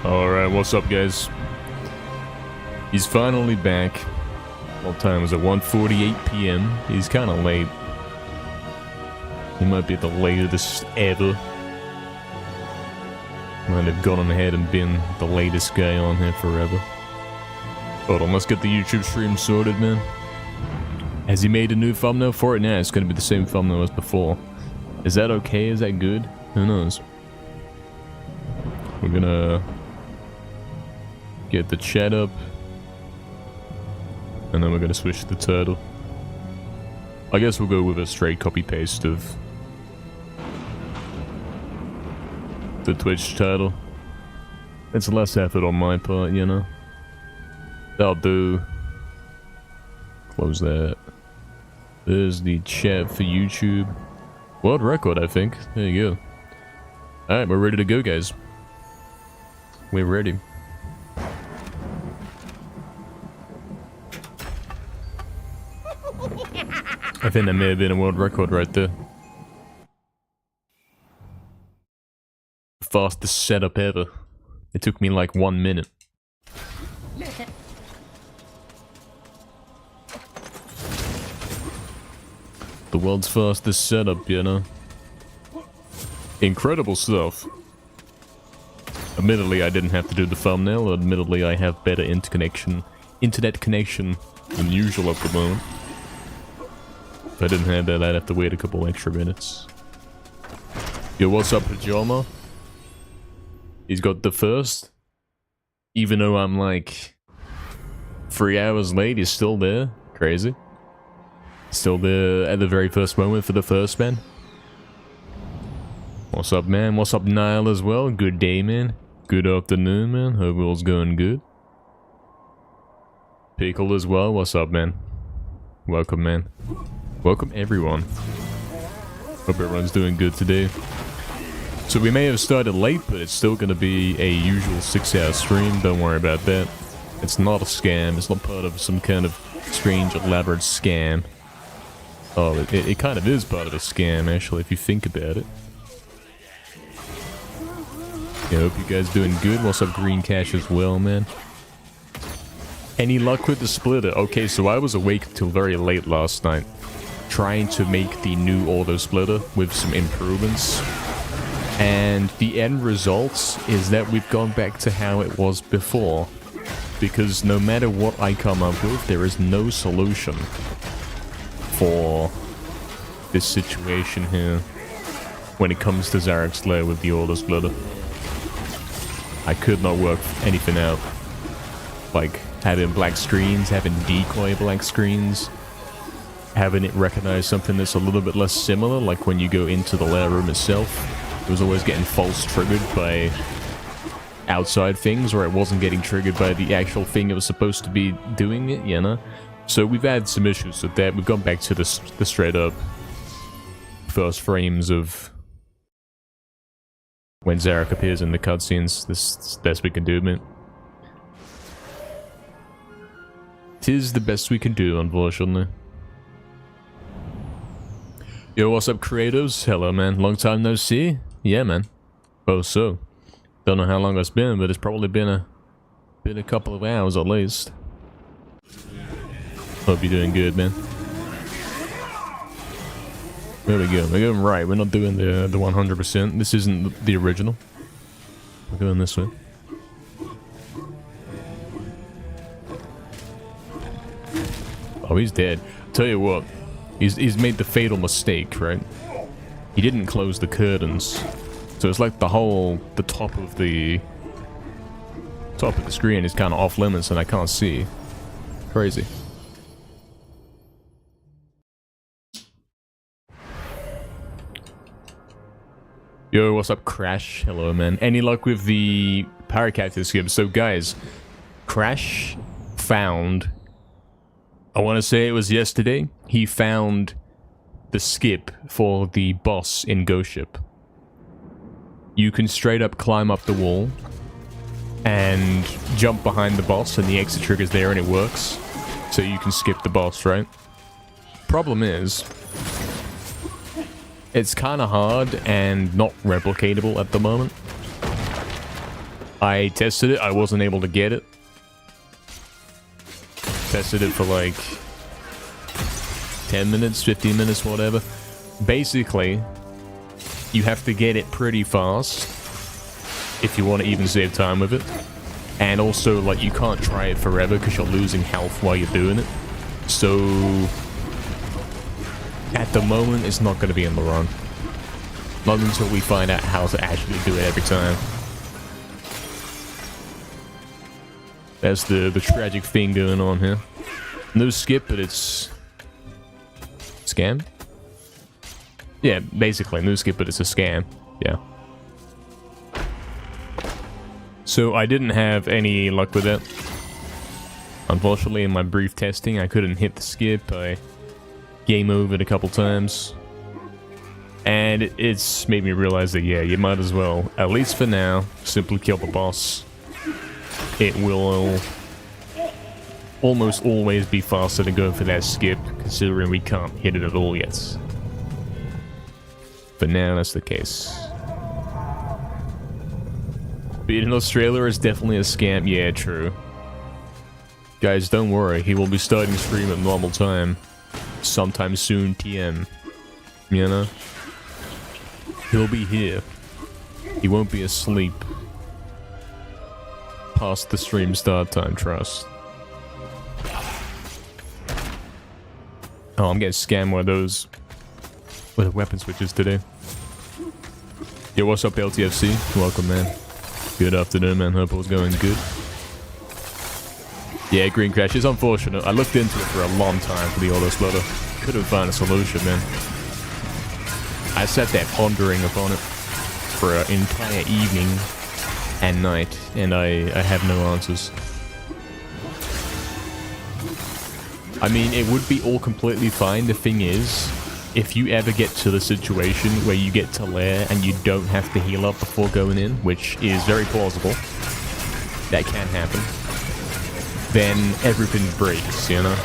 Alright, what's up guys? He's finally back. What time is it? 1:48 PM. He's kinda late. He might be the latest ever. Might have gone ahead and been the latest guy on here forever. Hold on, let's get the YouTube stream sorted, man. Has he made a new thumbnail for it? Nah, it's gonna be the same thumbnail as before. Is that okay? Is that good? Who knows? We're gonna get the chat up. And then we're gonna switch to the turtle. I guess we'll go with a straight copy-paste of the Twitch title. It's less effort on my part, you know. That'll do. Close that. There's the chat for YouTube. World record, I think. There you go. Alright, we're ready to go, guys. We're ready. I think that may have been a world record right there. Fastest setup ever. It took me like 1 minute. The world's fastest setup, you know. Incredible stuff. Admittedly, I didn't have to do the thumbnail. Admittedly, I have better internet connection than usual at the moment. If I didn't have that, I'd have to wait a couple extra minutes. Yo, what's up, Pajama? He's got the first. Even though I'm like 3 hours late, he's still there. Crazy. Still there at the very first moment for the first, man. What's up, man? What's up, Niall, as well? Good day, man. Good afternoon, man. Hope all's going good. Pickle as well. What's up, man? Welcome, man. Welcome, everyone. Hope everyone's doing good today. So we may have started late, but it's still going to be a usual 6-hour stream. Don't worry about that. It's not a scam. It's not part of some kind of strange, elaborate scam. Oh, it kind of is part of a scam, actually, if you think about it. Yeah, hope you guys doing good. What's up, Green Cash, as well, man? Any luck with the splitter? Okay, so I was awake till very late last night, trying to make the new auto splitter with some improvements. And the end result is that we've gone back to how it was before. Because no matter what I come up with, there is no solution for this situation here when it comes to Zarek's Lair with the auto splitter. I could not work anything out. Like having black screens, having decoy black screens, having it recognize something that's a little bit less similar, like when you go into the lair room itself. It was always getting false triggered by outside things, or it wasn't getting triggered by the actual thing it was supposed to be doing it, you know? So we've had some issues with that. We've gone back to the straight up first frames of when Zarek appears in the cutscenes. This is the best we can do, man. Tis the best we can do, unfortunately. Yo, what's up, creators? Hello, man. Long time no see? Yeah, man. Oh, so. Don't know how long it's been, but it's probably been a couple of hours at least. Hope you're doing good, man. There we go. We're going right. We're not doing the 100%. This isn't the original. We're going this way. Oh, he's dead. Tell you what. He's made the fatal mistake, right? He didn't close the curtains. So it's like the top of the screen is kind of off limits and I can't see. Crazy. Yo, what's up, Crash? Hello, man. Any luck with the Paracactus skip? So, guys, Crash found... I want to say it was yesterday, he found the skip for the boss in Ghost Ship. You can straight up climb up the wall and jump behind the boss and the exit trigger's there and it works. So you can skip the boss, right? Problem is, it's kind of hard and not replicatable at the moment. I tested it. I wasn't able to get it. Tested it for like 10 minutes, 15 minutes, whatever. Basically, you have to get it pretty fast if you want to even save time with it. And also, like, you can't try it forever because you're losing health while you're doing it. So, at the moment, it's not going to be in the run. Not until we find out how to actually do it every time. That's the tragic thing going on here. No skip, but it's... Scam? Yeah, basically, no skip, but it's a scam. Yeah. So, I didn't have any luck with it. Unfortunately, in my brief testing, I couldn't hit the skip. I game overed a couple times. And it's made me realize that, yeah, you might as well, at least for now, simply kill the boss. It will almost always be faster than going for that skip, considering we can't hit it at all yet. But now that's the case. Being in Australia is definitely a scam. Yeah, true. Guys, don't worry. He will be starting stream at normal time. Sometime soon, TM. You know? He'll be here. He won't be asleep. Past the stream start time, trust. Oh, I'm getting scammed by those with weapon switches today. Yo, what's up, LTFC? Welcome, man. Good afternoon, man. Hope all's going good. Yeah, Green Crash is unfortunate. I looked into it for a long time for the auto splitter. Couldn't find a solution, man. I sat there pondering upon it for an entire evening and night, and I have no answers. I mean, it would be all completely fine. The thing is, if you ever get to the situation where you get to lair and you don't have to heal up before going in, which is very plausible, that can happen, then everything breaks, you know?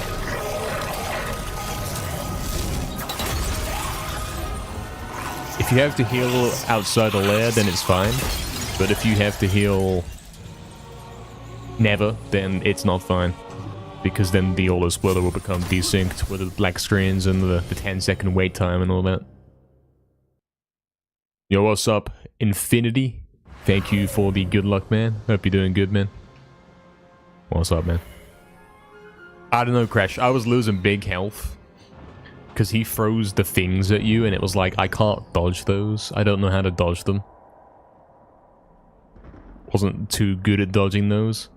If you have to heal outside the lair, then it's fine. But if you have to heal never, then it's not fine. Because then the auto splitter will become desynced with the black screens and the 10-second wait time and all that. Yo, what's up, Infinity? Thank you for the good luck, man. Hope you're doing good, man. What's up, man? I don't know, Crash. I was losing big health. Because he throws the things at you and it was like, I can't dodge those. I don't know how to dodge them. Wasn't too good at dodging those.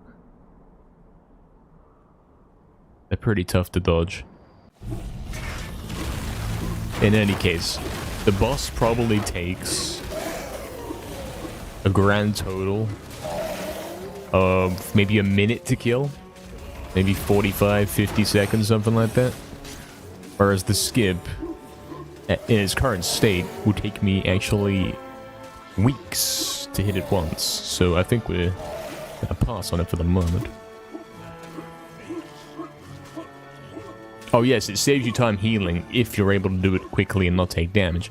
They're pretty tough to dodge. In any case, the boss probably takes a grand total of maybe a minute to kill. Maybe 45, 50 seconds, something like that. Whereas the skip, in its current state, would take me actually weeks to hit it once. So I think we're gonna pass on it for the moment. Oh yes, it saves you time healing if you're able to do it quickly and not take damage.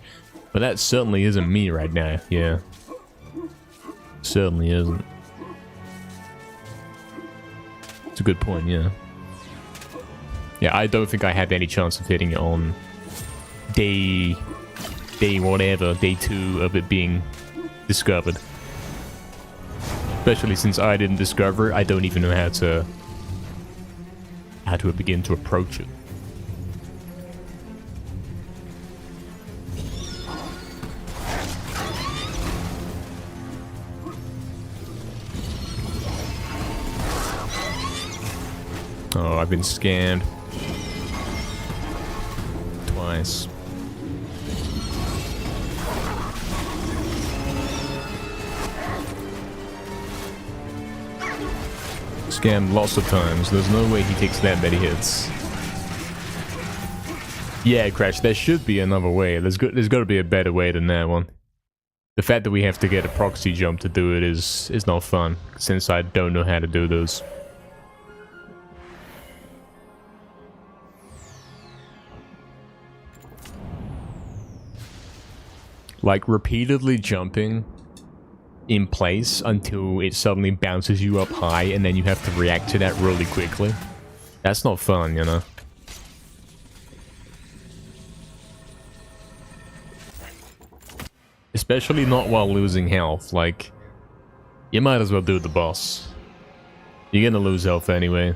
But that certainly isn't me right now, yeah. Certainly isn't. It's a good point, yeah. Yeah, I don't think I had any chance of hitting it on day whatever, day 2 of it being discovered. Especially since I didn't discover it, I don't even know how to begin to approach it. Oh, I've been scammed. Twice. Scammed lots of times. There's no way he takes that many hits. Yeah, Crash, there should be another way. There's got to be a better way than that one. The fact that we have to get a proxy jump to do it is not fun, since I don't know how to do those. Like, repeatedly jumping in place until it suddenly bounces you up high and then you have to react to that really quickly. That's not fun, you know? Especially not while losing health. Like, you might as well do the boss. You're gonna lose health anyway,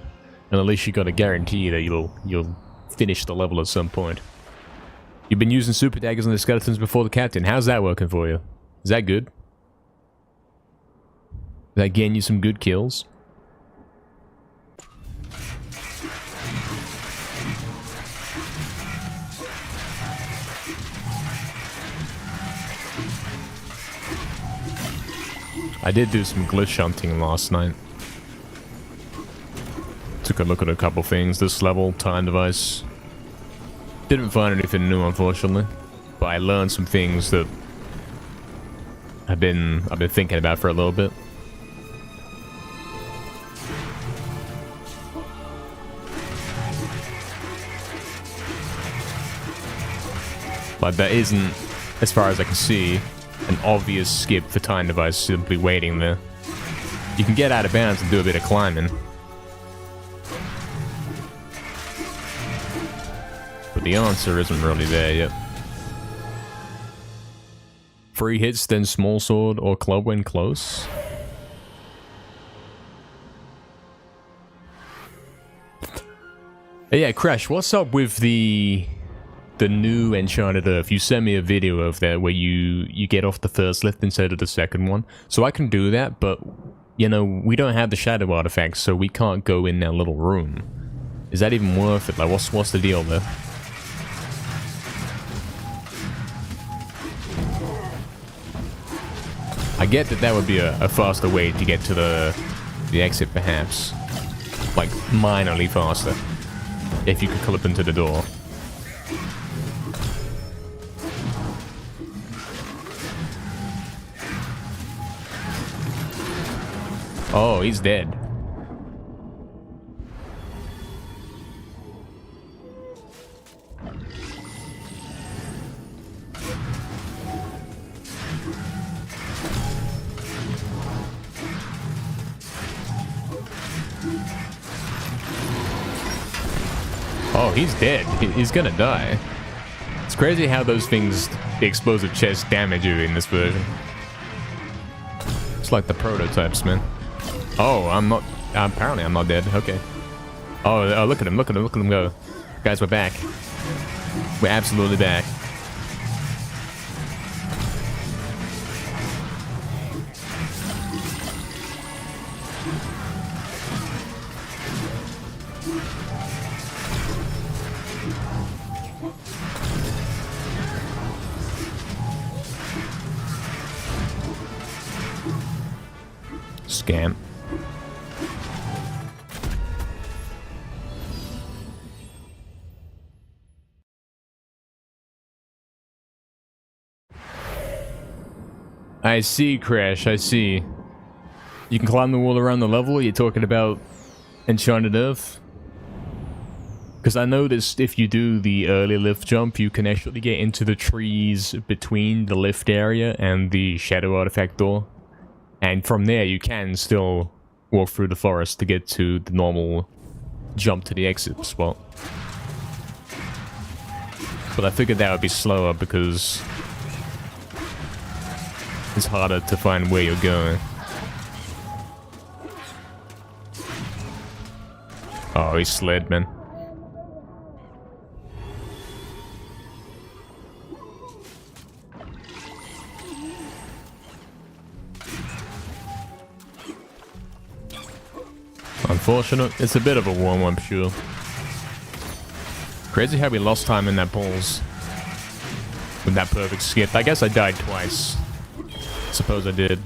and at least you got a guarantee that you'll finish the level at some point. You've been using super daggers on the skeletons before the captain. How's that working for you? Is that good? Is that getting you some good kills? I did do some glitch hunting last night. Took a look at a couple things. This level, time device. Didn't find anything new, unfortunately. But I learned some things that I've been thinking about for a little bit. But there isn't, as far as I can see, an obvious skip for time device simply waiting there. You can get out of bounds and do a bit of climbing. But the answer isn't really there yet. 3 hits, then small sword or club when close. Hey, yeah, Crash, what's up with the new Enchanted Earth? You sent me a video of that where you get off the first lift instead of the second one. So I can do that, but, you know, we don't have the shadow artifacts, so we can't go in that little room. Is that even worth it? Like, what's the deal there? I get that would be a faster way to get to the exit, perhaps. Like, minorly faster. If you could clip into the door. Oh, he's dead. Oh, he's dead. He's gonna die. It's crazy how those things, the explosive chest, damage you in this version. It's like the prototypes, man. Oh, I'm not... apparently I'm not dead. Okay. Oh, look at him. Look at him. Look at him go. Guys, we're back. We're absolutely back. Scam. I see, Crash, I see. You can climb the wall around the level? You're talking about Enchanted Earth? Because I noticed if you do the early lift jump, you can actually get into the trees between the lift area and the shadow artifact door. And from there, you can still walk through the forest to get to the normal jump to the exit spot. But I figured that would be slower because it's harder to find where you're going. Oh, he slid, man. Unfortunate. It's a bit of a warm-up, sure. Crazy how we lost time in that pause. With that perfect skip. I guess I died twice. Suppose I did.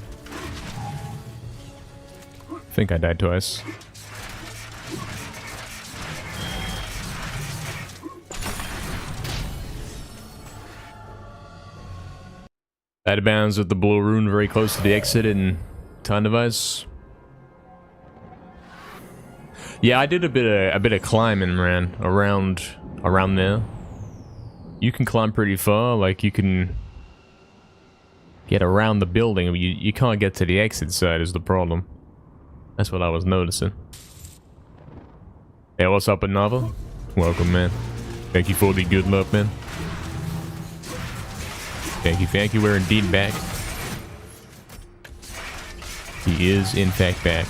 I think I died twice. Out of bounds with the blue rune very close to the exit in time device. Yeah, I did a bit of climbing, man, around there. You can climb pretty far, like you can get around the building. You can't get to the exit side is the problem. That's what I was noticing. Hey, what's up, Another? Welcome, man. Thank you for the good love, man. Thank you. We're indeed back. He is, in fact, back.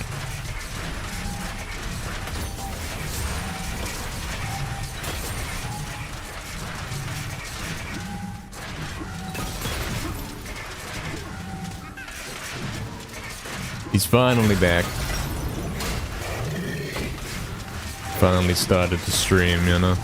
He's finally back. Finally started to stream, you know.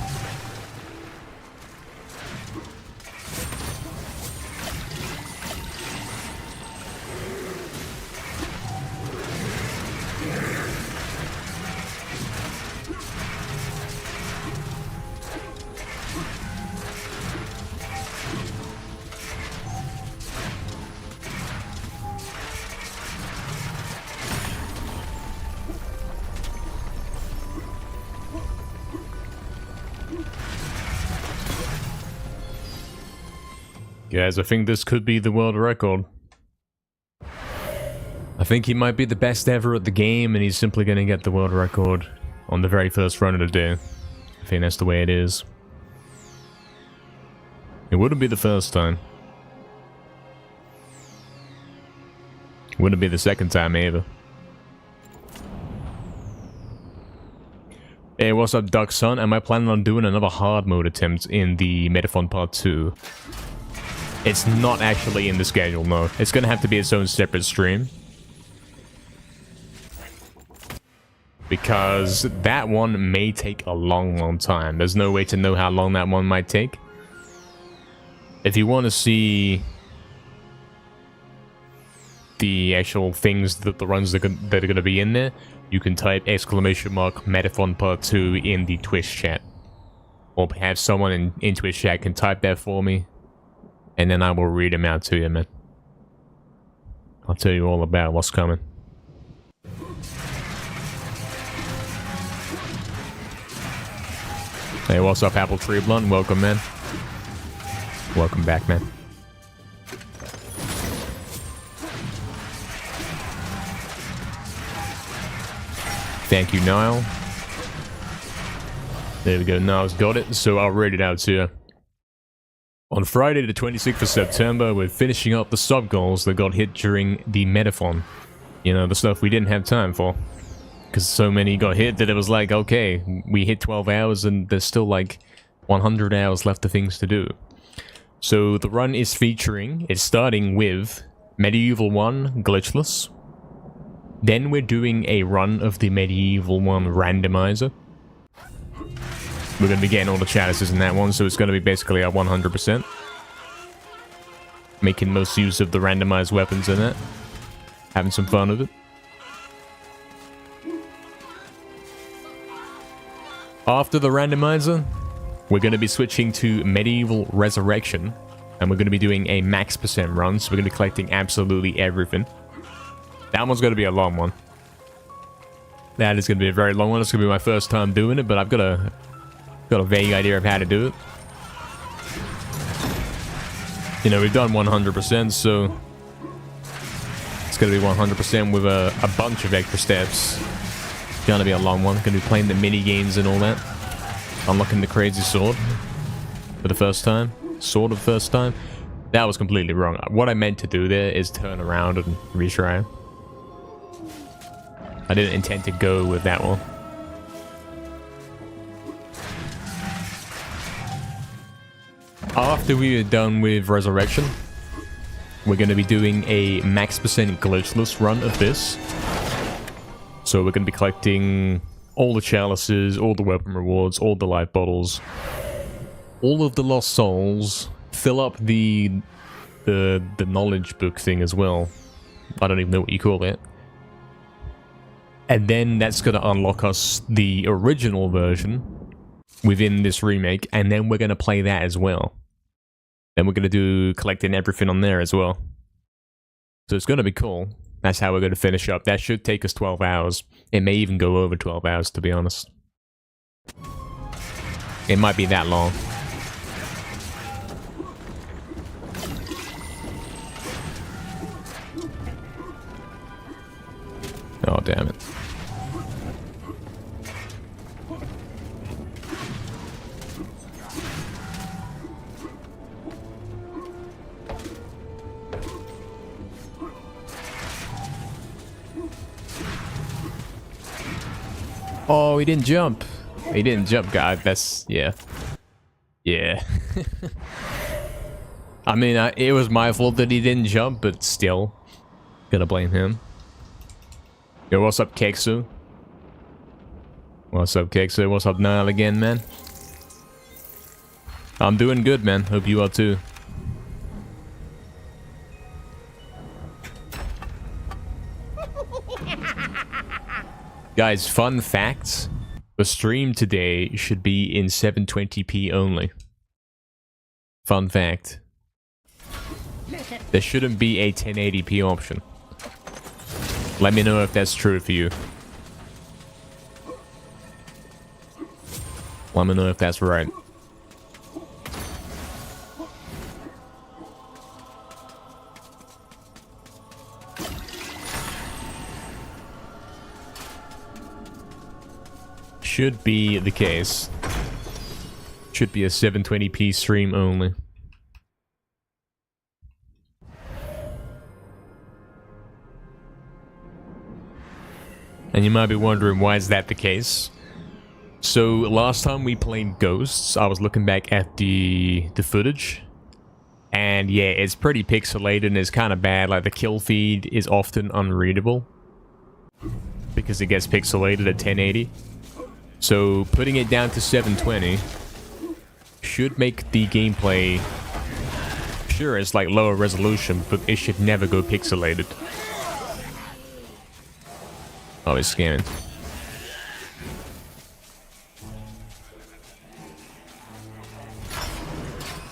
Guys, I think this could be the world record. I think he might be the best ever at the game, and he's simply going to get the world record on the very first run of the day. I think that's the way it is. It wouldn't be the first time. It wouldn't be the second time either. Hey, what's up, Duck Son? Am I planning on doing another hard mode attempt in the MEDITHON Part 2? It's not actually in the schedule, no. It's gonna have to be its own separate stream. Because that one may take a long time. There's no way to know how long that one might take. If you want to see the actual things that the runs that are going to be in there, you can type !MEDITHON Part 2 in the Twitch chat. Or perhaps someone in Twitch chat can type that for me. And then I will read them out to you, man. I'll tell you all about what's coming. Hey, what's up, Apple Tree Blunt? Welcome, man. Welcome back, man. Thank you, Niall. There we go, Niall's got it, so I'll read it out to you. On Friday the 26th of September, we're finishing up the sub-goals that got hit during the Medathon. You know, the stuff we didn't have time for. Because so many got hit that it was like, okay, we hit 12 hours and there's still like 100 hours left of things to do. So the run is it's starting with MediEvil 1 glitchless. Then we're doing a run of the MediEvil 1 randomizer. We're going to be getting all the chalices in that one, so it's going to be basically at 100%. Making most use of the randomized weapons in it. Having some fun with it. After the randomizer, we're going to be switching to MediEvil Resurrection. And we're going to be doing a max % run, so we're going to be collecting absolutely everything. That one's going to be a long one. That is going to be a very long one. It's going to be my first time doing it, but I've got a vague idea of how to do it. You know, we've done 100%, so it's going to be 100% with a bunch of extra steps. It's going to be a long one. Going to be playing the mini games and all that. Unlocking the crazy sword for the first time. Sort of first time. That was completely wrong. What I meant to do there is turn around and retry. I didn't intend to go with that one. After we are done with Resurrection, we're going to be doing a max % glitchless run of this. So we're going to be collecting all the chalices, all the weapon rewards, all the life bottles, all of the lost souls, fill up the knowledge book thing as well. I don't even know what you call it. And then that's going to unlock us the original version within this remake, and then we're going to play that as well. Then we're going to do collecting everything on there as well. So it's going to be cool. That's how we're going to finish up. That should take us 12 hours. It may even go over 12 hours, to be honest. It might be that long. damn it. Oh, he didn't jump. He didn't jump, guy. That's, yeah. Yeah. I mean, it was my fault that he didn't jump, but still. Gonna blame him. Yo, what's up, Keksu? What's up, Keksu? What's up, Nile again, man? I'm doing good, man. Hope you are too. Guys, fun facts. The stream today should be in 720p only. Fun fact. There shouldn't be a 1080p option. Let me know if that's true for you. Let me know if that's right. Should be the case. Should be a 720p stream only. And you might be wondering, why is that the case? So last time we played Ghosts, I was looking back at the footage. And yeah, it's pretty pixelated and it's kind of bad. Like the kill feed is often unreadable. Because it gets pixelated at 1080. So putting it down to 720 should make the gameplay, sure, it's like lower resolution, but it should never go pixelated. Oh, it's scanning.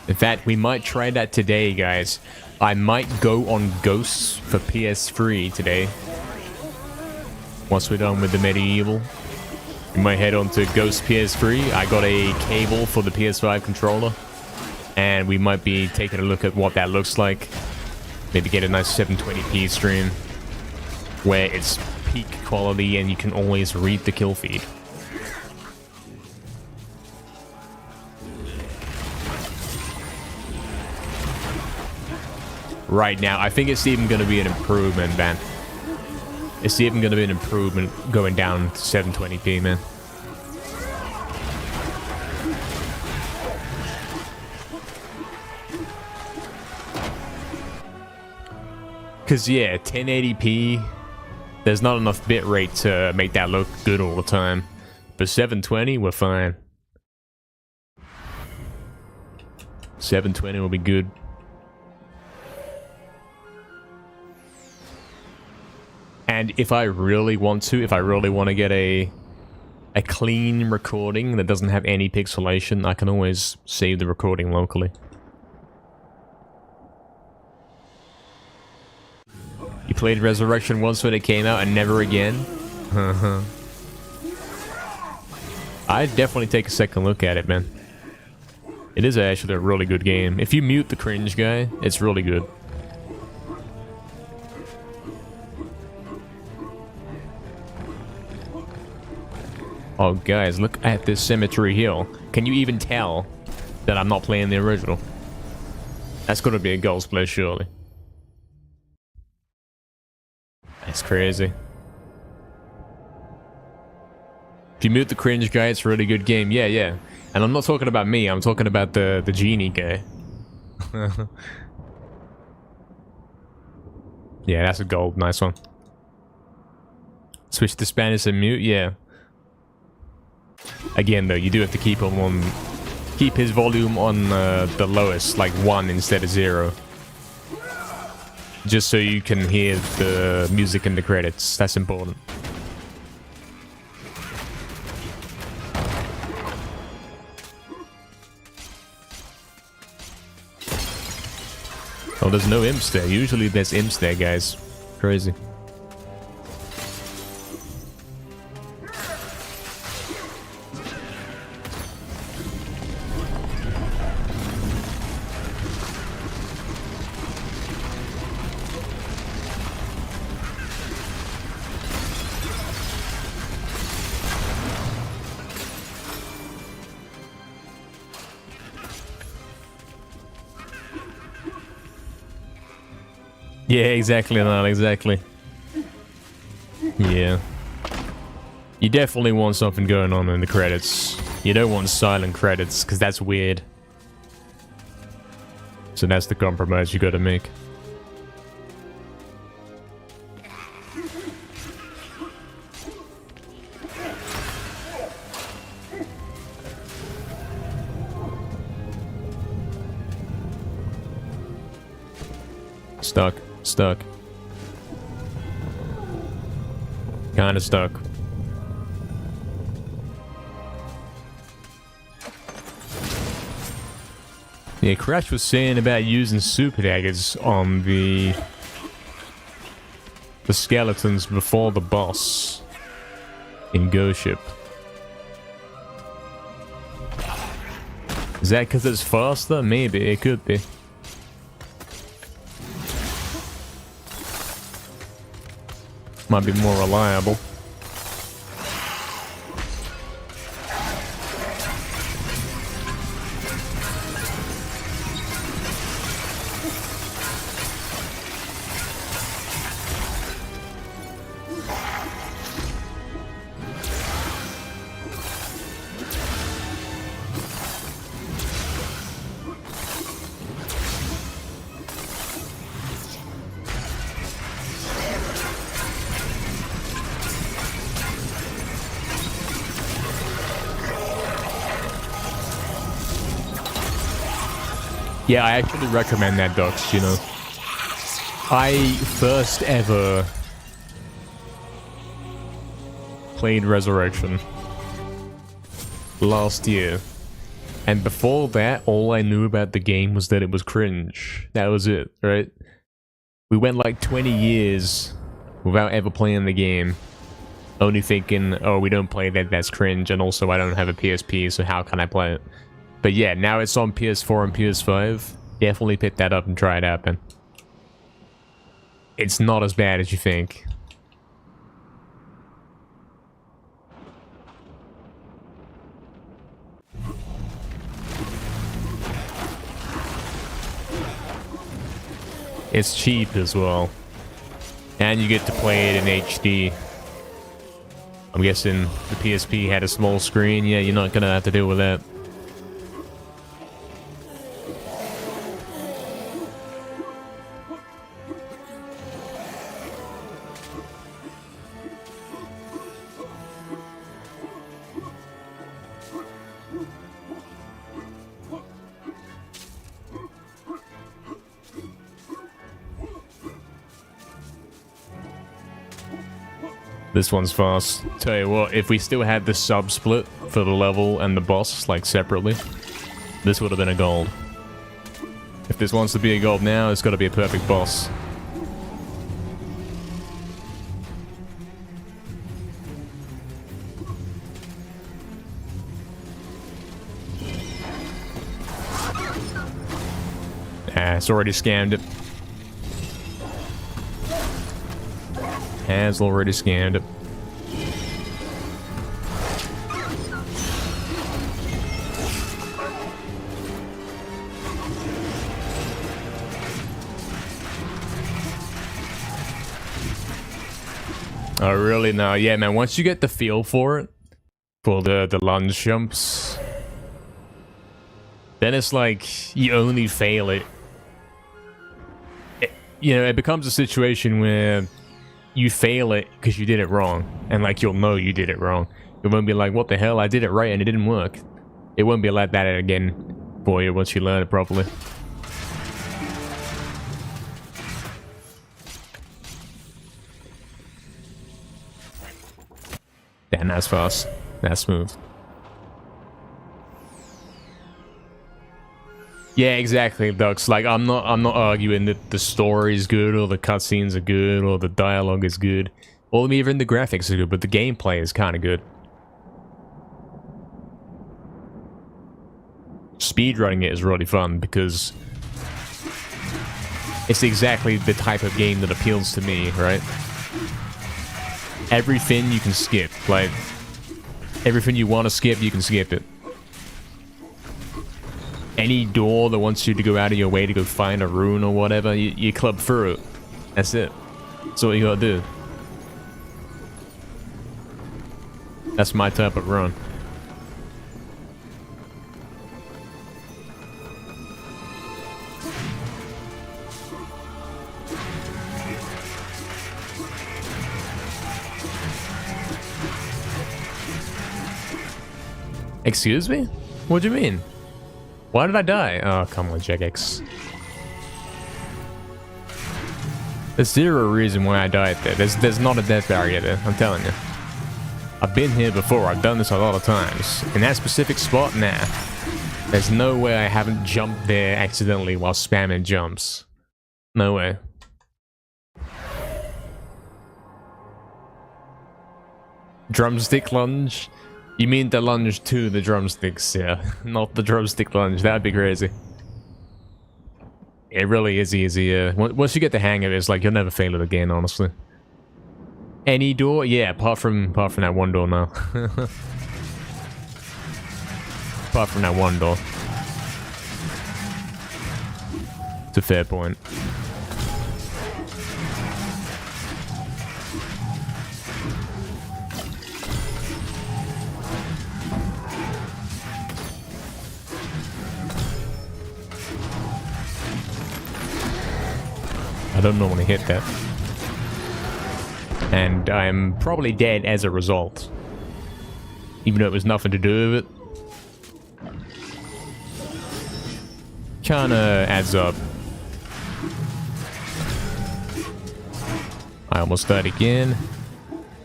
In fact, we might try that today, guys. I might go on Ghosts for PS3 today. Once we're done with the MediEvil. We might head on to Ghost PS3. I got a cable for the PS5 controller. And we might be taking a look at what that looks like. Maybe get a nice 720p stream. Where it's peak quality and you can always read the kill feed. Right now, I think it's even going to be an improvement, man. It's even going to be an improvement going down to 720p, man. Because, yeah, 1080p, there's not enough bitrate to make that look good all the time. But 720, we're fine. 720 will be good. And if I really want to get a clean recording that doesn't have any pixelation, I can always save the recording locally. You played Resurrection once when it came out and never again? I'd definitely take a second look at it, man. It is actually a really good game. If you mute the cringe guy, it's really good. Oh, guys, look at this Cemetery Hill. Can you even tell that I'm not playing the original? That's gonna be a Ghost play, surely. That's crazy. If you mute the cringe guy, it's a really good game. Yeah, yeah. And I'm not talking about me, I'm talking about the genie guy. Yeah, that's a gold. Nice one. Switch to Spanish and mute, yeah. Again, though, you do have to keep him on, keep his volume on the lowest, like 1 instead of 0, just so you can hear the music in the credits. That's important. Oh, there's no imps there. Usually there's imps there, guys. Crazy. Yeah, exactly, not exactly. Yeah. You definitely want something going on in the credits. You don't want silent credits, because that's weird. So that's the compromise you gotta make. Stuck. Stuck. Kinda stuck. Yeah, Crash was saying about using super daggers on the skeletons before the boss in Ghost Ship. Is that because it's faster? Maybe, it could be. Might be more reliable. Yeah, I actually recommend that, Dux, you know. I first ever played Resurrection last year. And before that, all I knew about the game was that it was cringe. That was it, right? We went like 20 years without ever playing the game. Only thinking, oh, we don't play that, that's cringe, and also I don't have a PSP, so how can I play it? But yeah, now it's on PS4 and PS5. Definitely pick that up and try it out, man. It's not as bad as you think. It's cheap as well. And you get to play it in HD. I'm guessing the PSP had a small screen. Yeah, you're not gonna have to deal with that. This one's fast. Tell you what, if we still had the sub split for the level and the boss, like separately, this would have been a gold. If this wants to be a gold now, it's got to be a perfect boss. Ah, it's already scammed it. Has already scanned it. Oh, really? No, yeah, man. Once you get the feel for it, for the lunge jumps, then it's like you only fail it. You know, it becomes a situation where you fail it because you did it wrong, and like you'll know you did it wrong. It won't be like, what the hell, I did it right and it didn't work. It won't be like that again for you once you learn it properly. Damn, that's fast. That's smooth. Yeah, exactly, Dux. Like, I'm not arguing that the story is good, or the cutscenes are good, or the dialogue is good, or even the graphics are good, but the gameplay is kind of good. Speedrunning it is really fun, because it's exactly the type of game that appeals to me, right? Everything you can skip. Like, everything you want to skip, you can skip it. Any door that wants you to go out of your way to go find a rune or whatever, you club through it. That's it. That's what you gotta do. That's my type of run. Excuse me? What do you mean? Why did I die? Oh, come on, Jagex. There's zero reason why I died there. There's not a death barrier there, I'm telling you. I've been here before, I've done this a lot of times. In that specific spot, nah. There's no way I haven't jumped there accidentally while spamming jumps. No way. Drumstick lunge? You mean the lunge to the drumsticks, yeah. Not the drumstick lunge, that'd be crazy. It really is easy, yeah. Once you get the hang of it, it's like you'll never fail it again, honestly. Any door? Yeah, apart from that one door now. Apart from that one door. It's a fair point. I don't normally hit that. And I'm probably dead as a result. Even though it was nothing to do with it. Kinda adds up. I almost died again.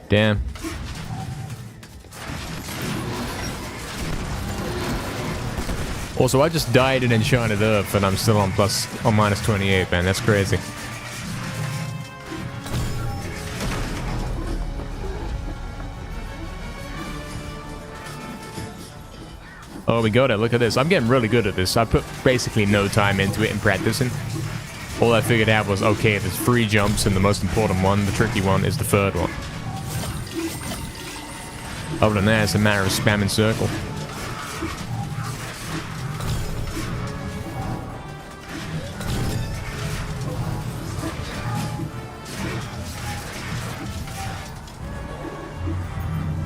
Damn. Also, I just died in Enchanted Earth and I'm still on minus 28, man. That's crazy. Oh, we got it. Look at this. I'm getting really good at this. I put basically no time into it in practicing. All I figured out was, okay, there's 3 jumps and the most important one, the tricky one, is the 3rd one. Other than that, it's a matter of spamming circle.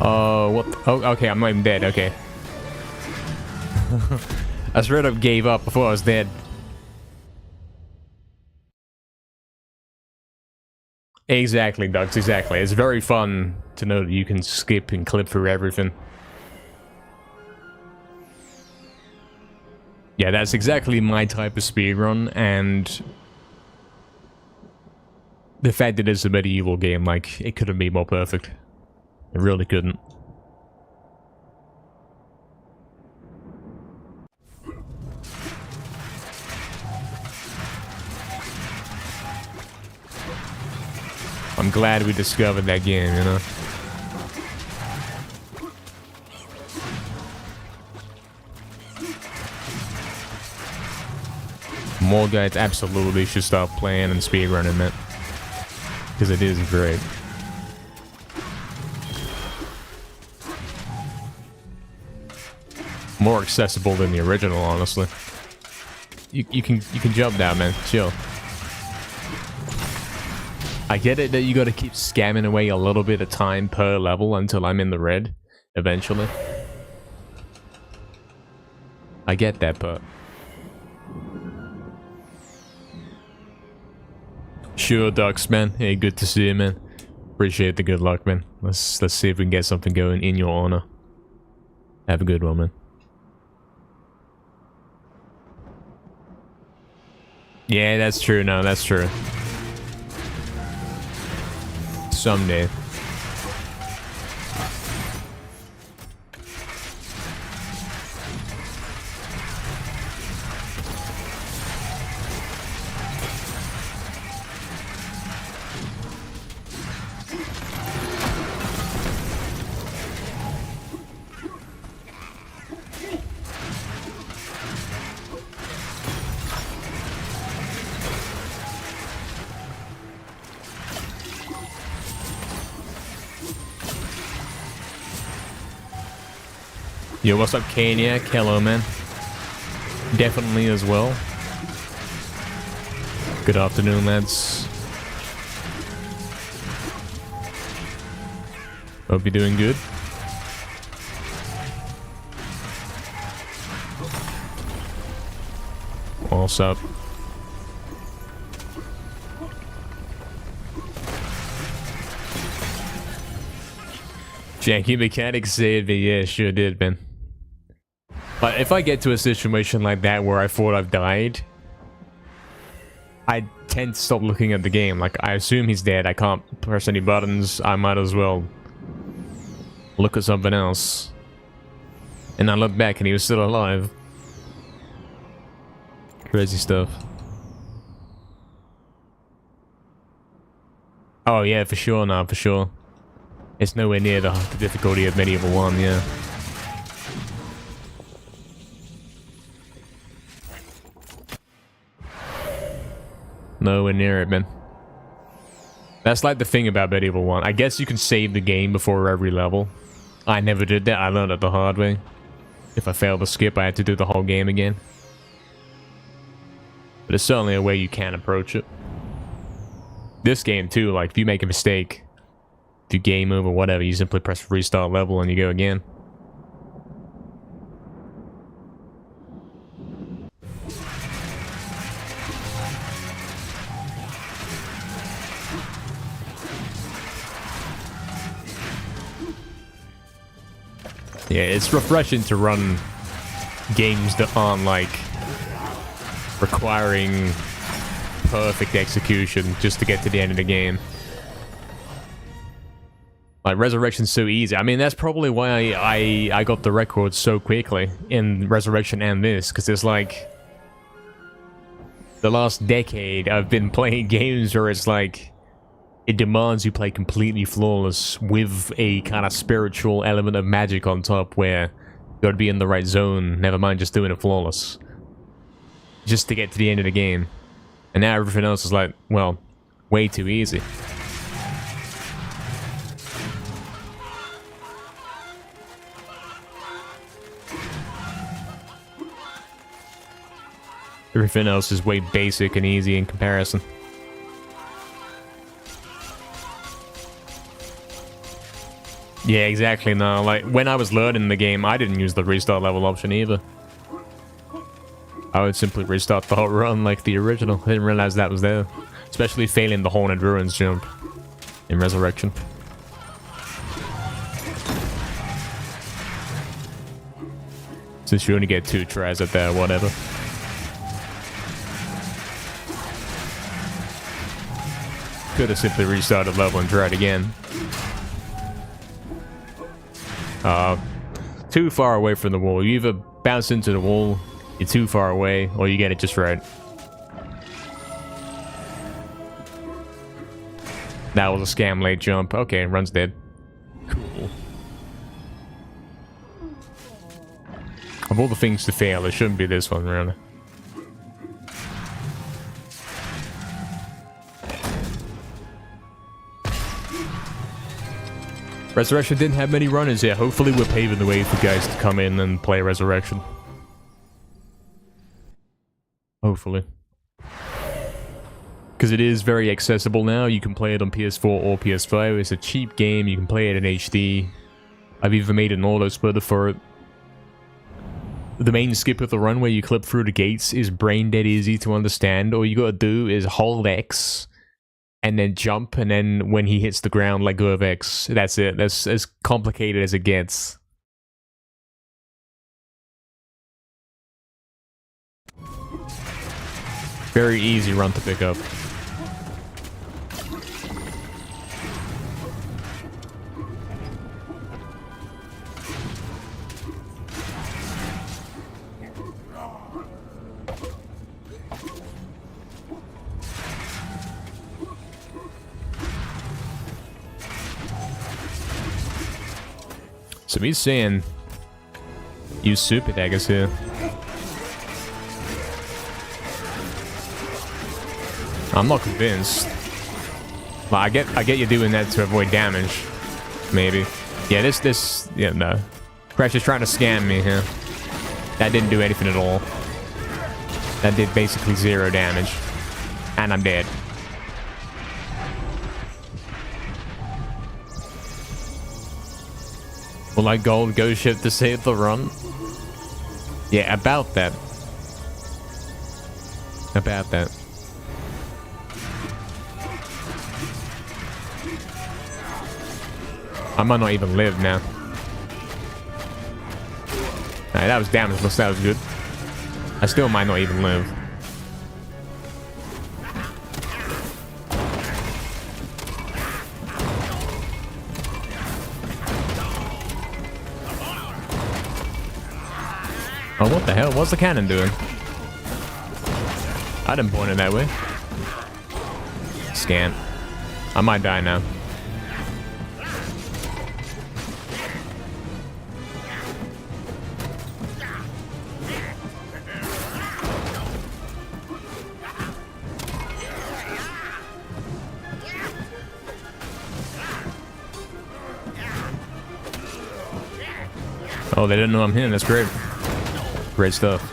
Oh, what? Oh, okay, I'm not even dead. Okay. I straight up gave up before I was dead. Exactly, Ducks, exactly. It's very fun to know that you can skip and clip through everything. Yeah, that's exactly my type of speedrun, and the fact that it's a medieval game, like, it couldn't be more perfect. It really couldn't. I'm glad we discovered that game, you know? More guys absolutely should start playing and speedrunning it. Because it is great. More accessible than the original, honestly. You can jump now, man. Chill. I get it that you gotta keep scamming away a little bit of time per level until I'm in the red, eventually. I get that part. Sure, Ducks, man. Hey, good to see you, man. Appreciate the good luck, man. Let's see if we can get something going in your honor. Have a good one, man. Yeah, that's true. No, that's true. Someday. Yo, what's up, Kania? Hello, man. Definitely as well. Good afternoon, lads. Hope you're doing good. What's up? Janky mechanics saved me. Yeah, sure did, man. But if I get to a situation like that where I thought I've died, I tend to stop looking at the game. Like, I assume he's dead. I can't press any buttons. I might as well look at something else. And I look back and he was still alive. Crazy stuff. Oh yeah, for sure, no, for sure. It's nowhere near the difficulty of MediEvil 1, yeah. Nowhere near it, man. That's like the thing about MediEvil 1. I guess you can save the game before every level. I never did that. I learned it the hard way. If I failed to skip, I had to do the whole game again. But it's certainly a way you can approach it. This game too, like if you make a mistake, if you game over, whatever, you simply press restart level and you go again. Yeah, it's refreshing to run games that aren't like requiring perfect execution just to get to the end of the game. Like, Resurrection's so easy. I mean, that's probably why I got the record so quickly in Resurrection and this, because it's like the last decade I've been playing games where it's like it demands you play completely flawless with a kind of spiritual element of magic on top where you gotta be in the right zone, never mind just doing it flawless. Just to get to the end of the game. And now everything else is like, well, way too easy. Everything else is way basic and easy in comparison. Yeah, exactly. No, like when I was learning the game, I didn't use the restart level option either. I would simply restart the whole run like the original. I didn't realize that was there. Especially failing the Haunted Ruins jump in Resurrection. Since you only get 2 tries at that, whatever. Could have simply restarted level and tried again. Too far away from the wall. You either bounce into the wall, you're too far away, or you get it just right. That was a scam late jump. Okay, run's dead. Cool. Of all the things to fail, it shouldn't be this one, really. Resurrection didn't have many runners yet. Hopefully we're paving the way for guys to come in and play Resurrection. Hopefully. Because it is very accessible now. You can play it on PS4 or PS5. It's a cheap game. You can play it in HD. I've even made an auto splitter for it. The main skip of the run where you clip through the gates is brain dead easy to understand. All you gotta do is hold X and then jump, and then when he hits the ground, let go of X. That's it. That's as complicated as it gets. Very easy run to pick up. So he's saying use super daggers here. I'm not convinced. Well, I get you doing that to avoid damage. Maybe. Yeah, yeah, no. Crash is trying to scam me here. That didn't do anything at all. That did basically 0 damage. And I'm dead. Will I gold ghost ship to save the run? Yeah, about that. About that. I might not even live now. Alright, that was damageless, that was good. I still might not even live. Oh, what the hell? What's the cannon doing? I didn't point it that way. Scan. I might die now. Oh, they didn't know I'm him. That's great. Great stuff.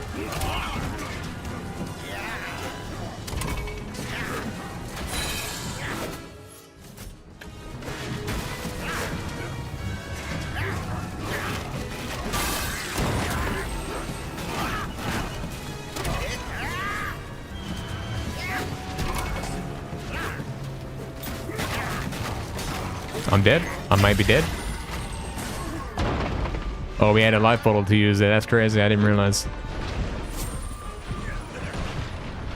I'm dead. I might be dead. Oh, we had a life bottle to use there. That's crazy. I didn't realize.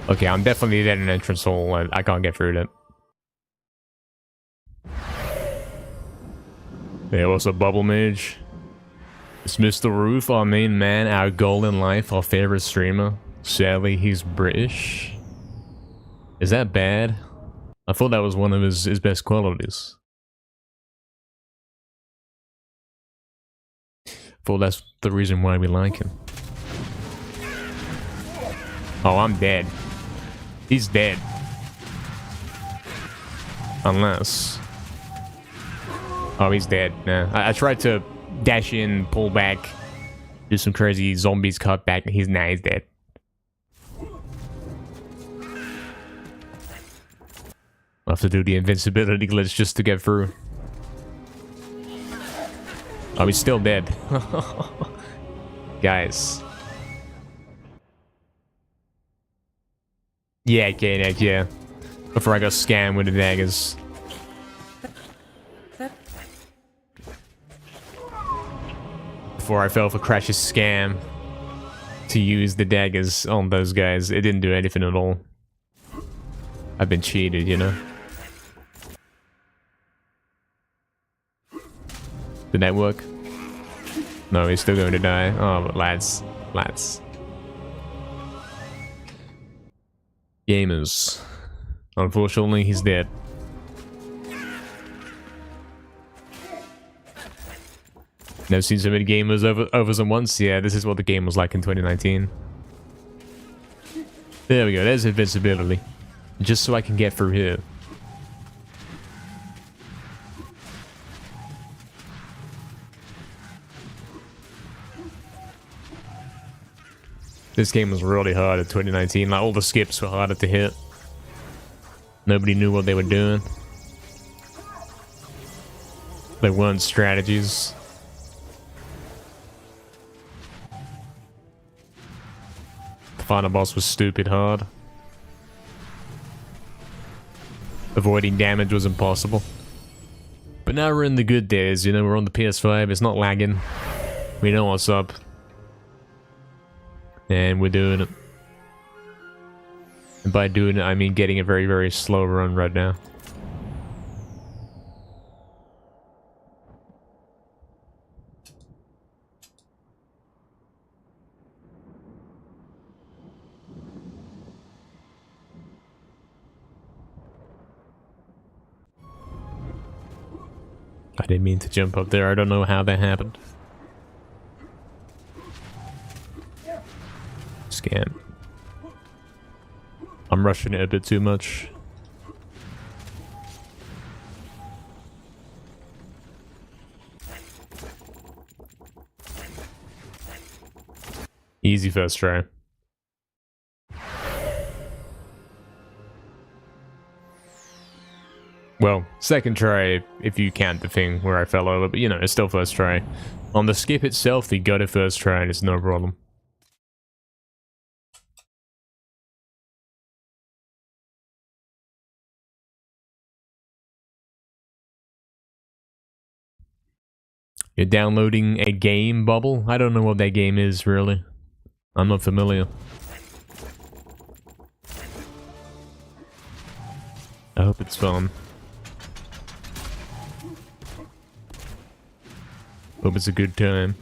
Okay, I'm definitely dead in entrance hole. I can't get through that. Yeah, what's up, Bubble Mage? It's Mr. Roof, our main man, our goal in life, our favorite streamer. Sadly, he's British. Is that bad? I thought that was one of his best qualities. Well, that's the reason why we like him. Oh, I'm dead. He's dead. Unless... Oh, he's dead. Nah. I tried to dash in, pull back, do some crazy zombies cut back. He's dead. I'll have to do the invincibility glitch just to get through. Oh, he's still dead. Guys. Yeah, okay, yeah. Before I got scammed with the daggers. Before I fell for Crash's scam to use the daggers on those guys. It didn't do anything at all. I've been cheated, you know? Did that work? No, he's still going to die. Oh, but lads. Gamers. Unfortunately, he's dead. Never seen so many gamers over than once. Yeah, this is what the game was like in 2019. There we go. There's invincibility. Just so I can get through here. This game was really hard in 2019. Like, all the skips were harder to hit. Nobody knew what they were doing. There weren't strategies. The final boss was stupid hard. Avoiding damage was impossible. But now we're in the good days, you know, we're on the PS5, it's not lagging. We know what's up. And we're doing it. And by doing it, I mean getting a very, very slow run right now. I didn't mean to jump up there. I don't know how that happened. Scan. I'm rushing it a bit too much. Easy first try. Well, second try if you count the thing where I fell over, but you know, it's still first try. On the skip itself, you got it first try and it's no problem. You're downloading a game, Bubble? I don't know what that game is, really. I'm not familiar. I hope it's fun. Hope it's a good time.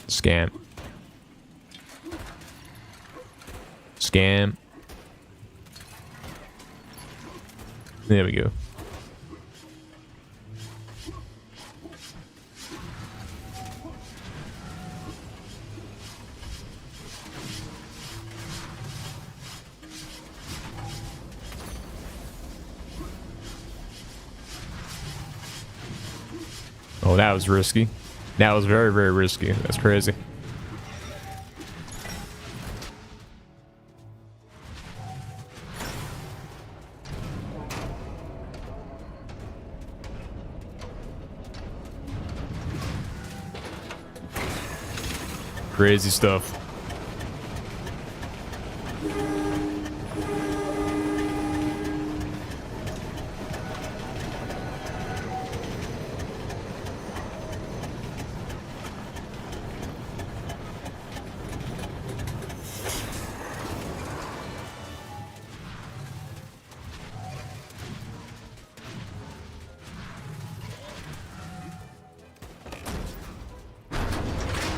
Scam. Scam. There we go. Oh, that was risky. That was very, very risky. That's crazy. Crazy stuff.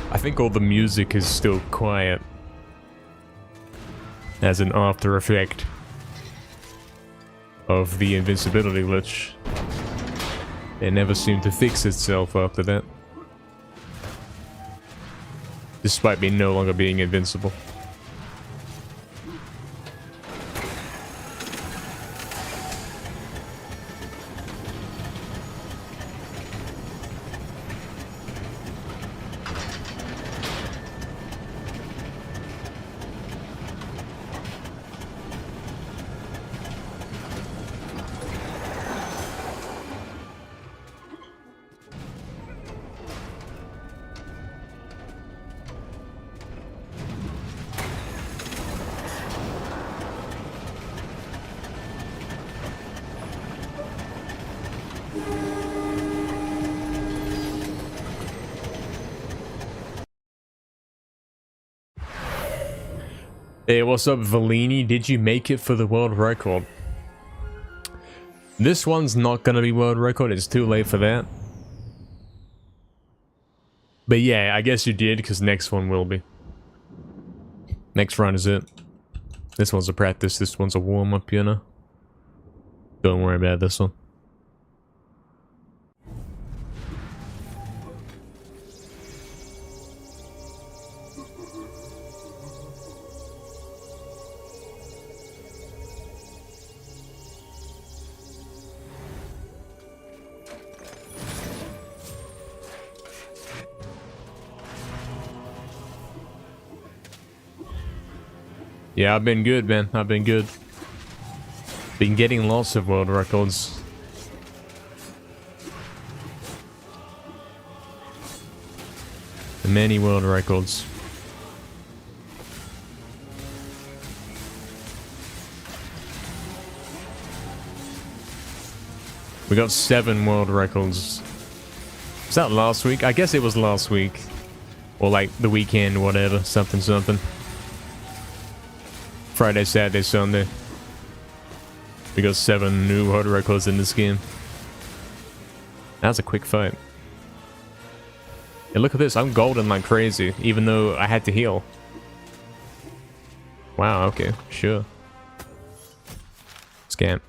I think all the music is still quiet as an after effect of the invincibility glitch. It never seemed to fix itself after that, despite me no longer being invincible. Hey, what's up, Valini? Did you make it for the world record? This one's not gonna be world record, it's too late for that. But yeah, I guess you did, because next one will be. Next run is it. This one's a practice, this one's a warm-up, you know? Don't worry about this one. Yeah, I've been good, man. I've been good. Been getting lots of world records. Many world records. We got 7 world records. Was that last week? I guess it was last week. Or like the weekend, whatever. Something, something. Friday, Saturday, Sunday. We got 7 new world records in this game. That was a quick fight. Hey, look at this. I'm golden like crazy, even though I had to heal. Wow, okay, sure. Scam.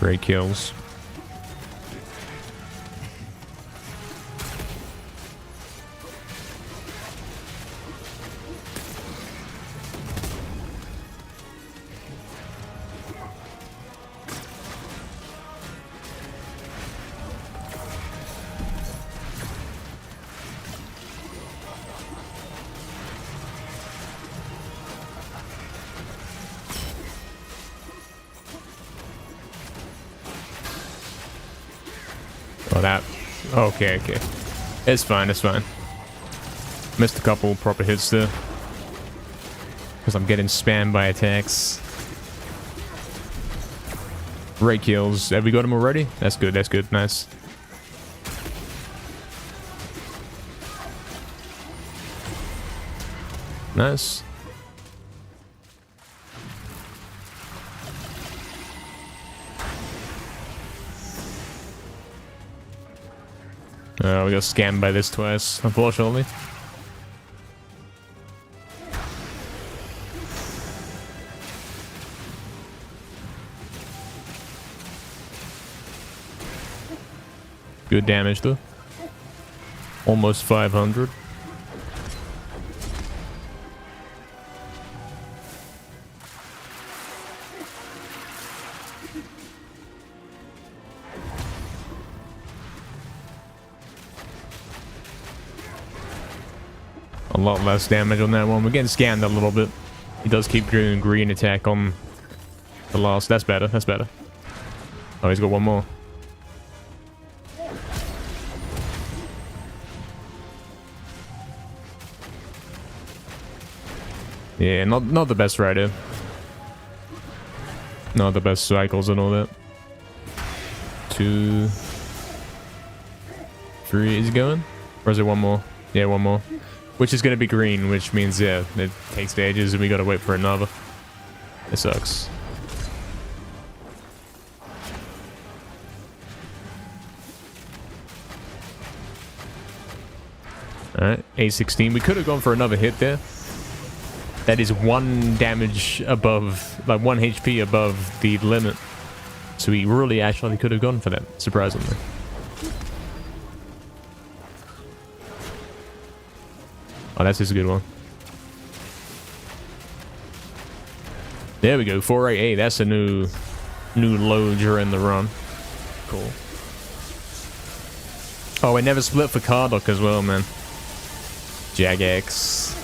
Great kills. Oh, that. Okay, okay. It's fine, it's fine. Missed a couple proper hits there. Because I'm getting spammed by attacks. Great kills. Have we got him already? That's good, that's good. Nice. Nice. We got scammed by this twice, unfortunately. Good damage though. Almost 500. A lot less damage on that one. We're getting scanned a little bit. He does keep doing green attack on the last. That's better. That's better. Oh, he's got one more. Yeah, not the best rider. Not the best cycles and all that. 2, 3. Is he going? Or is there one more? Yeah, one more. Which is going to be green, which means, yeah, it takes ages and we got to wait for another. It sucks. Alright, A16. We could have gone for another hit there. That is 1 damage above, like 1 HP above the limit. So we really actually could have gone for that, surprisingly. Oh, that's just a good one. There we go, 488. That's a new low during the run. Cool. Oh, we never split for Cardock as well, man. Jagex.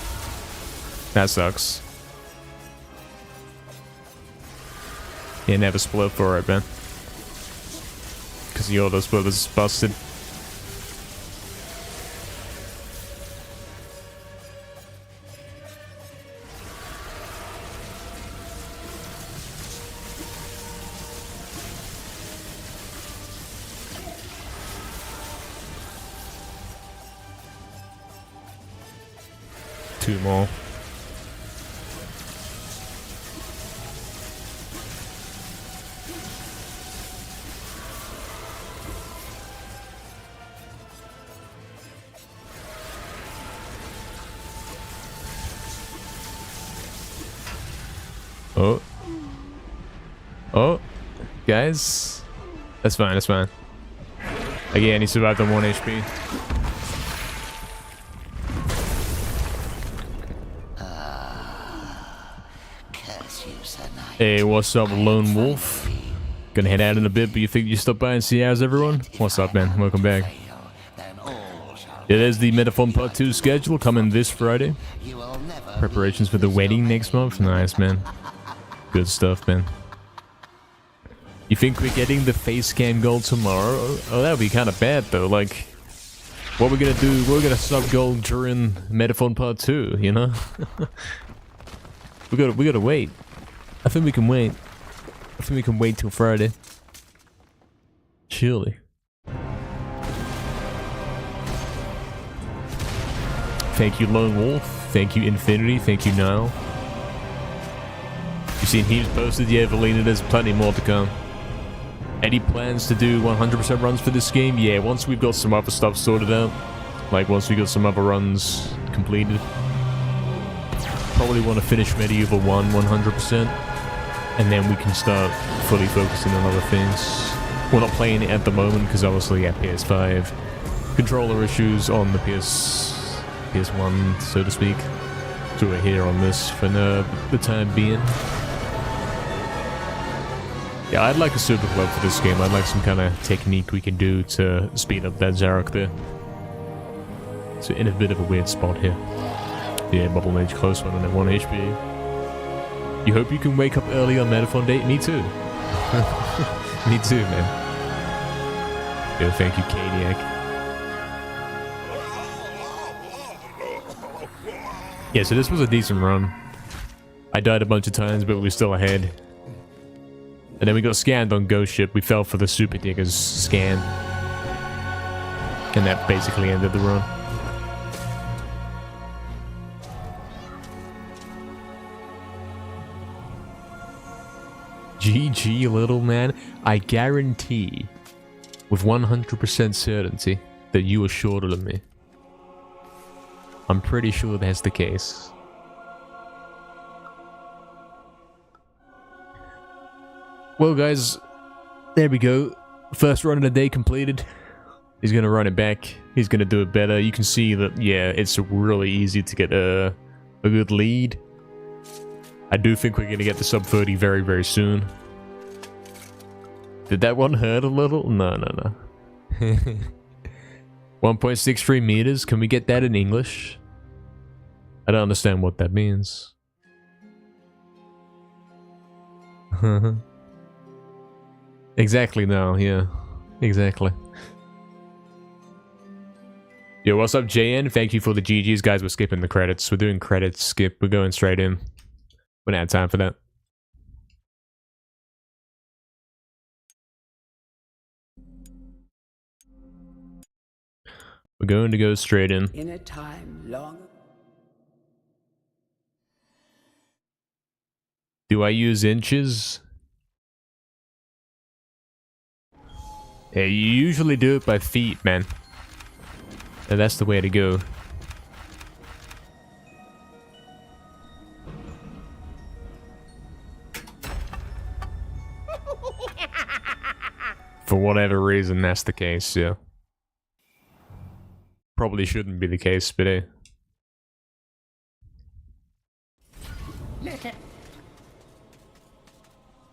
That sucks. You never split for it, man. Because the auto split was busted. Two more. Oh. Oh. Guys. That's fine, that's fine. Again, he survived on 1 HP. Hey, what's up, Lone Wolf? Gonna head out in a bit, but you think you stop by and see how's everyone? What's up, man? Welcome back. It is the MEDITHON Part 2 schedule coming this Friday. Preparations for the wedding next month. Nice, man. Good stuff, man. You think we're getting the face cam gold tomorrow? Oh, that would be kind of bad, though. Like, what we're gonna do, we're gonna sub gold during MEDITHON Part 2, you know? we gotta wait. I think we can wait. I think we can wait till Friday. Surely. Thank you, Lone Wolf. Thank you, Infinity. Thank you, Nile. You've seen heaps posted? Yeah, Valina, there's plenty more to come. Any plans to do 100% runs for this game? Yeah, once we've got some other stuff sorted out. Like, once we got some other runs completed. Probably want to finish MediEvil 1 100%. And then we can start fully focusing on other things. We're not playing it at the moment because obviously at PS5 controller issues on the PS1, so to speak. So we're here on this for the time being. Yeah, I'd like a super club for this game. I'd like some kind of technique we can do to speed up that Zarok there. So in a bit of a weird spot here. Yeah, Bubble Mage close one and 1 HP. You hope you can wake up early on Medathon Day? Me too. Me too, man. Yo, thank you, Kadiak. Yeah, so this was a decent run. I died a bunch of times, but we were still ahead. And then we got scanned on Ghost Ship. We fell for the Super Digger's scan. And that basically ended the run. GG, little man. I guarantee, with 100% certainty, that you are shorter than me. I'm pretty sure that's the case. Well, guys, there we go. First run of the day completed. He's gonna run it back. He's gonna do it better. You can see that, yeah, it's really easy to get a good lead. I do think we're gonna get the sub-30 very, very soon. Did that one hurt a little? No, no, no. 1.63 meters. Can we get that in English? I don't understand what that means. Exactly, no, yeah. Exactly. Yo, what's up, JN? Thank you for the GGs. Guys, we're skipping the credits. We're doing credits skip. We're going straight in. We don't have time for that. We're going to go straight in. In a time long. Do I use inches? Yeah, you usually do it by feet, man. And that's the way to go. For whatever reason, that's the case, yeah. Probably shouldn't be the case, but hey.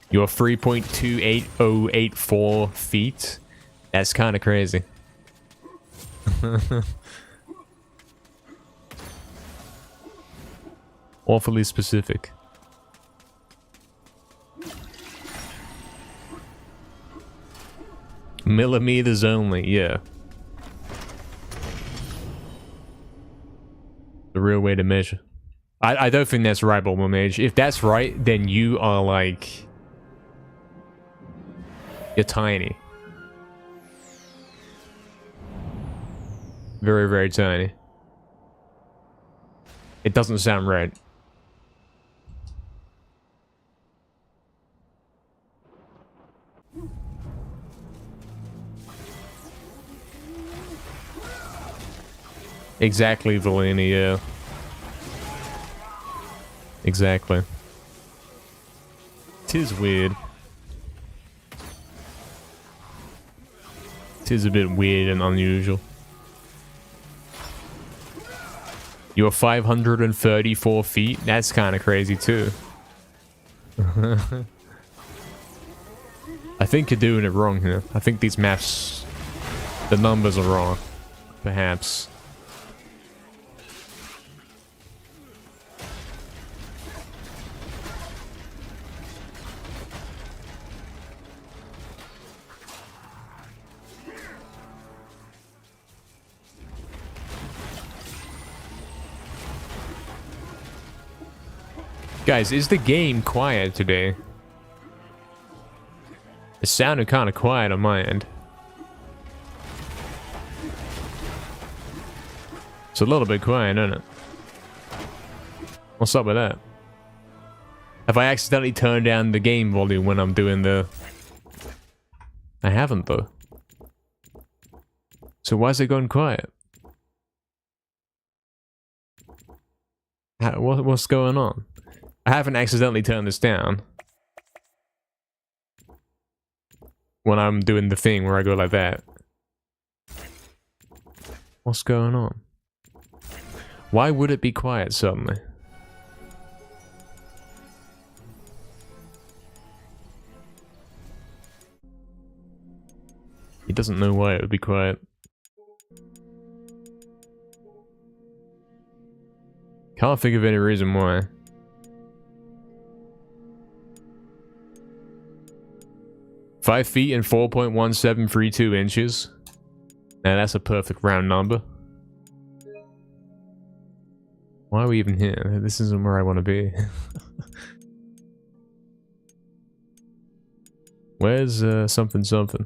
You're 3.28084 feet? That's kind of crazy. Awfully specific. Millimeters only, yeah. The real way to measure. I don't think that's right, Bulma Mage. If that's right, then you are like... You're tiny. Very, very tiny. It doesn't sound right. Exactly, Valini, yeah. Exactly. Tis weird. Tis a bit weird and unusual. You're 534 feet? That's kind of crazy too. I think you're doing it wrong here. I think these maps, the numbers are wrong. Perhaps. Guys, is the game quiet today? It sounded kind of quiet on my end. It's a little bit quiet, isn't it? What's up with that? Have I accidentally turned down the game volume when I'm doing the... I haven't, though. So why is it going quiet? What's going on? I haven't accidentally turned this down. when I'm doing the thing where I go like that. What's going on? Why would it be quiet suddenly? He doesn't know why it would be quiet. Can't think of any reason why. Five feet and 4.1732 inches. Now that's a perfect round number. Why are we even here? This isn't where I want to be. Where's something something?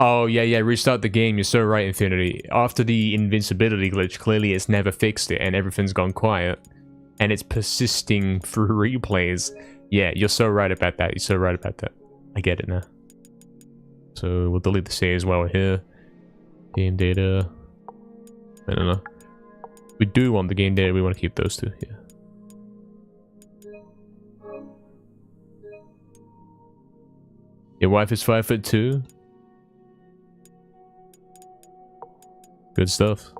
Oh, yeah, restart the game. You're so right, Infinity. After the invincibility glitch, clearly it's never fixed it and everything's gone quiet. And it's persisting through replays. Yeah, you're so right about that. You're so right about that. I get it now. So we'll delete the saves while we're here. Game data. I don't know. We do want the game data. We want to keep those two. Yeah. Your wife is 5'2". Good stuff.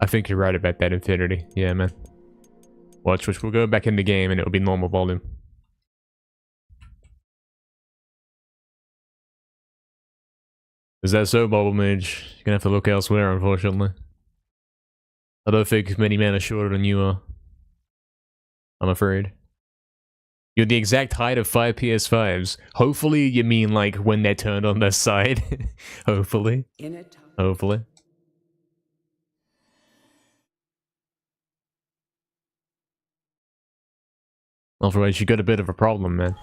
I think you're right about that, Infinity. Yeah, man. Watch, we'll go back in the game and it'll be normal volume. Is that so, Bubble Mage? You're gonna have to look elsewhere, unfortunately. I don't think many men are shorter than you are. I'm afraid. You're the exact height of 5 PS5s. Hopefully you mean like when they're turned on their side. Hopefully. Hopefully. Otherwise you got a bit of a problem, man.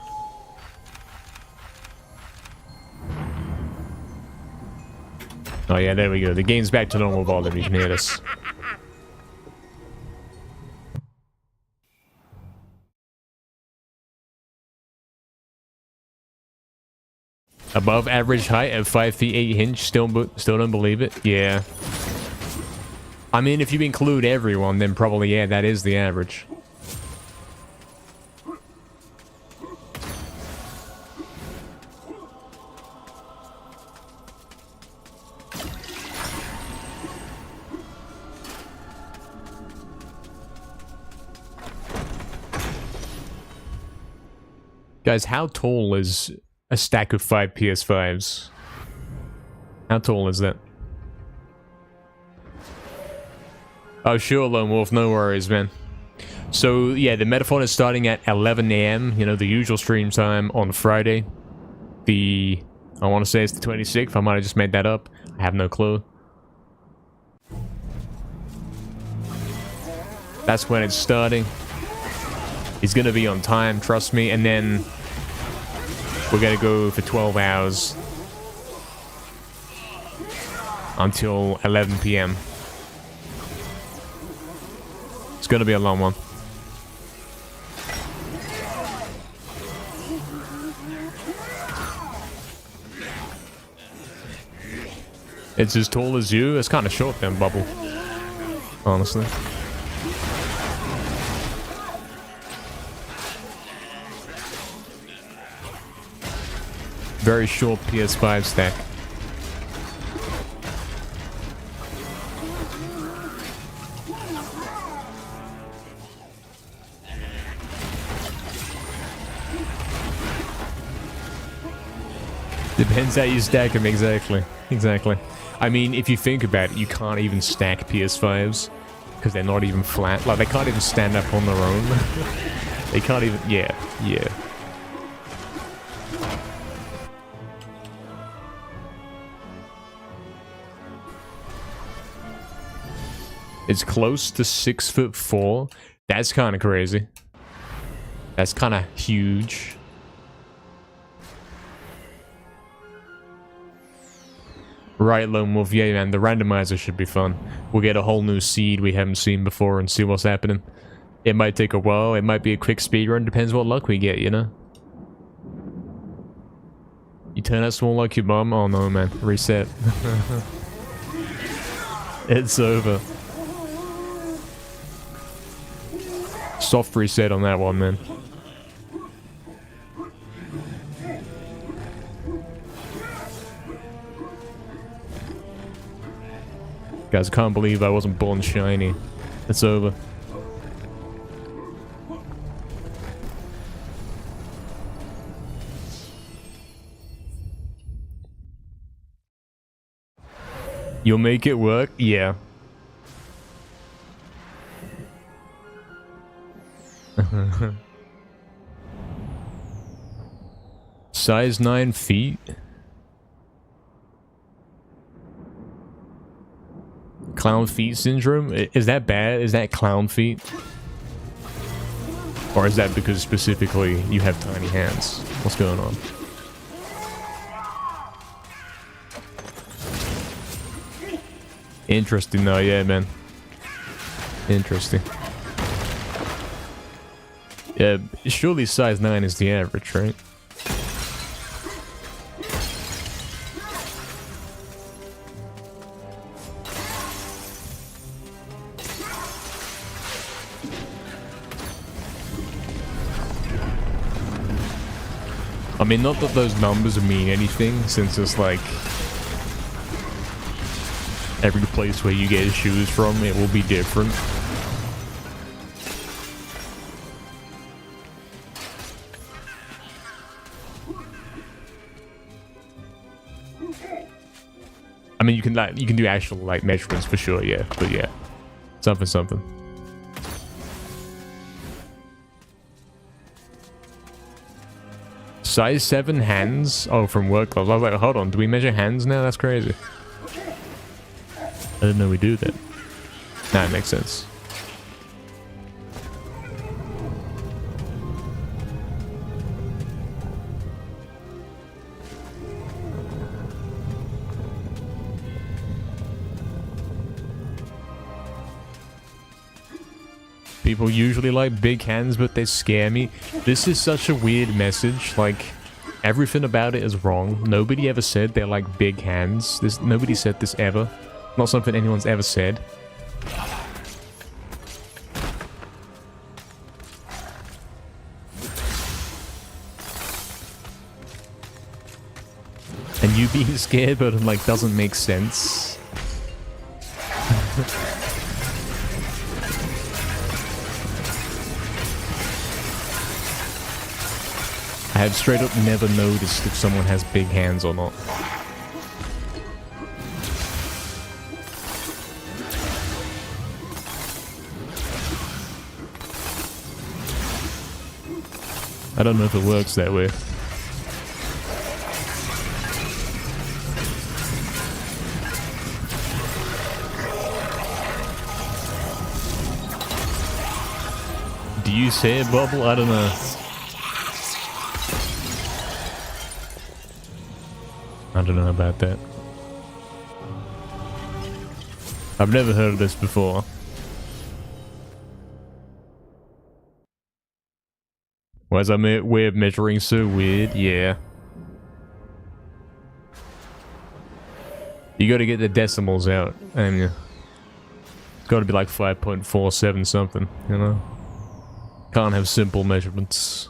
Oh yeah, there we go. The game's back to normal volume. You can hear this. Above average height at 5 feet 8 inch. Still don't believe it? Yeah. I mean, if you include everyone, then probably, yeah, that is the average. Guys, how tall is a stack of 5 PS5s? How tall is that? Oh, sure, Lone Wolf, no worries, man. So, yeah, the Medathon is starting at 11 AM, you know, the usual stream time on Friday. I want to say it's the 26th, I might have just made that up. I have no clue. That's when it's starting. He's gonna be on time, trust me, and then we're gonna go for 12 hours until 11 PM. It's gonna be a long one. It's as tall as you. It's kind of short then, Bubble. Honestly. Very short PS5 stack. Depends how you stack them, exactly. Exactly. I mean, if you think about it, you can't even stack PS5s because they're not even flat. Like, they can't even stand up on their own. They can't even... Yeah. It's close to 6'4". That's kind of crazy. That's kind of huge. Right, Lone Wolf. Yeah, man. The randomizer should be fun. We'll get a whole new seed we haven't seen before and see what's happening. It might take a while. It might be a quick speedrun. Depends what luck we get, you know? You turn out small like your mom? Oh no, man. Reset. It's over. Soft reset on that one, man. Guys, I can't believe I wasn't born shiny. It's over. You'll make it work? Yeah. Size 9 feet? Clown feet syndrome? Is that bad? Is that clown feet? Or is that because specifically you have tiny hands? What's going on? Interesting though, yeah, man. Interesting. Yeah, surely size 9 is the average, right? I mean, not that those numbers mean anything, since it's like every place where you get shoes from, it will be different. I mean, you can do actual like measurements for sure, yeah. But yeah, something. Size 7 hands? Oh, from work gloves. I was like, hold on, do we measure hands now? That's crazy. I didn't know we do that. Nah, it makes sense. People usually like big hands, but they scare me. This is such a weird message. Like, everything about it is wrong. Nobody ever said they like big hands. Nobody said this ever. Not something anyone's ever said. And you being scared, but it like doesn't make sense. I have straight up never noticed if someone has big hands or not. I don't know if it works that way. Do you say it, Bubble? I don't know. I don't know about that. I've never heard of this before. Why is that way of measuring so weird? Yeah. You gotta get the decimals out, and yeah. It's gotta be like 5.47 something, you know? Can't have simple measurements.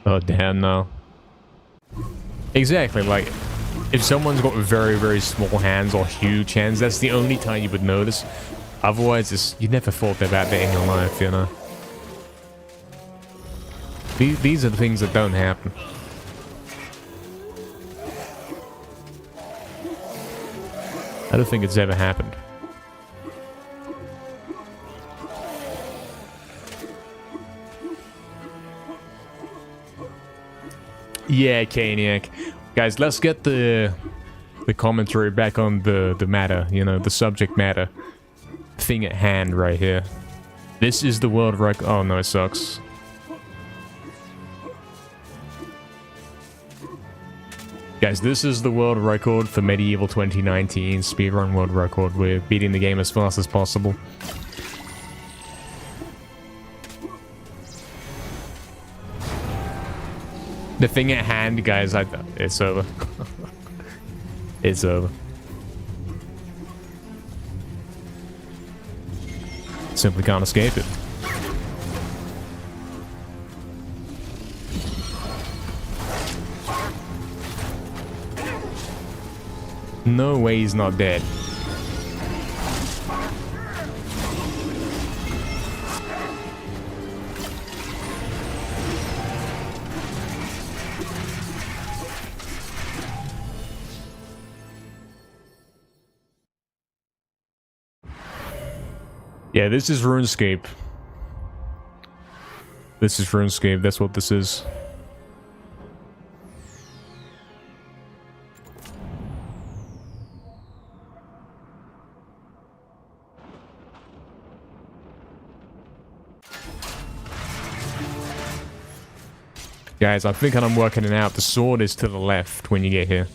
Oh, damn, no. Exactly, like, if someone's got very, very small hands or huge hands, that's the only time you would notice. Otherwise, you never thought about that in your life, you know? These are the things that don't happen. I don't think it's ever happened. Yeah, Caniac. Guys, let's get the commentary back on the matter, you know, the subject matter thing at hand right here. This is the world record. Oh no, it sucks. Guys, this is the world record for MediEvil 2019 speedrun world record. We're beating the game as fast as possible. The thing at hand, guys, it's over. It's over. Simply can't escape it. No way he's not dead. Yeah, this is RuneScape. This is RuneScape, that's what this is. Guys, I'm thinking I'm working it out. The sword is to the left when you get here.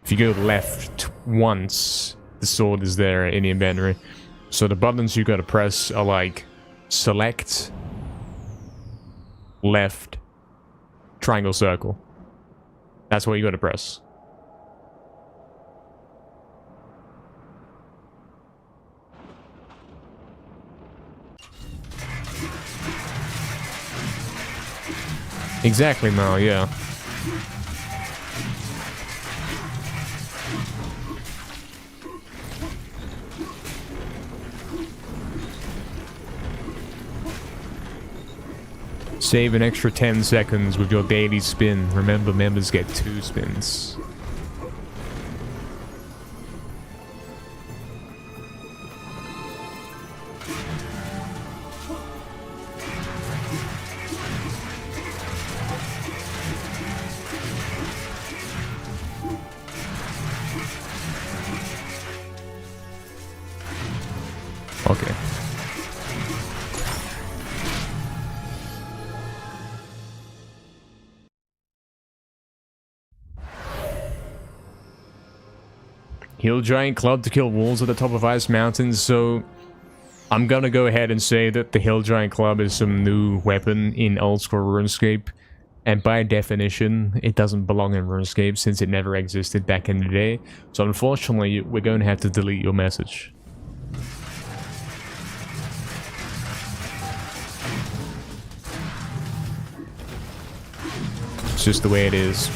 If you go left once, the sword is there in the inventory. So the buttons you gotta press are like select, left, triangle, circle. That's what you gotta press. Exactly, Mal, yeah. Save an extra 10 seconds with your daily spin. Remember, members get 2 spins. Okay. Heal Giant Club to kill wolves at the top of Ice Mountains, so I'm gonna go ahead and say that the Hill Giant Club is some new weapon in old school RuneScape, and by definition, it doesn't belong in RuneScape since it never existed back in the day, so unfortunately, we're going to have to delete your message. It's just the way it is.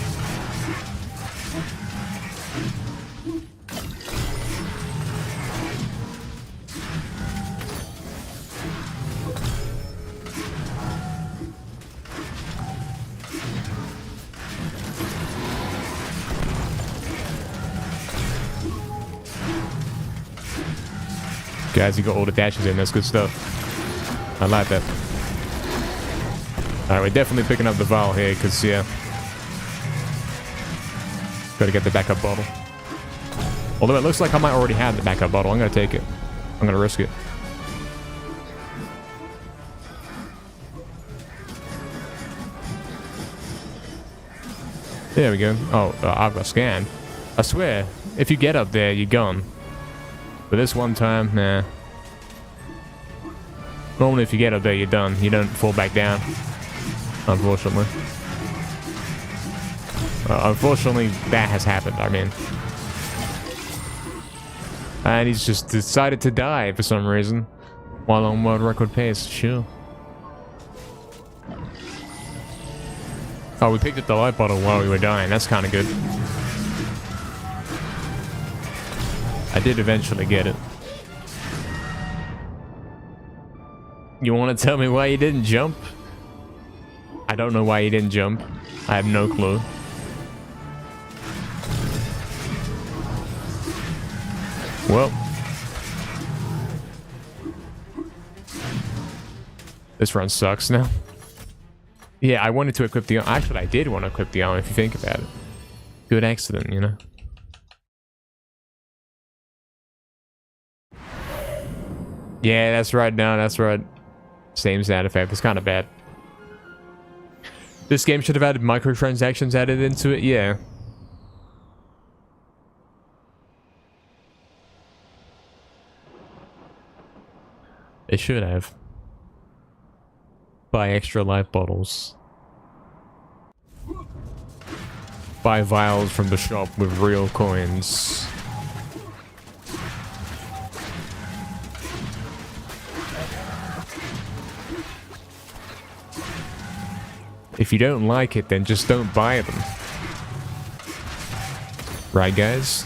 Guys, you got all the dashes in, that's good stuff. I like that. Alright, we're definitely picking up the vial here, because, yeah. Gotta get the backup bottle. Although it looks like I might already have the backup bottle, I'm gonna take it. I'm gonna risk it. There we go. Oh, I've got scanned. I swear, if you get up there, you're gone. But this one time, nah. Normally if you get up there, you're done. You don't fall back down. Unfortunately. Unfortunately, that has happened, I mean. And he's just decided to die for some reason. While on world record pace, sure. Oh, we picked up the light bottle while we were dying. That's kind of good. I did eventually get it. You want to tell me why you didn't jump? I don't know why you didn't jump. I have no clue. Well. This run sucks now. Yeah, I wanted to equip the arm. Actually, I did want to equip the arm if you think about it. Good accident, you know? Yeah, that's right. No, that's right. Same sound effect. It's kind of bad. This game should have added microtransactions added into it. Yeah. It should have. Buy extra life bottles. Buy vials from the shop with real coins. If you don't like it, then just don't buy them. Right, guys?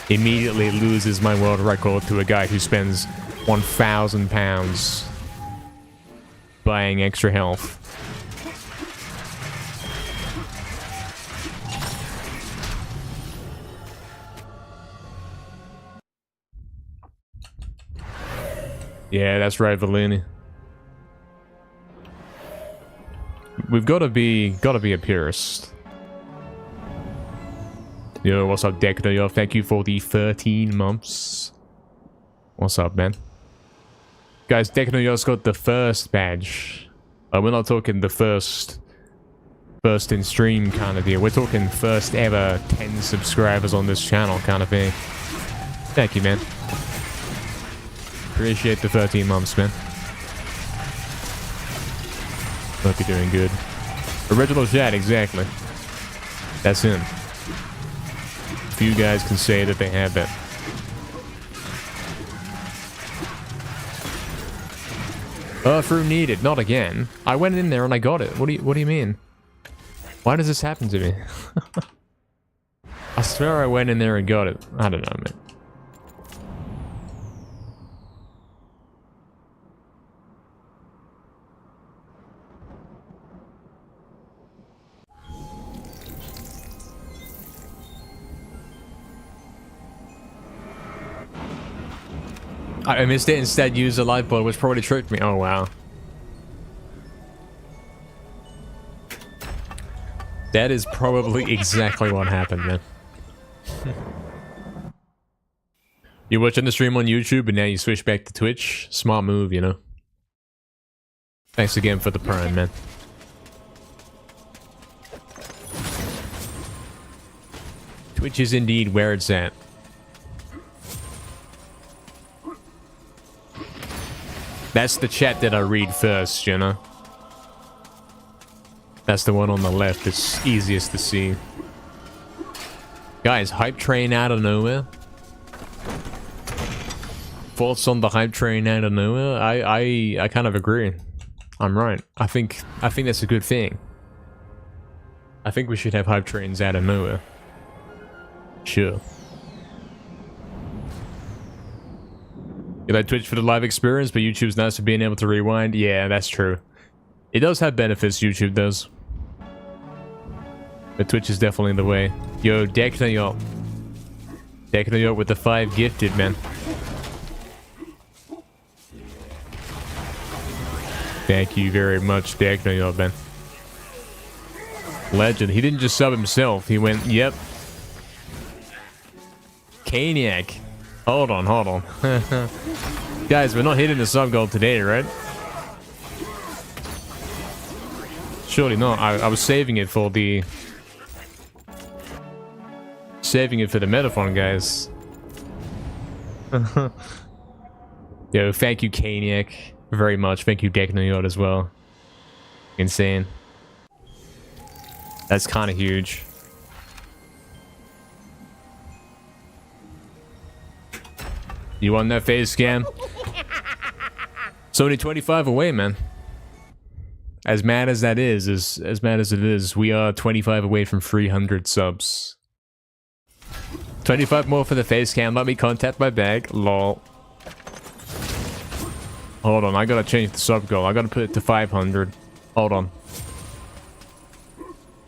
Immediately loses my world record to a guy who spends £1,000 buying extra health. Yeah, that's right, Valini. We've gotta be a purist. Yo, what's up, Decado? Yo, thank you for the 13 months. What's up, man? Guys, Decado Yo's got the first badge. We're not talking the first in stream kind of deal. We're talking first ever 10 subscribers on this channel kind of thing. Thank you, man. Appreciate the 13 months, man. Hope you're doing good. Original chat, exactly. That's him. Few guys can say that they have that. Through needed, not again. I went in there and I got it. What do you mean? Why does this happen to me? I swear I went in there and got it. I don't know, man. I missed it, instead used a light bulb, which probably tricked me. Oh, wow. That is probably exactly what happened, man. You're watching the stream on YouTube and now you switch back to Twitch? Smart move, you know? Thanks again for the prime, man. Twitch is indeed where it's at. That's the chat that I read first, you know? That's the one on the left. It's easiest to see. Guys, hype train out of nowhere. Thoughts on the hype train out of nowhere? I kind of agree. I'm right. I think that's a good thing. I think we should have hype trains out of nowhere. Sure. You like Twitch for the live experience, but YouTube's nice for being able to rewind? Yeah, that's true. It does have benefits, YouTube does. But Twitch is definitely the way. Yo, Decnayo. Decnayo with the 5 gifted, man. Thank you very much, Decnayo, man. Legend. He didn't just sub himself. He went, yep. Caniac. Hold on, hold on. Guys, we're not hitting the sub goal today, right? Surely not. I was saving it for the... Saving it for the Medathon, guys. Yo, thank you, Caniac, very much. Thank you, Deknayot, as well. Insane. That's kind of huge. You want that face scam? It's only 25 away, man. As mad as that is, as mad as it is, we are 25 away from 300 subs. 25 more for the face cam. Let me contact my bag. Lol. Hold on, I gotta change the sub goal. I gotta put it to 500. Hold on.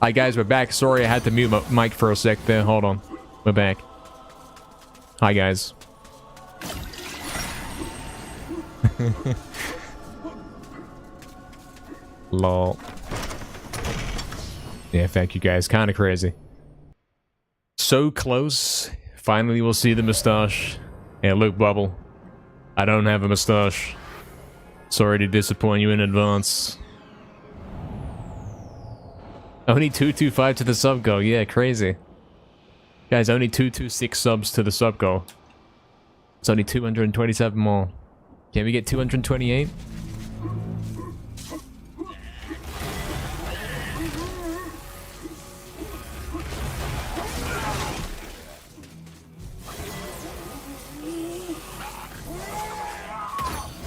Hi guys, we're back. Sorry, I had to mute my mic for a sec there. Hold on. We're back. Hi guys. Lol. Yeah, thank you guys. Kind of crazy. So close. Finally, we'll see the mustache. Yeah, look, Bubble. I don't have a mustache. Sorry to disappoint you in advance. Only 225 to the sub goal. Yeah, crazy. Guys, only 226 subs to the sub goal. It's only 227 more. Can we get 228?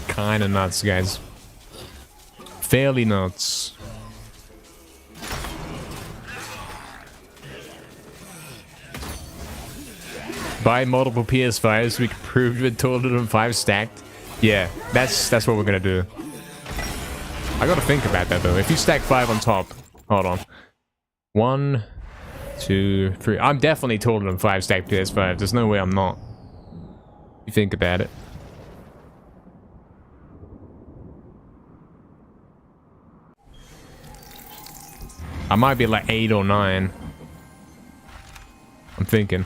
Kinda nuts, guys. fairly nuts. Buy multiple PS5s, we can prove with taller than 5 stacked. Yeah, that's what we're gonna do. I gotta think about that though. If you stack 5 on top, hold on. 1, 2, 3. I'm definitely taller than 5 stacked PS5. There's no way I'm not. You think about it. I might be like 8 or 9. I'm thinking.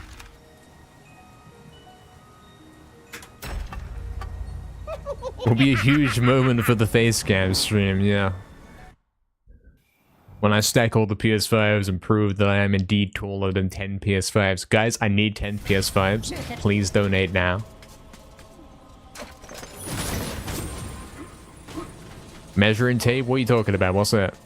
Will be a huge moment for the face cam stream, yeah. When I stack all the PS5s and prove that I am indeed taller than 10 PS5s. Guys, I need 10 PS5s. Please donate now. Measuring tape? What are you talking about? What's that?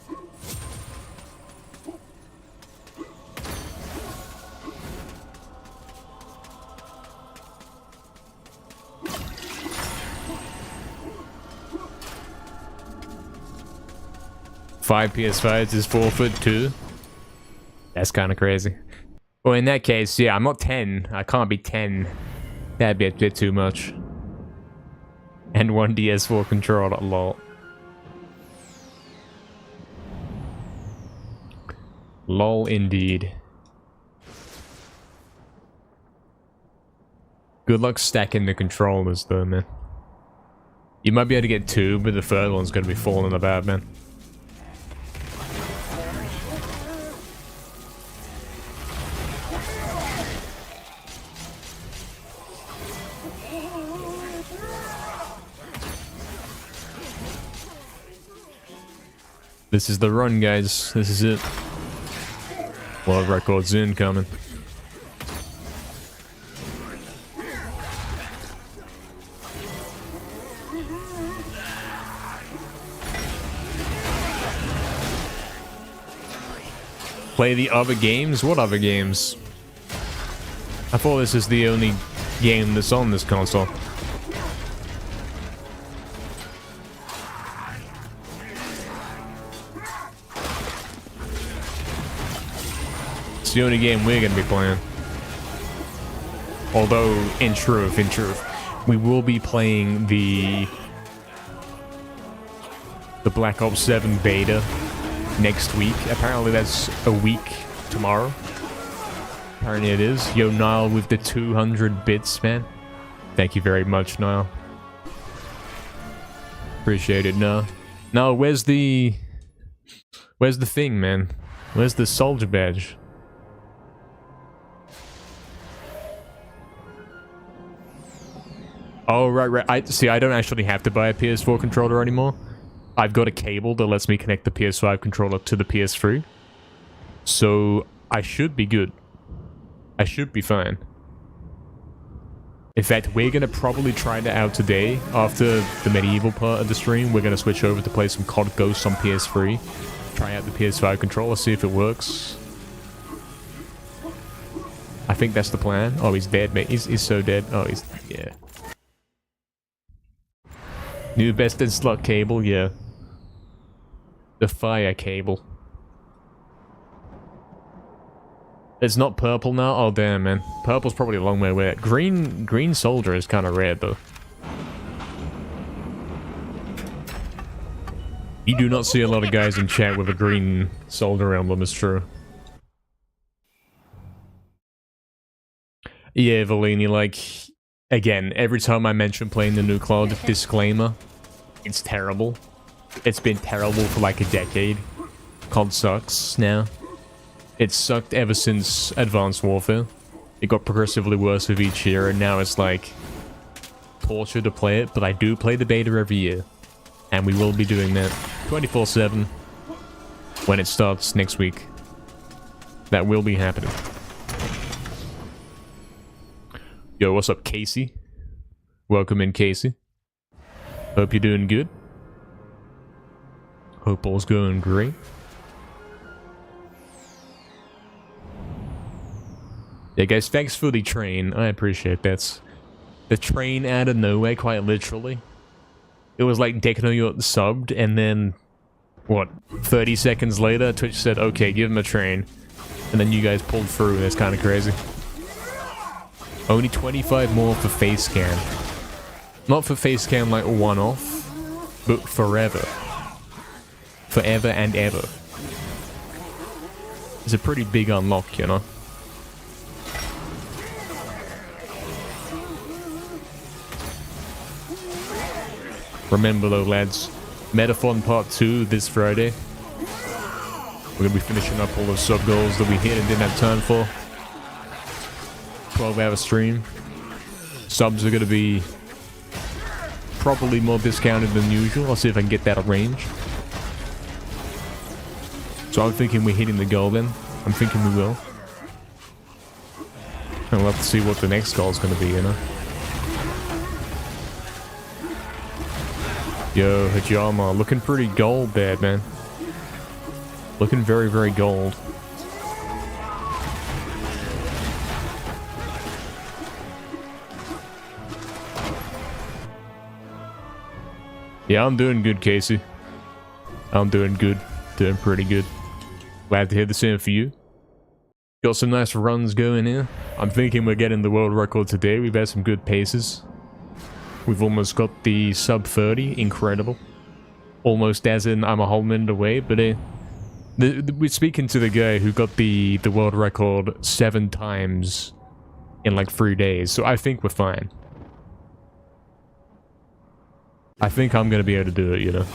Five PS5s is 4'2". That's kind of crazy. Well, in that case, yeah, I'm not 10. I can't be 10. That'd be a bit too much. And one DS4 controller, lol. Lol indeed. Good luck stacking the controllers though, man. You might be able to get 2, but the third one's gonna be falling about, man. This is the run, guys. This is it. World records incoming. Play the other games? What other games? I thought this is the only game that's on this console. It's the only game we're gonna be playing. Although, in truth, we will be playing the Black Ops 7 beta next week. Apparently that's a week tomorrow. Apparently it is. Yo, Niall with the 200 bits, man. Thank you very much, Niall. Appreciate it, Niall. Now, where's the thing, man? Where's the soldier badge? Oh, right. I don't actually have to buy a PS4 controller anymore. I've got a cable that lets me connect the PS5 controller to the PS3. So, I should be good. I should be fine. In fact, we're gonna probably try that out today. After the MediEvil part of the stream, we're gonna switch over to play some COD Ghosts on PS3. Try out the PS5 controller, see if it works. I think that's the plan. Oh, he's dead, mate. He's so dead. Oh, yeah. New best in slot cable, yeah. The fire cable. It's not purple now? Oh damn, man. Purple's probably a long way away. Green soldier is kind of rare though. You do not see a lot of guys in chat with a green soldier emblem, it's true. Yeah, Valini, like, again, every time I mention playing the new COD, disclaimer, it's terrible. It's been terrible for like a decade. COD sucks now. It's sucked ever since Advanced Warfare. It got progressively worse with each year, and now it's like torture to play it, but I do play the beta every year. And we will be doing that 24/7 when it starts next week. That will be happening. Yo, what's up, Casey? Welcome in, Casey. Hope you're doing good. Hope all's going great. Yeah, guys, thanks for the train. I appreciate that. The train out of nowhere, quite literally. It was like Dekanoyo subbed, and then what, 30 seconds later, Twitch said, okay, give him a train. And then you guys pulled through, and it's kind of crazy. Only 25 more for face scan. Not for face scan like one-off, but forever. Forever and ever. It's a pretty big unlock, you know? Remember though, lads, Medathon Part 2 this Friday. We're gonna be finishing up all those sub goals that we hit and didn't have time for. 12-hour stream. Subs are gonna be probably more discounted than usual. I'll see if I can get that arranged. So I'm thinking we're hitting the goal then. I'm thinking we will. And we'll have to see what the next goal is gonna be, you know? Yo, Hajama, looking pretty gold there, man. Looking very, very gold. Yeah, I'm doing good, Casey. I'm doing good. Doing pretty good. Glad to hear the same for you. Got some nice runs going here. I'm thinking we're getting the world record today. We've had some good paces. We've almost got the sub30. Incredible. Almost as in I'm a whole minute away, but we're speaking to the guy who got the world record 7 times in like 3 days, so I think we're fine. I think I'm gonna be able to do it, you know.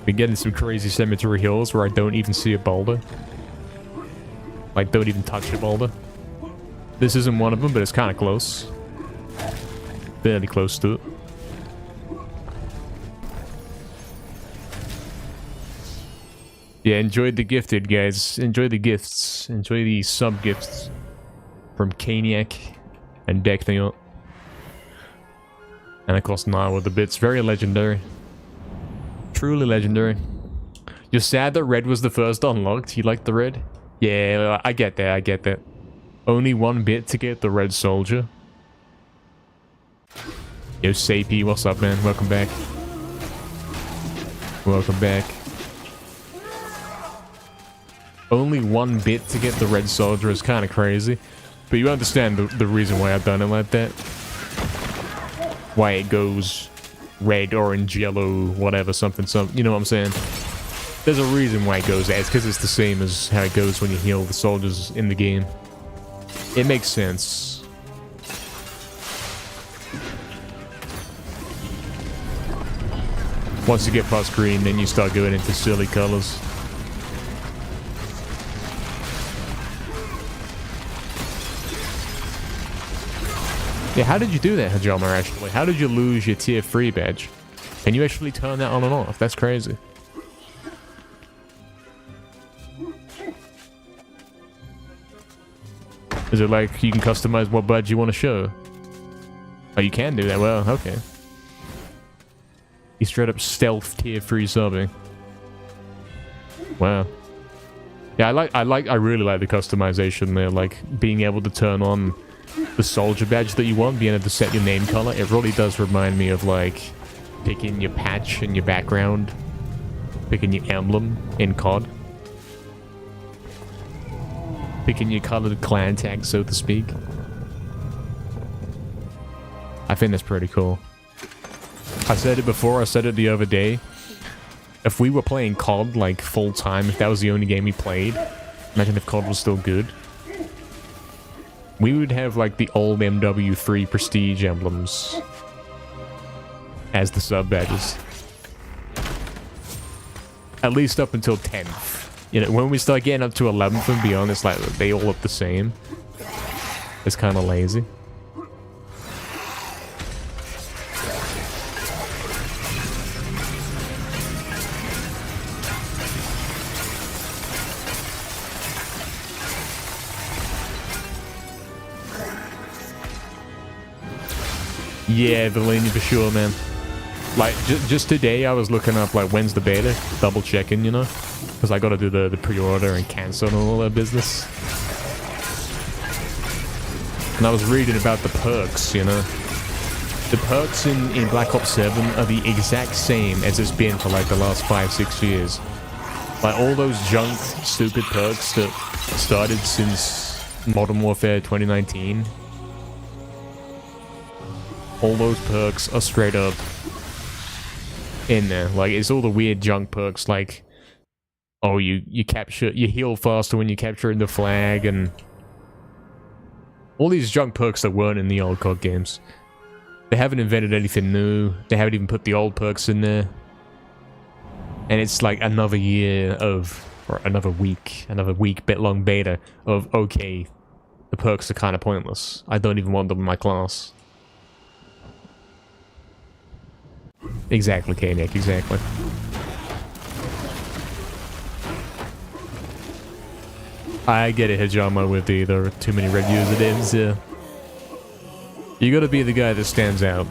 Been getting some crazy cemetery hills where I don't even see a boulder. Like, don't even touch a boulder. This isn't one of them, but it's kind of close. Fairly close to it. Yeah, enjoy the gifted, guys. Enjoy the gifts. Enjoy the sub-gifts. From Caniac and Decknaut. And of course, Nile with the bits. Very legendary. Truly legendary. You're sad that red was the first unlocked? You like the red? Yeah, I get that, I get that. Only 1 bit to get the red soldier. Yo, Sapy, what's up, man? Welcome back. Welcome back. Only 1 bit to get the red soldier is kind of crazy. But you understand the reason why I've done it like that. Why it goes red, orange, yellow, whatever, something. You know what I'm saying? There's a reason why it goes that. It's because it's the same as how it goes when you heal the soldiers in the game. It makes sense. Once you get past green, then you start going into silly colors. Yeah, how did you do that, Hajama, actually? How did you lose your tier 3 badge? Can you actually turn that on and off? That's crazy. Is it like you can customize what badge you want to show? Oh, you can do that? Well, okay. You straight up stealth tier 3 subbing. Wow. Yeah, I really like the customization there, like being able to turn on the soldier badge that you want, being able to set your name color. It really does remind me of like picking your patch in your background, picking your emblem in COD, picking your colored clan tag, so to speak. I think that's pretty cool. I said it before, I said it the other day. If we were playing COD like full time, if that was the only game we played, imagine if COD was still good. We would have like the old MW3 prestige emblems as the sub badges. At least up until 10th. You know, when we start getting up to 11th and beyond, it's like they all look the same. It's kind of lazy. Yeah, Valenia for sure, man. Like, just today I was looking up, like, when's the beta? Double checking, you know? Because I gotta do the pre-order and cancel and all that business. And I was reading about the perks, you know. The perks in Black Ops 7 are the exact same as it's been for like the last 5-6 years. Like all those junk, stupid perks that started since Modern Warfare 2019. All those perks are straight up in there. Like it's all the weird junk perks like, oh, you heal faster when you capture the flag, and all these junk perks that weren't in the old COD games. They haven't invented anything new. They haven't even put the old perks in there. And it's like another year of, or another week bit-long beta of, okay, the perks are kind of pointless. I don't even want them in my class. Exactly, K-Nick, exactly. I get it, Hijama, with the too many red username. Yeah. You gotta be the guy that stands out.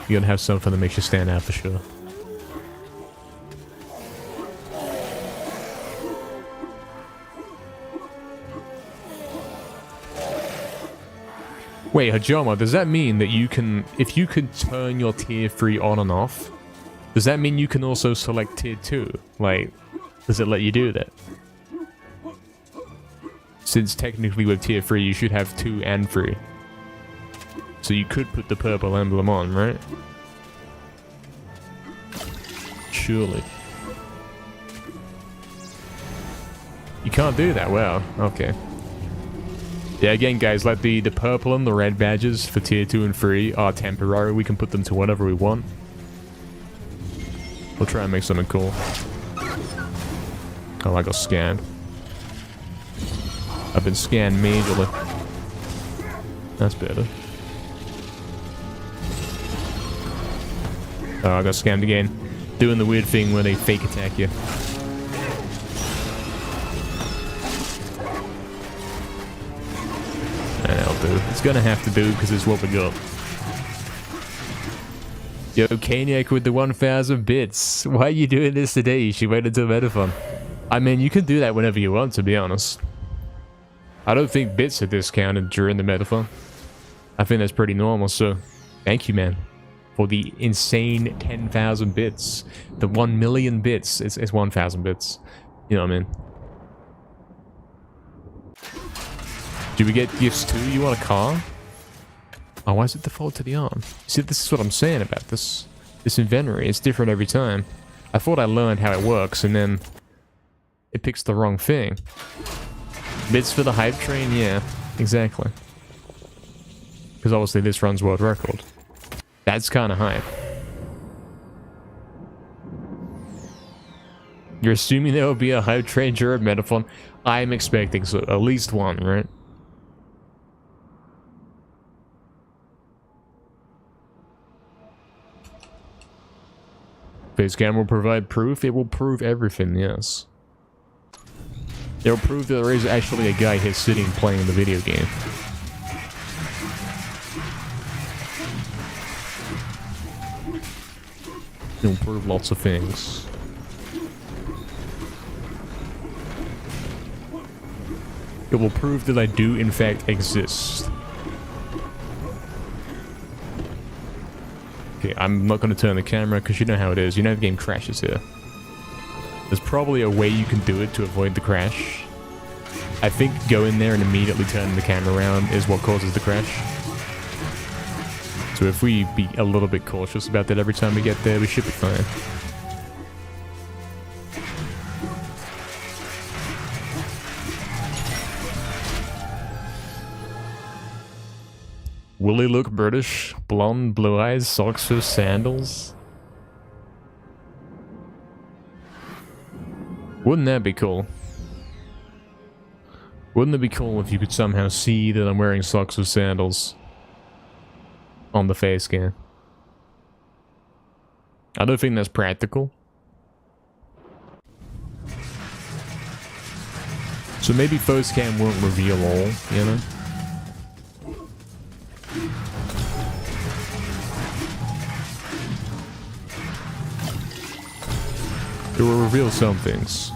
You gotta have something that makes you stand out for sure. Wait, Hijama, does that mean that you can, if you could turn your tier 3 on and off, does that mean you can also select tier 2? Like, does it let you do that? Since technically with tier 3 you should have 2 and 3. So you could put the purple emblem on, right? Surely. You can't do that, wow, okay. Yeah, again guys, like the purple and the red badges for tier 2 and 3 are temporary. We can put them to whatever we want. We'll try and make something cool. Oh, I got scanned. I've been scanned majorly. That's better. Oh, I got scammed again. Doing the weird thing where they fake attack you. That'll do. It's gonna have to do because it's what we got. Yo, Kaniak with the 1,000 bits. Why are you doing this today? You should wait until Medifon. I mean, you can do that whenever you want, to be honest. I don't think bits are discounted during the Medifon. I think that's pretty normal, so thank you, man. For the insane 10,000 bits. The 1 million bits. It's 1,000 bits. You know what I mean? Do we get gifts too? You want a car? Oh, why is it default to the arm? See, this is what I'm saying about this inventory. It's different every time. I thought I learned how it works, and then it picks the wrong thing. Bits for the hype train? Yeah, exactly. Because obviously this runs world record. That's kind of hype. You're assuming there will be a hype train during Metaphon? I'm expecting so, at least one, right? Facecam will provide proof. It will prove everything, yes. It will prove that there is actually a guy here sitting playing the video game. It will prove lots of things. It will prove that I do in fact exist. Okay, I'm not going to turn the camera because you know how it is. You know the game crashes here. There's probably a way you can do it to avoid the crash. I think go in there and immediately turn the camera around is what causes the crash. So if we be a little bit cautious about that every time we get there, we should be fine. Will he look British? Blonde, blue eyes, socks with sandals? Wouldn't that be cool? Wouldn't it be cool if you could somehow see that I'm wearing socks with sandals on the face scan? I don't think that's practical. So maybe face cam won't reveal all, you know? It will reveal some things.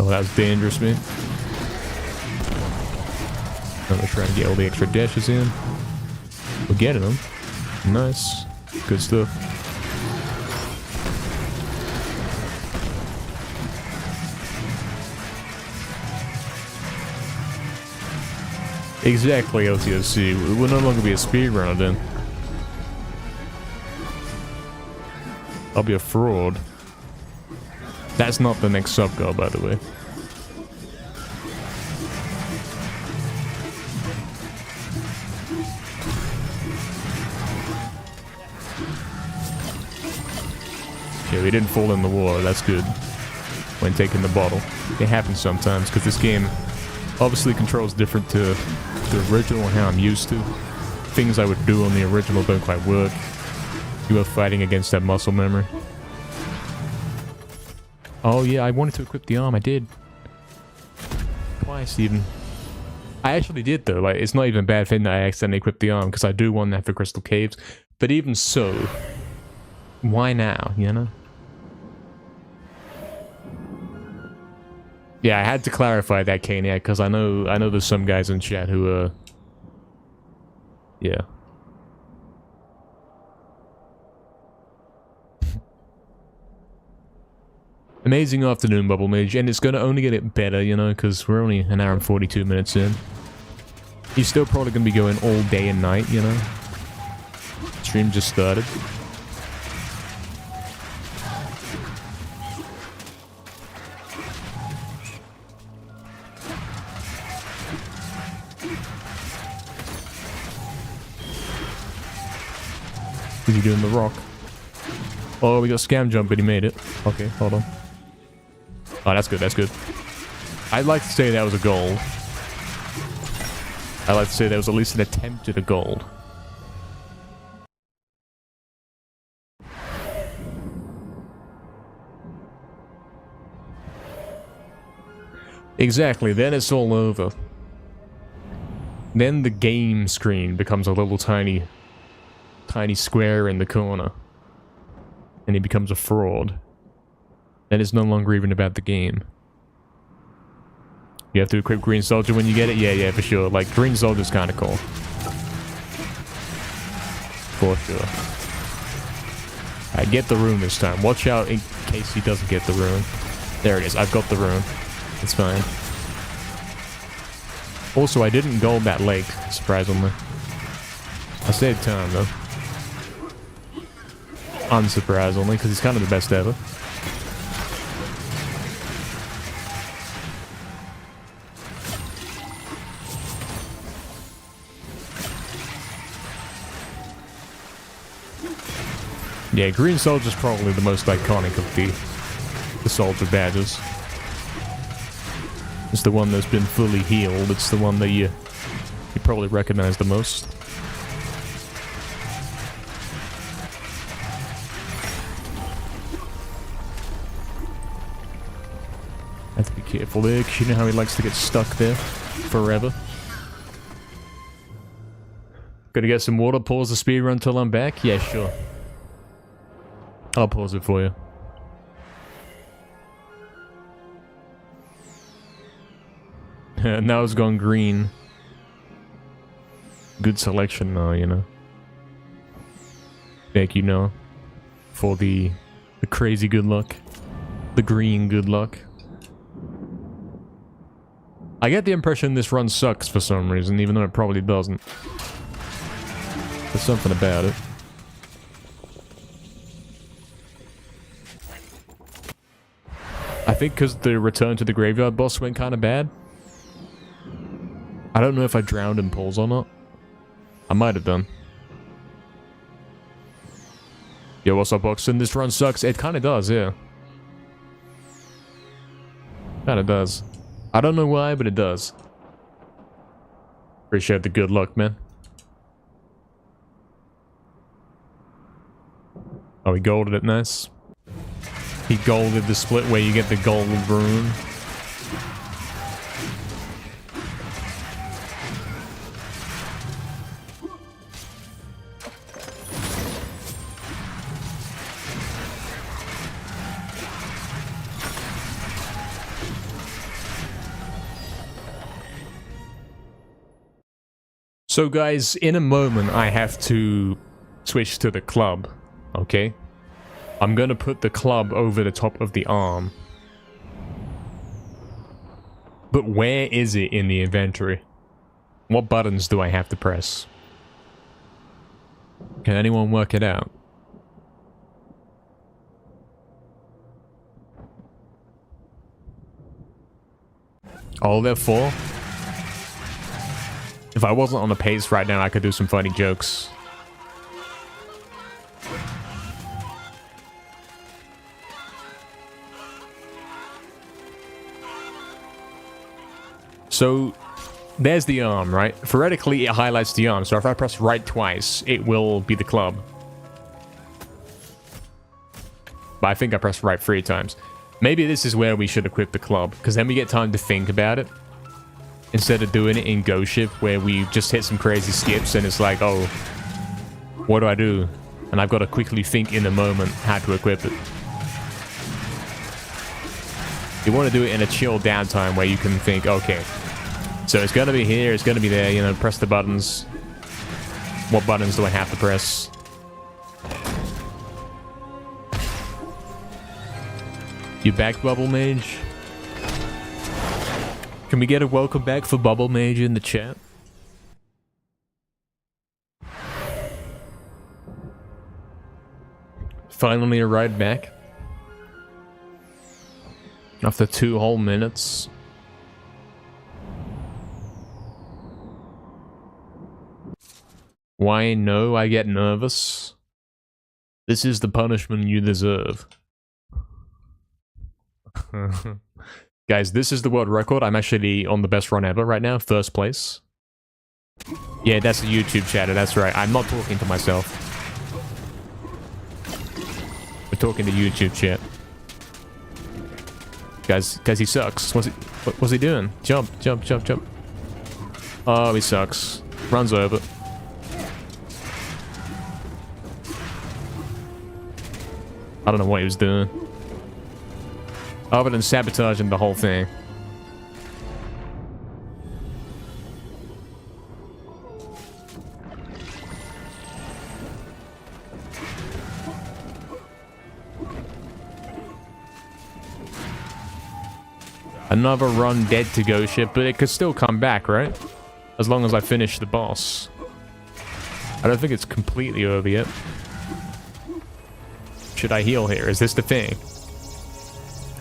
Oh, that was dangerous, man. I'm gonna try and get all the extra dashes in. We're getting them. Nice. Good stuff. Exactly, LTOC. It will no longer be a speedrunner then. I'll be a fraud. That's not the next sub goal, by the way. Yeah, we didn't fall in the water. That's good. When taking the bottle. It happens sometimes, because this game obviously controls different to the original and how I'm used to. Things I would do on the original don't quite work. You are fighting against that muscle memory. Oh yeah, I wanted to equip the arm. I did. Twice even. I actually did though. Like, it's not even a bad thing that I accidentally equipped the arm, because I do want that for Crystal Caves. But even so, why now, you know? Yeah, I had to clarify that, Kaniac, because I know there's some guys in chat who are... Yeah. Amazing afternoon, Bubble Mage, and it's gonna only get better, you know, because we're only an hour and 42 minutes in. He's still probably gonna be going all day and night, you know? Stream just started. Is he doing the rock? Oh, we got scam jump, but he made it. Okay, hold on. Oh, that's good, that's good. I'd like to say that was a gold. I'd like to say that was at least an attempt at a gold. Exactly, then it's all over. Then the game screen becomes a little tiny square in the corner. And he becomes a fraud. Then it's no longer even about the game. You have to equip Green Soldier when you get it? Yeah, for sure. Like, Green Soldier's kind of cool. For sure. Alright, get the rune this time. Watch out in case he doesn't get the rune. There it is. I've got the rune. It's fine. Also, I didn't gold that lake, surprisingly. I saved time, though. Unsurprisingly, because he's kind of the best ever. Yeah, Green Soldier's probably the most iconic of the soldier badges. It's the one that's been fully healed. It's the one that you probably recognize the most. Have to be careful there, because you know how he likes to get stuck there forever. Gonna get some water, pause the speedrun till I'm back? Yeah, sure. I'll pause it for you. Now it's gone green. Good selection now, you know. Thank you, Noah, for the crazy good luck. The green good luck. I get the impression this run sucks for some reason, even though it probably doesn't. There's something about it. I think because the return to the graveyard boss went kind of bad. I don't know if I drowned in pools or not. I might have done. Yo, what's up, Boxon? This run sucks. It kind of does, yeah. Kind of does. I don't know why, but it does. Appreciate the good luck, man. Oh, he golded it, nice. He golded the split where you get the gold rune. So guys, in a moment I have to switch to the club, okay? I'm gonna put the club over the top of the arm. But where is it in the inventory? What buttons do I have to press? Can anyone work it out? Oh, there are 4? If I wasn't on the pace right now, I could do some funny jokes. So, there's the arm, right? Theoretically, it highlights the arm, so if I press right twice, it will be the club. But I think I pressed right 3 times. Maybe this is where we should equip the club, because then we get time to think about it. Instead of doing it in Ghost Ship, where we just hit some crazy skips and it's like, oh, what do I do? And I've got to quickly think in the moment how to equip it. You want to do it in a chill downtime where you can think, okay, so it's going to be here, it's going to be there, you know, press the buttons. What buttons do I have to press? You back, Bubble Mage? Can we get a welcome back for Bubble Mage in the chat? Finally a ride back. After 2 whole minutes. Why no, I get nervous. This is the punishment you deserve. Guys, this is the world record. I'm actually on the best run ever right now, 1st place. Yeah, that's a YouTube chatter, that's right. I'm not talking to myself. We're talking to YouTube chat. Guys, he sucks. What's he doing? Jump, jump, jump, jump. Oh, he sucks. Runs over. I don't know what he was doing. Other than sabotaging the whole thing. Another run dead to Ghost Ship, but it could still come back, right? As long as I finish the boss. I don't think it's completely over yet. Should I heal here? Is this the thing?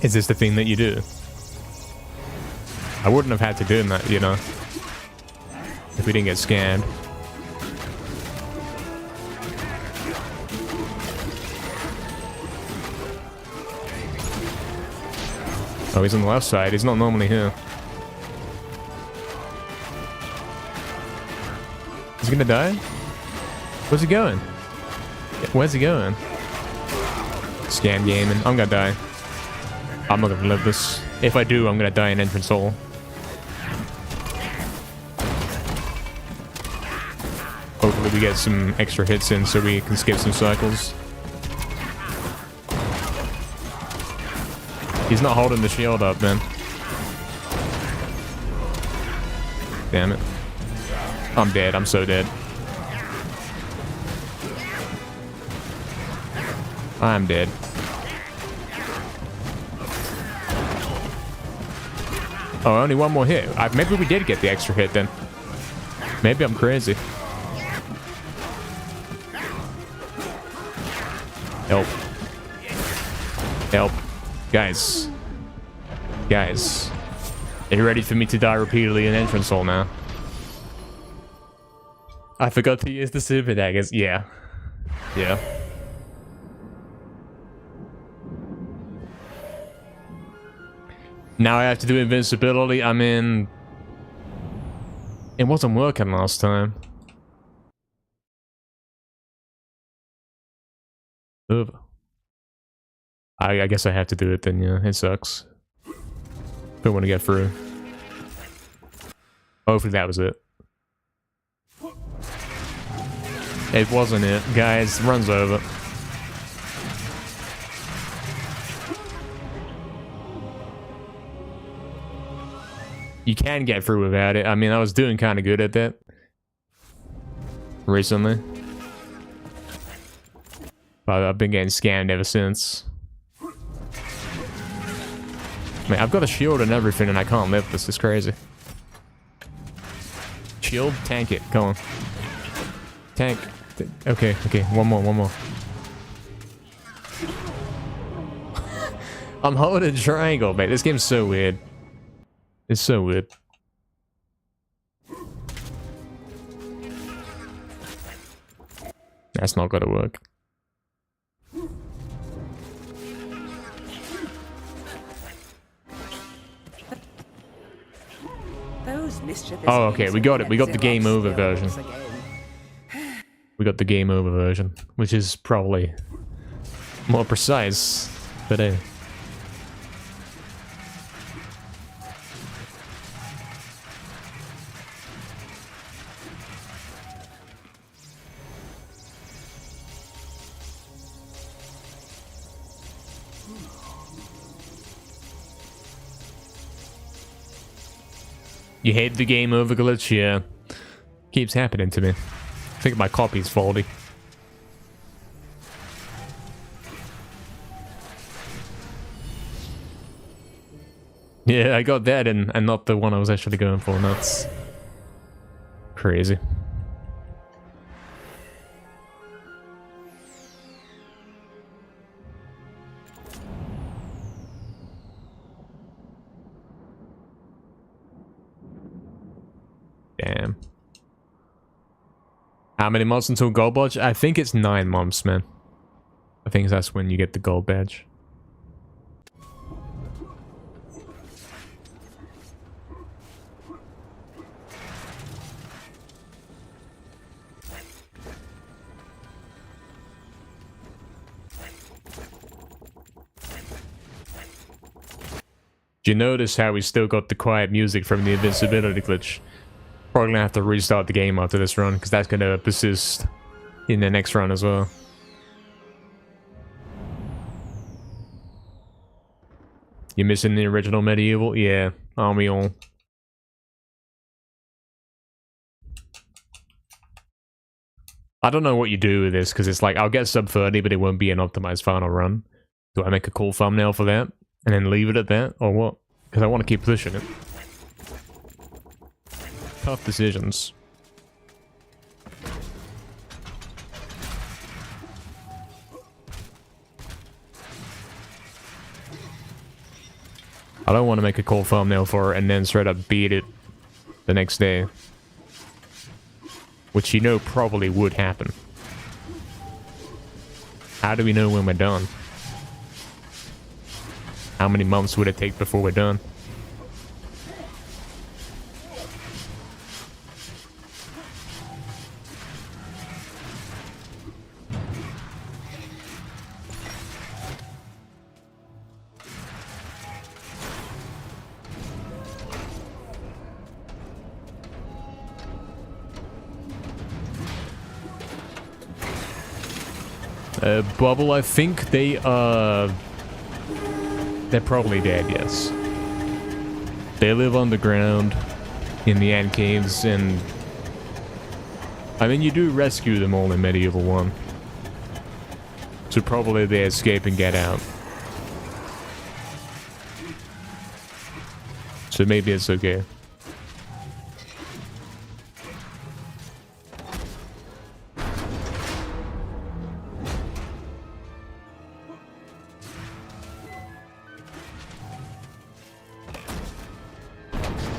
Is this the thing that you do? I wouldn't have had to do that, you know, if we didn't get scanned. Oh, he's on the left side. He's not normally here. Is he gonna die? Where's he going? Where's he going? Scam gaming. I'm gonna die. I'm not gonna live this. If I do, I'm gonna die in entrance hole. Hopefully we get some extra hits in so we can skip some cycles. He's not holding the shield up, man. Damn it. I'm dead. I'm so dead. I'm dead. Oh, only one more hit. Maybe we did get the extra hit then. Maybe I'm crazy. Help. Help. Guys. Guys. Are you ready for me to die repeatedly in entrance hole now? I forgot to use the super daggers. Yeah. Yeah. Now I have to do invincibility. I mean, it wasn't working last time. Ugh. I guess I have to do it then, yeah. It sucks. Don't want to get through. Hopefully that was it. It wasn't it. Guys, run's over. You can get through without it. I mean, I was doing kind of good at that. recently. But I've been getting scammed ever since. Man, I've got a shield and everything and I can't live. This is crazy. Shield, tank it. Go on. Tank. Okay, okay. One more. I'm holding triangle, mate. This game's so weird. It's so weird. That's not gonna work. Oh, okay, we got it. We got the game over version. We got the game over version, which is probably more precise, but hey. You hate the game over glitch? Yeah. Keeps happening to me. I think my copy's faulty. Yeah, I got that and not the one I was actually going for. That's crazy. Damn. How many months until gold badge? I think it's 9 months, man. I think that's when you get the gold badge. Do you notice how we still got the quiet music from the invincibility glitch? Probably gonna have to restart the game after this run, because that's gonna persist in the next run as well. You missing the original MediEvil? Yeah, aren't we all? I don't know what you do with this, because it's like, I'll get sub 30, but it won't be an optimized final run. Do I make a cool thumbnail for that? And then leave it at that? Or what? Because I want to keep pushing it. Tough decisions. I don't want to make a cool thumbnail for it and then straight up beat it the next day. Which you know probably would happen. How do we know when we're done? How many months would it take before we're done? Bubble, I think they are... They're probably dead, yes. They live underground in the ant caves, and... I mean, you do rescue them all in MediEvil 1. So probably they escape and get out. So maybe it's okay.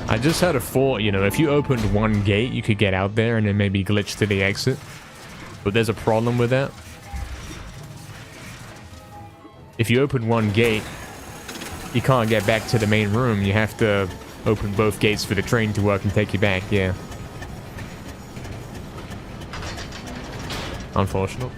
I just had a thought, you know, if you opened one gate, you could get out there and then maybe glitch to the exit. But there's a problem with that. If you open one gate, you can't get back to the main room. You have to open both gates for the train to work and take you back, yeah. Unfortunate.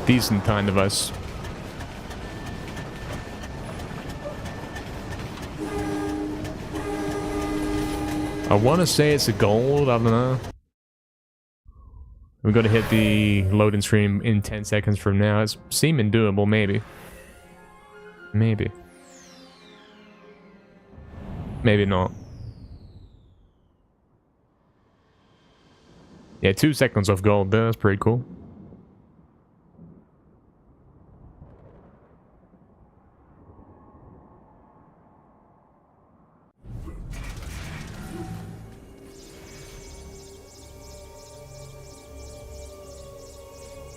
Decent time device. I want to say it's a gold, I don't know. We're gonna hit the loading screen in 10 seconds from now. It's seeming doable, maybe. Maybe. Maybe not. Yeah, 2 seconds of gold there, that's pretty cool.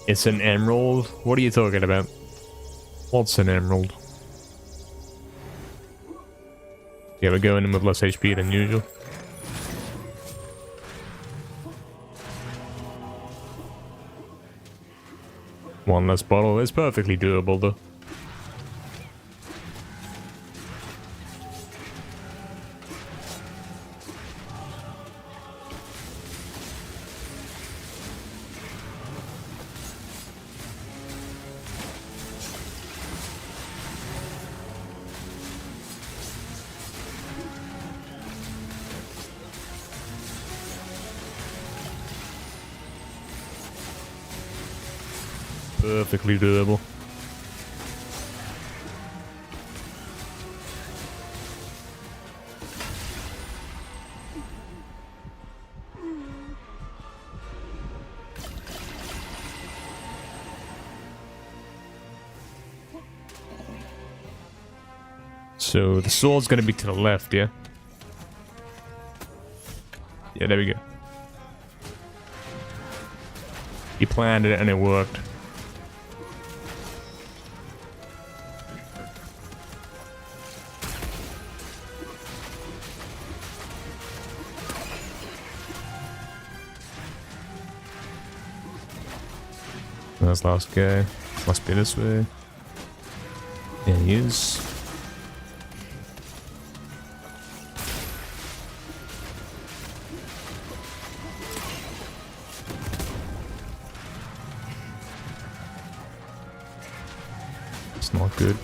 It's an emerald? What are you talking about? What's an emerald? Yeah, we're going in with less HP than usual. One less bottle. It's perfectly doable though. Perfectly doable. So the sword's gonna be to the left, yeah? Yeah, there we go. He planned it and it worked. That's last guy. Must be this way. Yeah, he is. It's not good.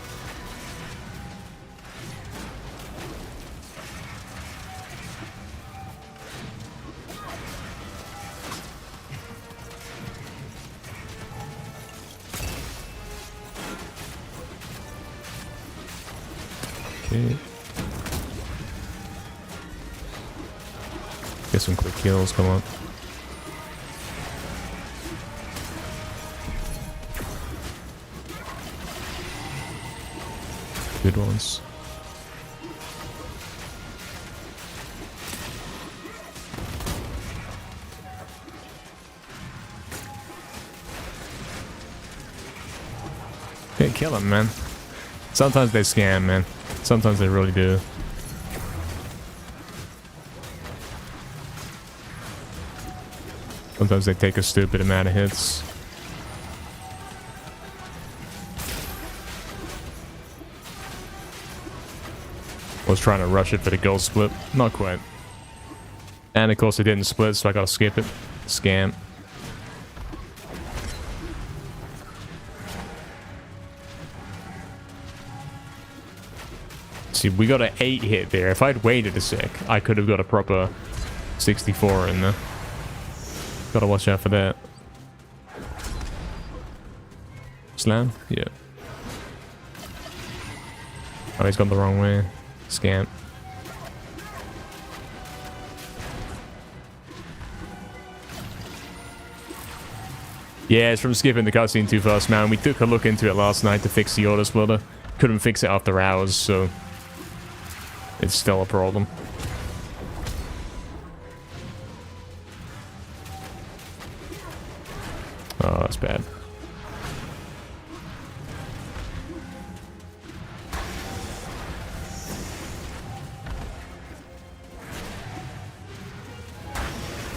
Okay. Get some quick kills, come on. Good ones. Okay, kill him, man. Sometimes they scam, man. Sometimes they really do. Sometimes they take a stupid amount of hits. Was trying to rush it for the gold split. Not quite. And of course it didn't split, so I gotta skip it. Scam. See, we got an 8 hit there. If I'd waited a sec, I could have got a proper 64 in there. Gotta watch out for that. Slam? Yeah. Oh, he's gone the wrong way. Scam. Yeah, it's from skipping the cutscene too fast, man. We took a look into it last night to fix the auto splitter. Couldn't fix it after hours, so it's still a problem. Oh, that's bad.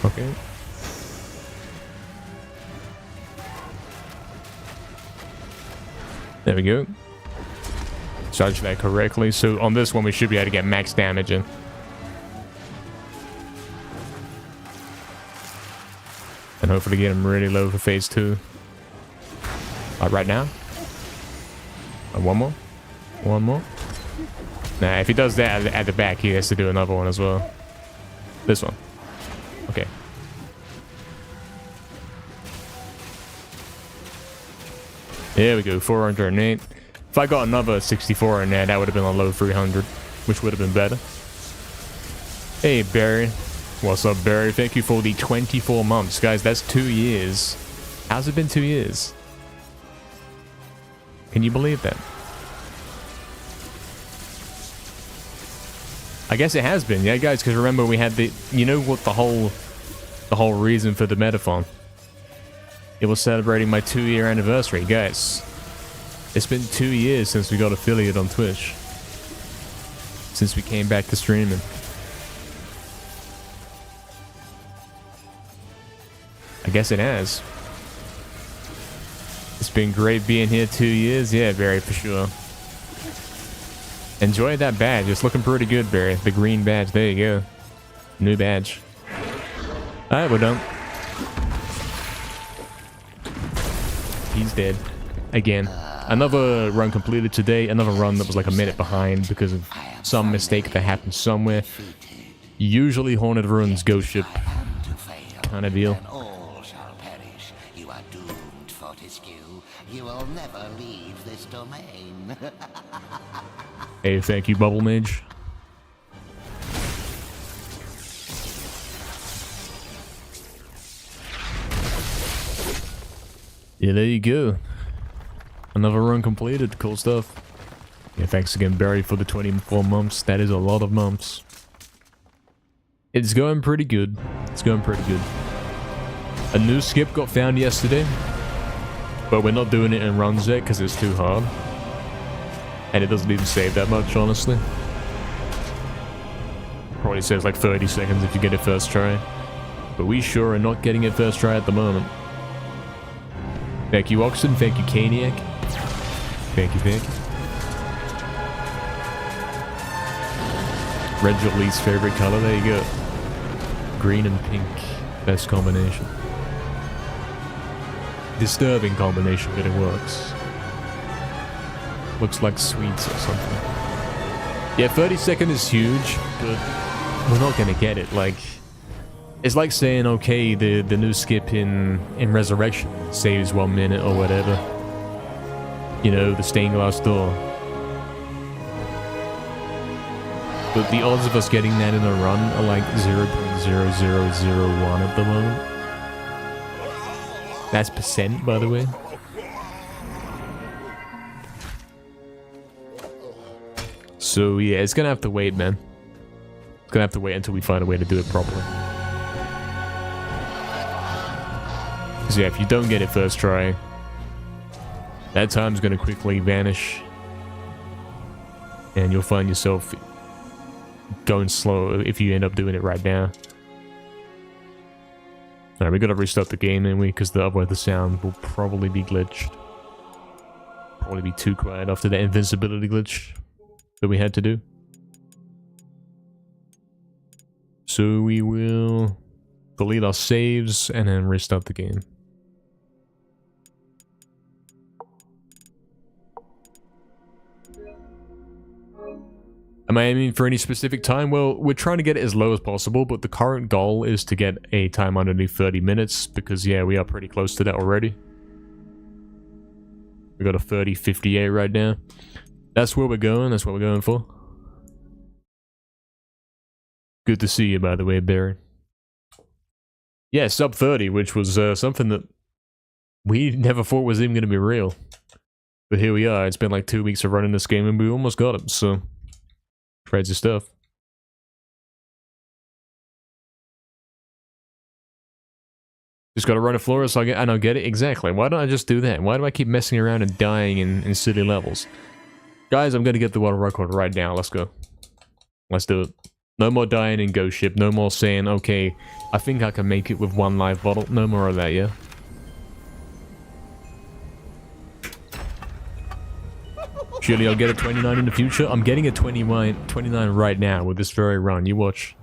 Okay. There we go. Judge that correctly. So on this one, we should be able to get max damage in. And hopefully get him really low for phase 2. Right now. One more. One more. Nah, if he does that at the back, he has to do another one as well. This one. Okay. There we go, 408. If I got another 64 in there, that would have been a low 300, which would have been better. Hey, Barry. What's up, Barry? Thank you for the 24 months. Guys, that's 2 years. How's it been 2 years? Can you believe that? I guess it has been, yeah, guys, because remember we had the... You know what the whole reason for the Medathon? It was celebrating my 2-year anniversary, guys. It's been 2 years since we got affiliate on Twitch. Since we came back to streaming. I guess it has. It's been great being here 2 years. Yeah, Barry, for sure. Enjoy that badge. It's looking pretty good, Barry. The green badge. There you go. New badge. Alright, we're done. He's dead. Again. Another run completed today. Another run that was like a minute behind because of some mistake that happened somewhere. Usually Haunted Ruins Ghost Ship kind of deal. You will never leave this domain. Hey, thank you, Bubble Mage. Yeah, there you go. Another run completed. Cool stuff. Yeah, thanks again, Barry, for the 24 months. That is a lot of months. It's going pretty good. It's going pretty good. A new skip got found yesterday. But we're not doing it in runs yet because it's too hard. And it doesn't even save that much, honestly. Probably saves like 30 seconds if you get it first try. But we sure are not getting it first try at the moment. Thank you, Oxen. Thank you, Caniac. Thank you, thank you. Red's your least favorite color. There you go. Green and pink. Best combination. Disturbing combination, but it works. Looks like sweets or something. Yeah, 30 seconds is huge, but we're not gonna get it. Like, it's like saying, okay, the new skip in Resurrection saves 1 minute or whatever. You know, the stained glass door. But the odds of us getting that in a run are like 0.0001 at the moment. That's percent, by the way. So yeah, it's gonna have to wait, man. It's gonna have to wait until we find a way to do it properly. Because yeah, if you don't get it first try, that time's gonna quickly vanish. And you'll find yourself going slow if you end up doing it right now. Alright, we gotta restart the game, ain't we? Because otherwise the sound will probably be glitched. Probably be too quiet after the invincibility glitch that we had to do. So we will delete our saves and then restart the game. Am I aiming for any specific time? Well, we're trying to get it as low as possible, but the current goal is to get a time underneath 30 minutes, because yeah, we are pretty close to that already. We got a 30:58 right now. That's where we're going, that's what we're going for. Good to see you, by the way, Barry. Yeah, sub 30, which was something that we never thought was even going to be real. But here we are, it's been like 2 weeks of running this game and we almost got it, so... crazy stuff. Just gotta run a floor so I don't get it. Exactly. Why don't I just do that? Why do I keep messing around and dying in silly levels? Guys, I'm gonna get the world record right now. Let's go. Let's do it. No more dying in Ghost Ship. No more saying, okay, I think I can make it with 1 life bottle. No more of that, yeah? Surely I'll get a 29 in the future. I'm getting a 29 right now with this very run. You watch.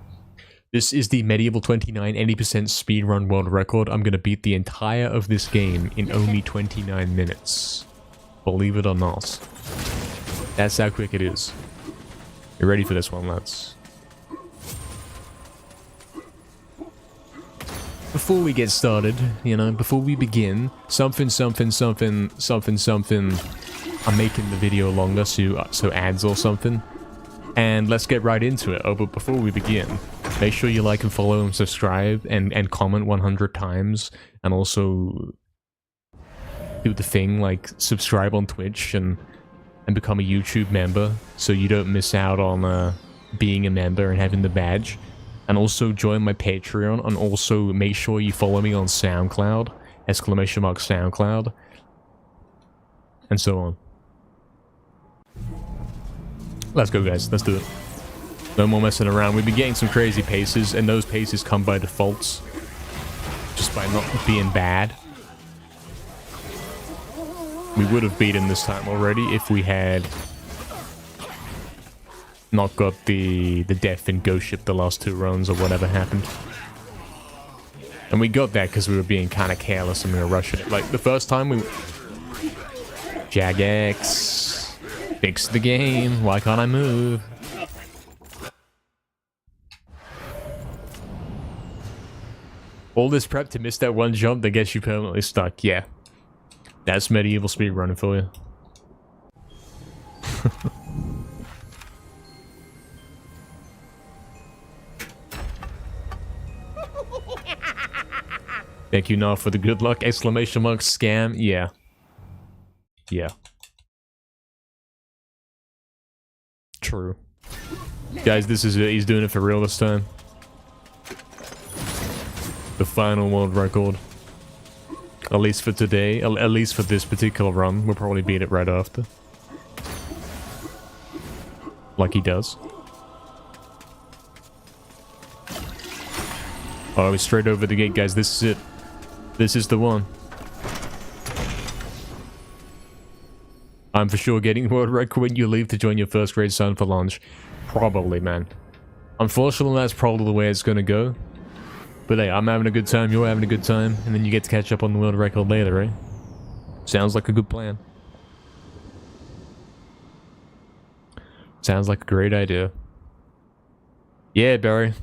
This is the MediEvil 29 80% speedrun world record. I'm going to beat the entire of this game in only 29 minutes. Believe it or not. That's how quick it is. You ready for this one, lads? before we get started, you know, before we begin, something, I'm making the video longer, so ads or something. And let's get right into it. Oh, but before we begin, make sure you like and follow and subscribe and comment 100 times. And also do the thing like subscribe on Twitch and become a YouTube member so you don't miss out on being a member and having the badge. And also join my Patreon, and also make sure you follow me on SoundCloud, !SoundCloud, and so on. Let's go, guys. Let's do it. No more messing around. We've been getting some crazy paces, and those paces come by defaults. Just by not being bad. We would have beaten this time already if we had not got the death in Ghost Ship the last 2 runs or whatever happened. And we got that because we were being kind of careless and we were rushing it. Like, the first time we... Jagex. Fix the game. Why can't I move? All this prep to miss that one jump that gets you permanently stuck. Yeah. That's medieval speedrunning for you. Thank you, Nah, for the good luck! ! Scam. Yeah. Yeah. True. Guys, this is it. He's doing it for real this time. The final world record. At least for today. At least for this particular run. We'll probably beat it right after. Like he does. Oh, he's straight over the gate, guys. This is it. This is the one. I'm for sure getting world record when you leave to join your first grade son for lunch. Probably, man. Unfortunately, that's probably the way it's gonna go. But hey, I'm having a good time, you're having a good time, and then you get to catch up on the world record later, right? Sounds like a good plan. Sounds like a great idea. Yeah, Barry.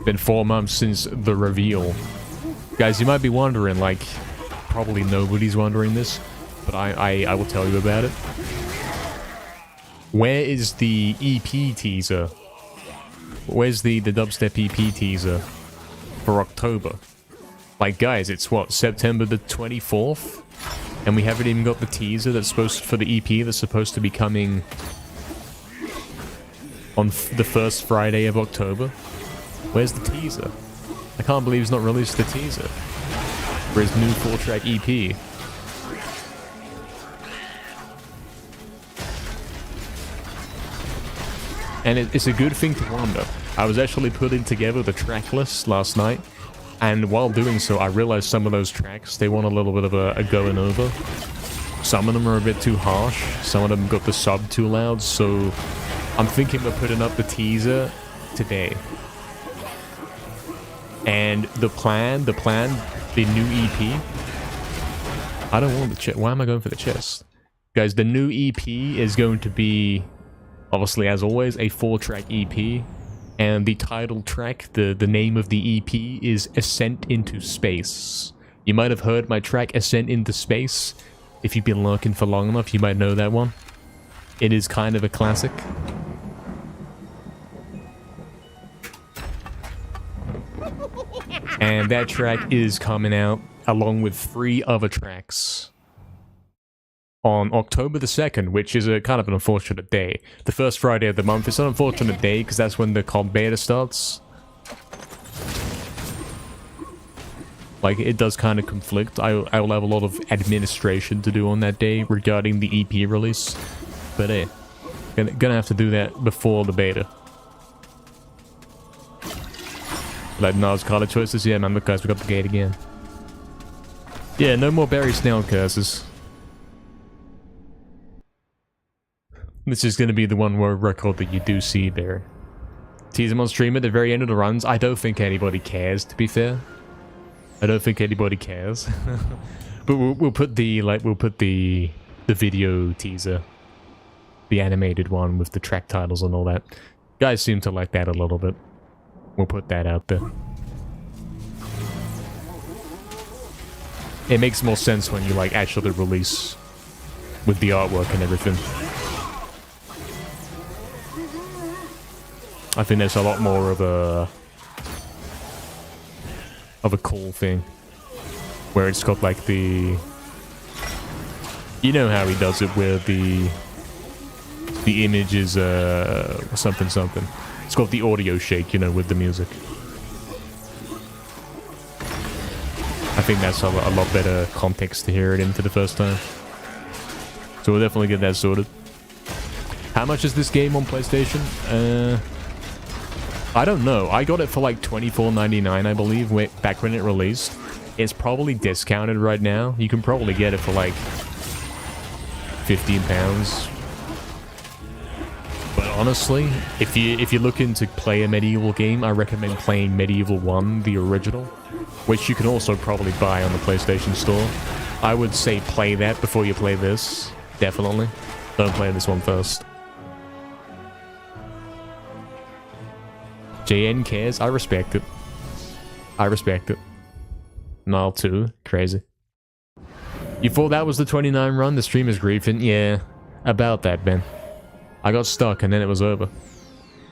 Been 4 months since the reveal. Guys, you might be wondering, like, probably nobody's wondering this, but I will tell you about it. Where is the EP teaser? Where's the dubstep EP teaser for October? Like, guys, it's what, September the 24th? And we haven't even got the teaser that's supposed for the EP that's supposed to be coming on the first Friday of October. Where's the teaser? I can't believe he's not released the teaser for his new 4-track EP. And it's a good thing to wonder. I was actually putting together the track list last night, and while doing so, I realized some of those tracks, they want a little bit of a going over. Some of them are a bit too harsh, some of them got the sub too loud, so I'm thinking of putting up the teaser today. And the new EP. I don't want the chest. Why am I going for the chest? Guys, the new EP is going to be, obviously, as always, a 4-track EP. And the title track, the name of the EP is Ascent into Space. You might have heard my track Ascent into Space. If you've been lurking for long enough, you might know that one. It is kind of a classic. And that track is coming out along with 3 other tracks on October the 2nd, which is a kind of an unfortunate day. The first Friday of the month. It's an unfortunate day because that's when the comp beta starts. Like, it does kind of conflict. I will have a lot of administration to do on that day regarding the EP release. But hey, gonna have to do that before the beta. Like, Nas color choices? Yeah, man, look guys, we got the gate again. Yeah, no more Barry Snail curses. This is gonna be the one world record that you do see there. Tease him on stream at the very end of the runs. I don't think anybody cares, to be fair. I don't think anybody cares. But we'll put the video teaser. The animated one with the track titles and all that. Guys seem to like that a little bit. We'll put that out there. It makes more sense when you like actually release with the artwork and everything. I think there's a lot more of a cool thing where it's got like the, you know how he does it where the image is something something. It's got the audio shake, you know, with the music. I think that's a lot better context to hear it in for the first time. So we'll definitely get that sorted. How much is this game on PlayStation? I don't know. I got it for like $24.99, I believe, back when it released. It's probably discounted right now. You can probably get it for like £15. But honestly, if you're looking to play a medieval game, I recommend playing MediEvil 1, the original, which you can also probably buy on the PlayStation Store. I would say play that before you play this. Definitely. Don't play this one first. JN cares. I respect it. I respect it. Nile 2. Crazy. You thought that was the 29 run? The stream is griefing? Yeah. About that, Ben. I got stuck and then it was over.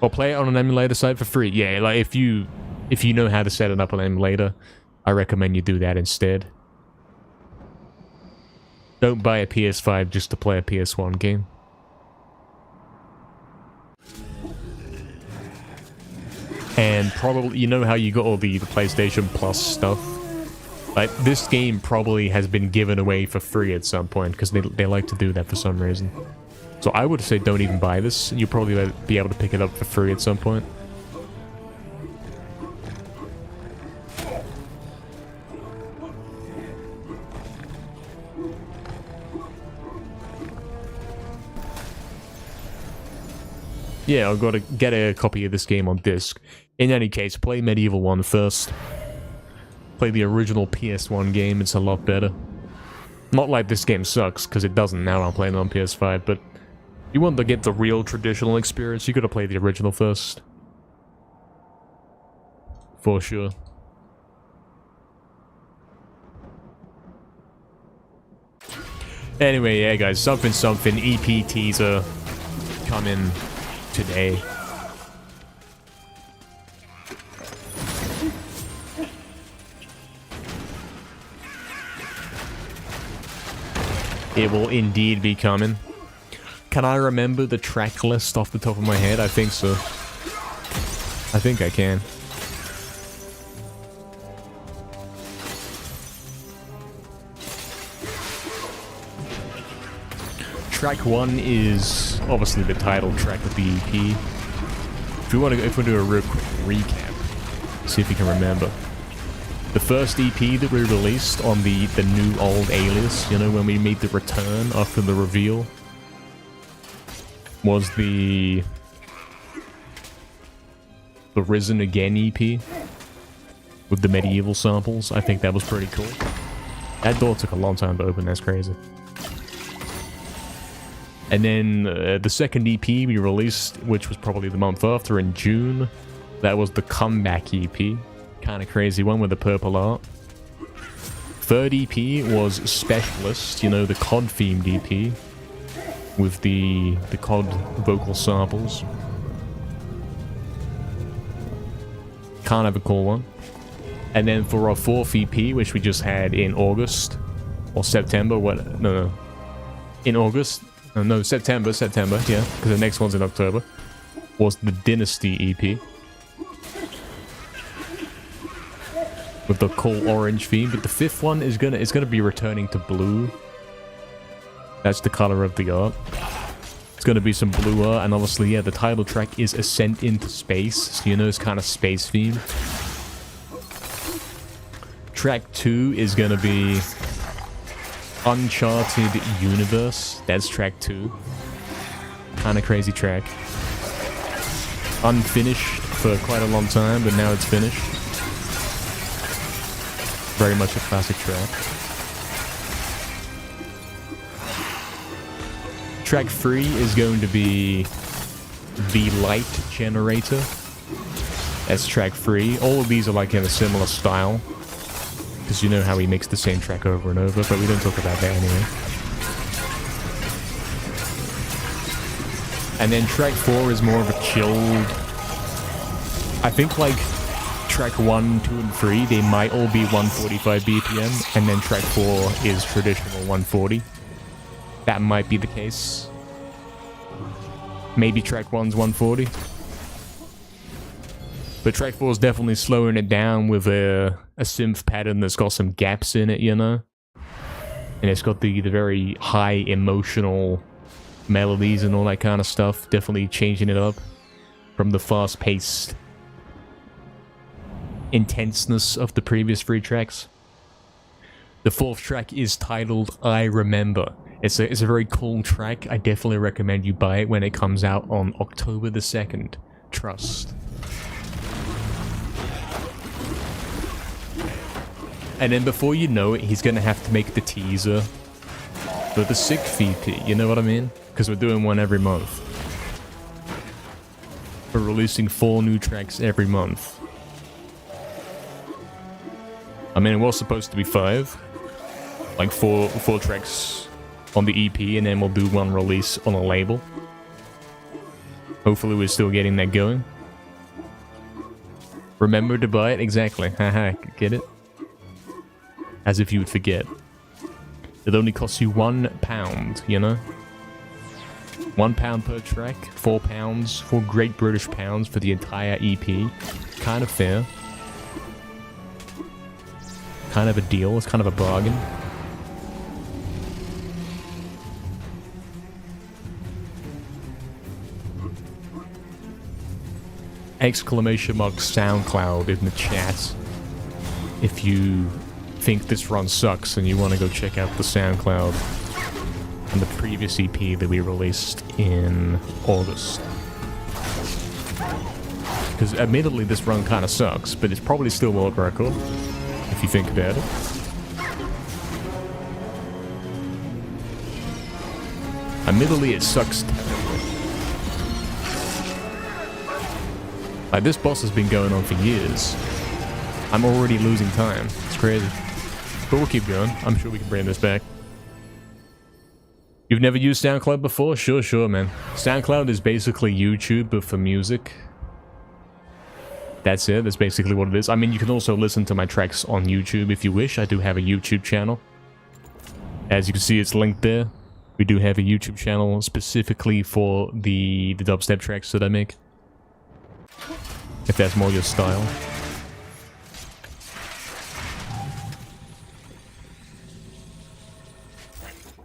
Or play it on an emulator site for free. Yeah, like if you know how to set it up on an emulator, I recommend you do that instead. Don't buy a PS5 just to play a PS1 game. And probably, you know how you got all the PlayStation Plus stuff? Like, this game probably has been given away for free at some point, because they like to do that for some reason. So I would say don't even buy this. You'll probably be able to pick it up for free at some point. Yeah, I've got to get a copy of this game on disc. In any case, play MediEvil 1 first. Play the original PS1 game, it's a lot better. Not like this game sucks, because it doesn't now I'm playing it on PS5, but you want to get the real traditional experience, you gotta play the original first. For sure. Anyway, yeah guys, something EP teaser coming today. It will indeed be coming. Can I remember the track list off the top of my head? I think so. I think I can. Track 1 is obviously the title track of the EP. If we do a real quick recap, see if you can remember. The first EP that we released on the new old alias, you know, when we made the return after the reveal, was the Risen Again EP with the MediEvil samples. I think that was pretty cool. That door took a long time to open, that's crazy. And then the second EP we released, which was probably the month after, in June, that was the Comeback EP. Kind of crazy one with the purple art. Third EP was Specialist, you know, the COD themed EP with the COD vocal samples. Kind of a cool one. And then for our fourth EP, which we just had in August or September, in August. No, September, yeah, because the next one's in October, was the Dynasty EP. With the cool orange theme, but the fifth one is gonna be returning to blue. That's the color of the art. It's gonna be some blue art, and obviously, yeah, the title track is Ascent into Space, so you know it's kind of space themed. Track 2 is gonna be Uncharted Universe. That's track 2. Kind of crazy track. Unfinished for quite a long time, but now it's finished. Very much a classic track. Track 3 is going to be The Light Generator. That's track 3. All of these are like in a similar style. because you know how he makes the same track over and over, but we don't talk about that anyway. And then track 4 is more of a chilled... I think like track 1, 2, and 3, they might all be 145 BPM, and then track 4 is traditional 140. That might be the case. Maybe track 1's 140. But track 4 is definitely slowing it down with a synth pattern that's got some gaps in it, you know? And it's got the very high emotional melodies and all that kind of stuff. Definitely changing it up from the fast-paced intenseness of the previous 3 tracks. The 4th track is titled I Remember. It's a very cool track. I definitely recommend you buy it when it comes out on October the 2nd. Trust. And then before you know it, he's gonna have to make the teaser for the 6th EP, you know what I mean? Because we're doing one every month. We're releasing 4 new tracks every month. I mean, it was supposed to be 5. Like 4 tracks on the EP, and then we'll do 1 release on a label. Hopefully we're still getting that going. Remember to buy it? Exactly. Haha, get it? As if you would forget. It only costs you £1, you know? £1 per track, £4, 4 Great British pounds for the entire EP. Kind of fair. Kind of a deal, it's kind of a bargain. Exclamation mark SoundCloud in the chat if you think this run sucks and you want to go check out the SoundCloud and the previous EP that we released in August. Because admittedly this run kind of sucks, but it's probably still world record if you think about it. Admittedly it sucks. Like, this boss has been going on for years. I'm already losing time. It's crazy. But we'll keep going. I'm sure we can bring this back. You've never used SoundCloud before? Sure, man. SoundCloud is basically YouTube, but for music. That's it. That's basically what it is. I mean, you can also listen to my tracks on YouTube if you wish. I do have a YouTube channel. As you can see, it's linked there. We do have a YouTube channel specifically for the dubstep tracks that I make. If that's more your style.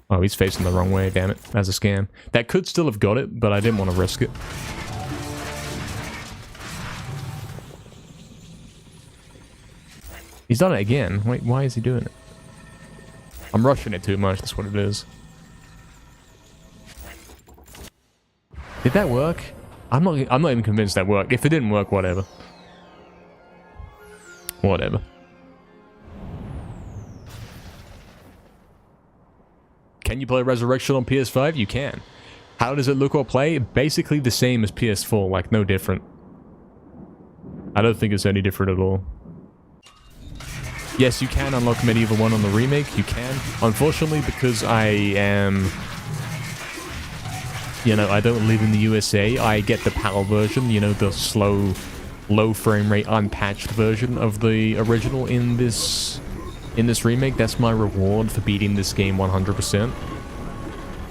Oh, he's facing the wrong way, damn it. That's a scam. That could still have got it, but I didn't want to risk it. He's done it again. Wait, why is he doing it? I'm rushing it too much, that's what it is. Did that work? I'm not even convinced that worked. If it didn't work, whatever. Whatever. Can you play Resurrection on PS5? You can. How does it look or play? Basically the same as PS4, like no different. I don't think it's any different at all. Yes, you can unlock MediEvil 1 on the remake. You can. Unfortunately, because I am... You know, I don't live in the USA, I get the PAL version, you know, the slow, low frame rate, unpatched version of the original in this remake. That's my reward for beating this game 100%.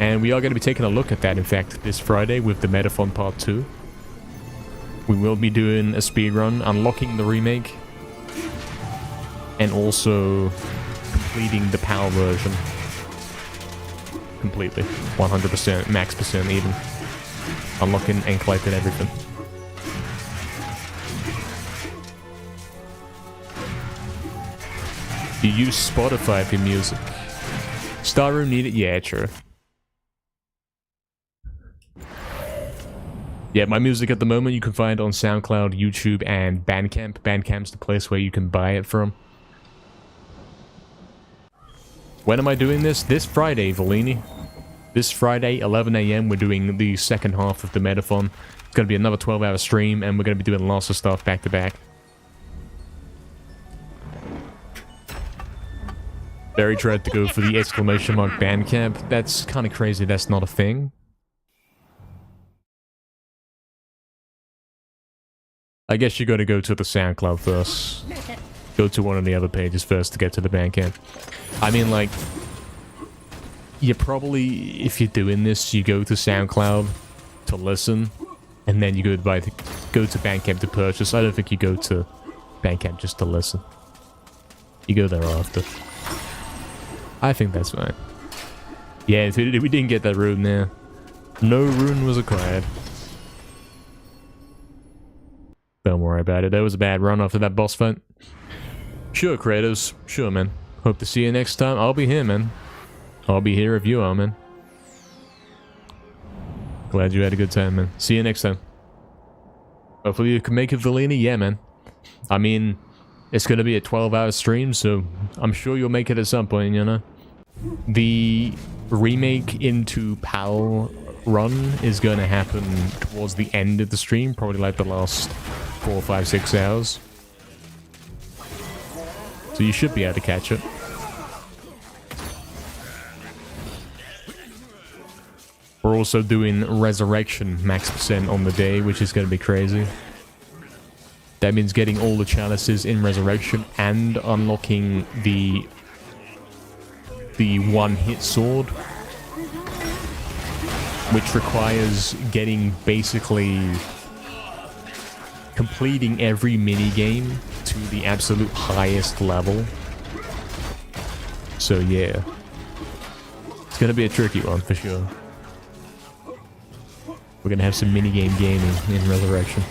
And we are going to be taking a look at that, in fact, this Friday with the Medithon Part 2. We will be doing a speedrun, unlocking the remake, and also completing the PAL version. Completely. 100%, max percent even. Unlocking and collecting everything. You use Spotify for music. Starroom need it? Yeah, true. Yeah, my music at the moment you can find on SoundCloud, YouTube, and Bandcamp. Bandcamp's the place where you can buy it from. When am I doing this? This Friday, Valini. This Friday, 11 AM, we're doing the second half of the Medithon. It's going to be another 12-hour stream, and we're going to be doing lots of stuff back to back. Barry tried to go for the exclamation mark Bandcamp. That's kind of crazy. That's not a thing. I guess you gotta go to the SoundCloud first. Go to one of the other pages first to get to the Bandcamp. I mean, like, you probably, if you're doing this, you go to SoundCloud to listen, and then you go to Bandcamp to purchase. I don't think you go to Bandcamp just to listen. You go there after. I think that's fine. Yeah, if we didn't get that rune there. No rune was acquired. Don't worry about it. That was a bad run after that boss fight. Sure, Kratos. Sure, man. Hope to see you next time. I'll be here, man. I'll be here if you are, man. Glad you had a good time, man. See you next time. Hopefully you can make it, Valini. Yeah, man. I mean, it's gonna be a 12-hour stream, so I'm sure you'll make it at some point, you know? The remake into PAL run is gonna happen towards the end of the stream, probably like the last 4, 5, 6 hours. So you should be able to catch it. We're also doing Resurrection max % on the day, which is going to be crazy. That means getting all the chalices in Resurrection and unlocking the one-hit sword, which requires getting basically completing every mini-game to the absolute highest level. So yeah, it's going to be a tricky one for sure. We're gonna have some minigame gaming in Resurrection.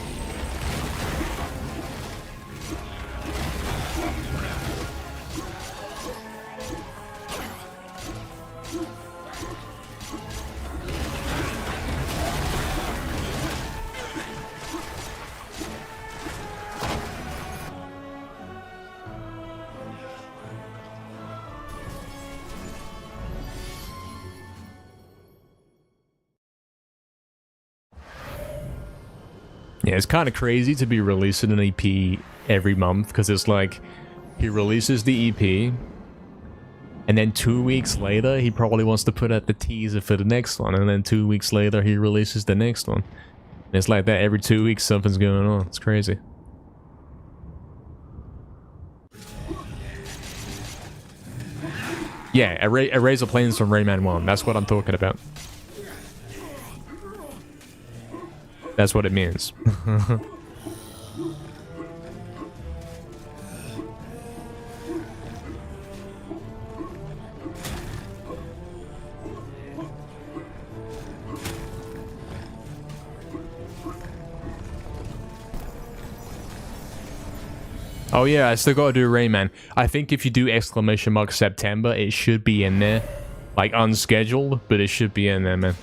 Yeah, it's kind of crazy to be releasing an EP every month, because it's like, he releases the EP, and then 2 weeks later, he probably wants to put out the teaser for the next one, and then 2 weeks later, he releases the next one. And it's like that every 2 weeks, something's going on. It's crazy. Yeah, Erase Planes from Rayman 1. That's what I'm talking about. That's what it means. Oh yeah, I still gotta do Rayman. I think if you do exclamation mark September, it should be in there. Like unscheduled, but it should be in there, man.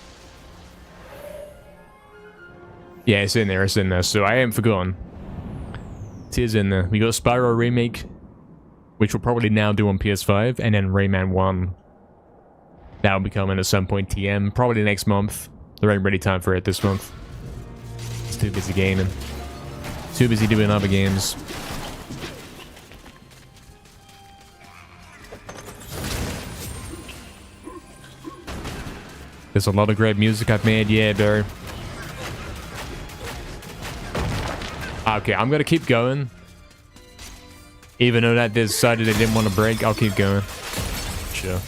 Yeah, it's in there, so I haven't forgotten. It is in there. We got Spyro Remake, which we'll probably now do on PS5, and then Rayman 1. That'll be coming at some point TM, probably next month. There ain't really time for it this month. It's too busy gaming. Too busy doing other games. There's a lot of great music I've made, yeah, Barry. Okay, I'm gonna keep going. Even though that decided they didn't want to break, I'll keep going. Sure.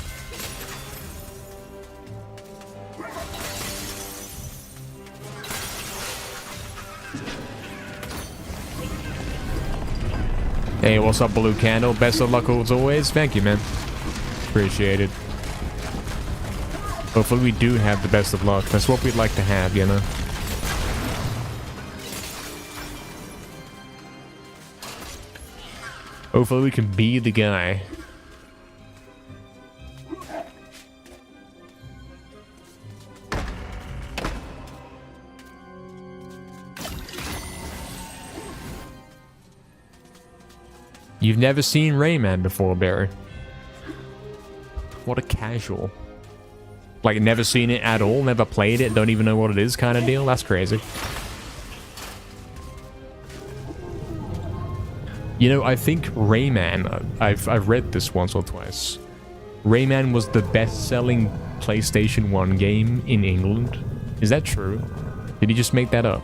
Hey, what's up, Blue Candle? Best of luck as always. Thank you, man. Appreciate it. Hopefully we do have the best of luck. That's what we'd like to have, you know? Hopefully we can be the guy. You've never seen Rayman before, Barry. What a casual. Like, never seen it at all, never played it, don't even know what it is kind of deal? That's crazy. You know, I think Rayman, I've read this once or twice. Rayman was the best-selling PlayStation 1 game in England. Is that true? Did he just make that up?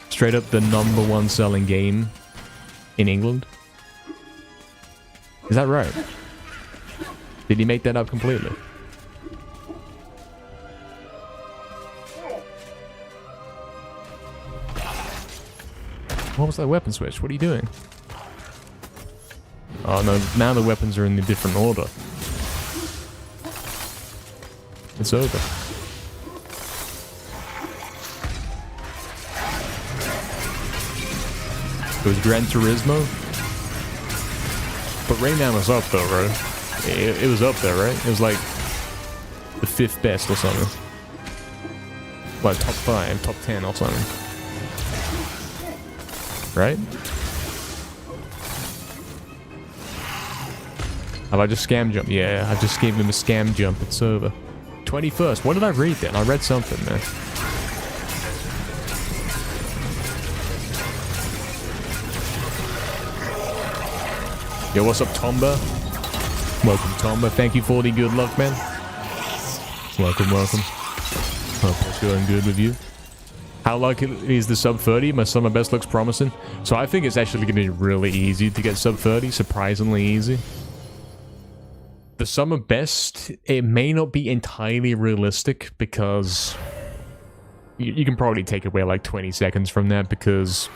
Straight up the #1 selling game in England? Is that right? Did he make that up completely? What was that weapon switch? What are you doing? Oh no, now the weapons are in a different order. It's over. It was Gran Turismo? But Rayman was up though, right? It was up there, right? It was like the 5th best or something. Like top 5, top 10 or something. Right? Have I just scam jump? Yeah, I just gave him a scam jump. It's over. 21st. What did I read then? I read something there. Yo, what's up, Tomba? Welcome, Tomba. Thank you for the good luck, man. Welcome, welcome. Hope it's going good with you. How lucky is the sub-30? My summer best looks promising. So I think it's actually going to be really easy to get sub-30. Surprisingly easy. The summer best, it may not be entirely realistic because you can probably take away like 20 seconds from that because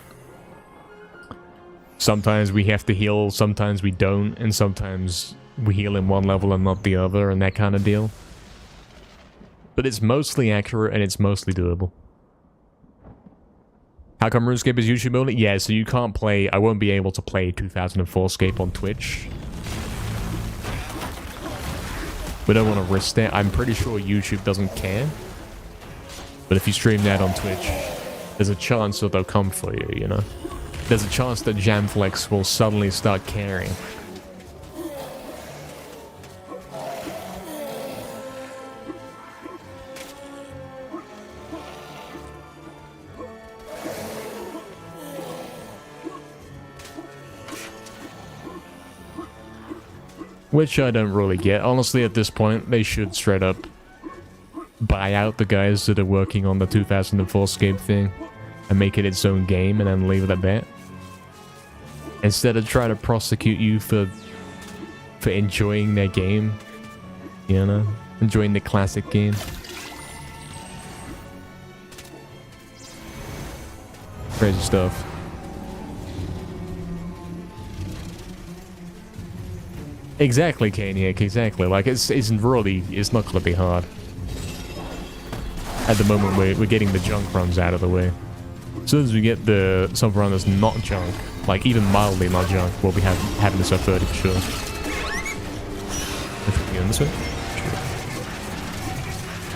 sometimes we have to heal, sometimes we don't, and sometimes we heal in one level and not the other and that kind of deal. But it's mostly accurate and it's mostly doable. How come RuneScape is YouTube only? Yeah, so you can't play, I won't be able to play 2004 Scape on Twitch. We don't want to risk that. I'm pretty sure YouTube doesn't care. But if you stream that on Twitch, there's a chance that they'll come for you, you know? There's a chance that Jamflex will suddenly start caring. Which I don't really get. Honestly, at this point, they should straight up buy out the guys that are working on the 2004 Scape thing and make it its own game and then leave it at that. Instead of trying to prosecute you for enjoying their game, you know, enjoying the classic game. Crazy stuff. Exactly, Kaniak, exactly. Like, it's not gonna be hard. At the moment, we're getting the junk runs out of the way. As soon as we get the some run that's not junk, like even mildly not junk, we'll be having this sub-30 for sure. If we go this way? Sure.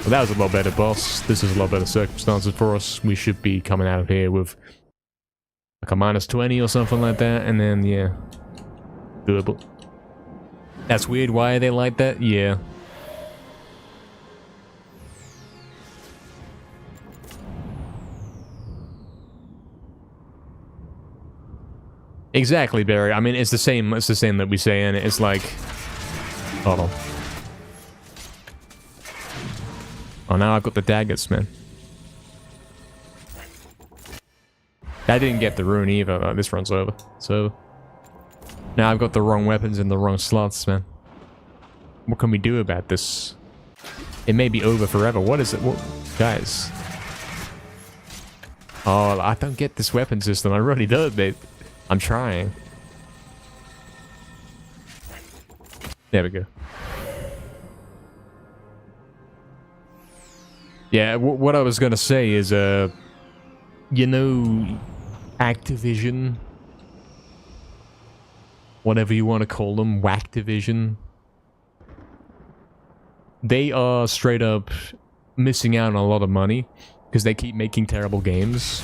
Well, that was a lot better, boss. This is a lot better circumstances for us. We should be coming out of here with like a -20 or something like that, and then, yeah, doable. That's weird. Why are they like that? Yeah. Exactly, Barry. I mean, it's the same. It's the same that we say, and it's like, hold on. Oh, now I've got the daggers, man. I didn't get the rune either. Oh, this run's over. So. Now I've got the wrong weapons in the wrong slots, man. What can we do about this? It may be over forever. What is it? What, guys? Oh, I don't get this weapon system. I really don't, mate. I'm trying. There we go. Yeah, what I was gonna say is, you know, Activision, whatever you want to call them, Whacktivision. They are straight up missing out on a lot of money because they keep making terrible games.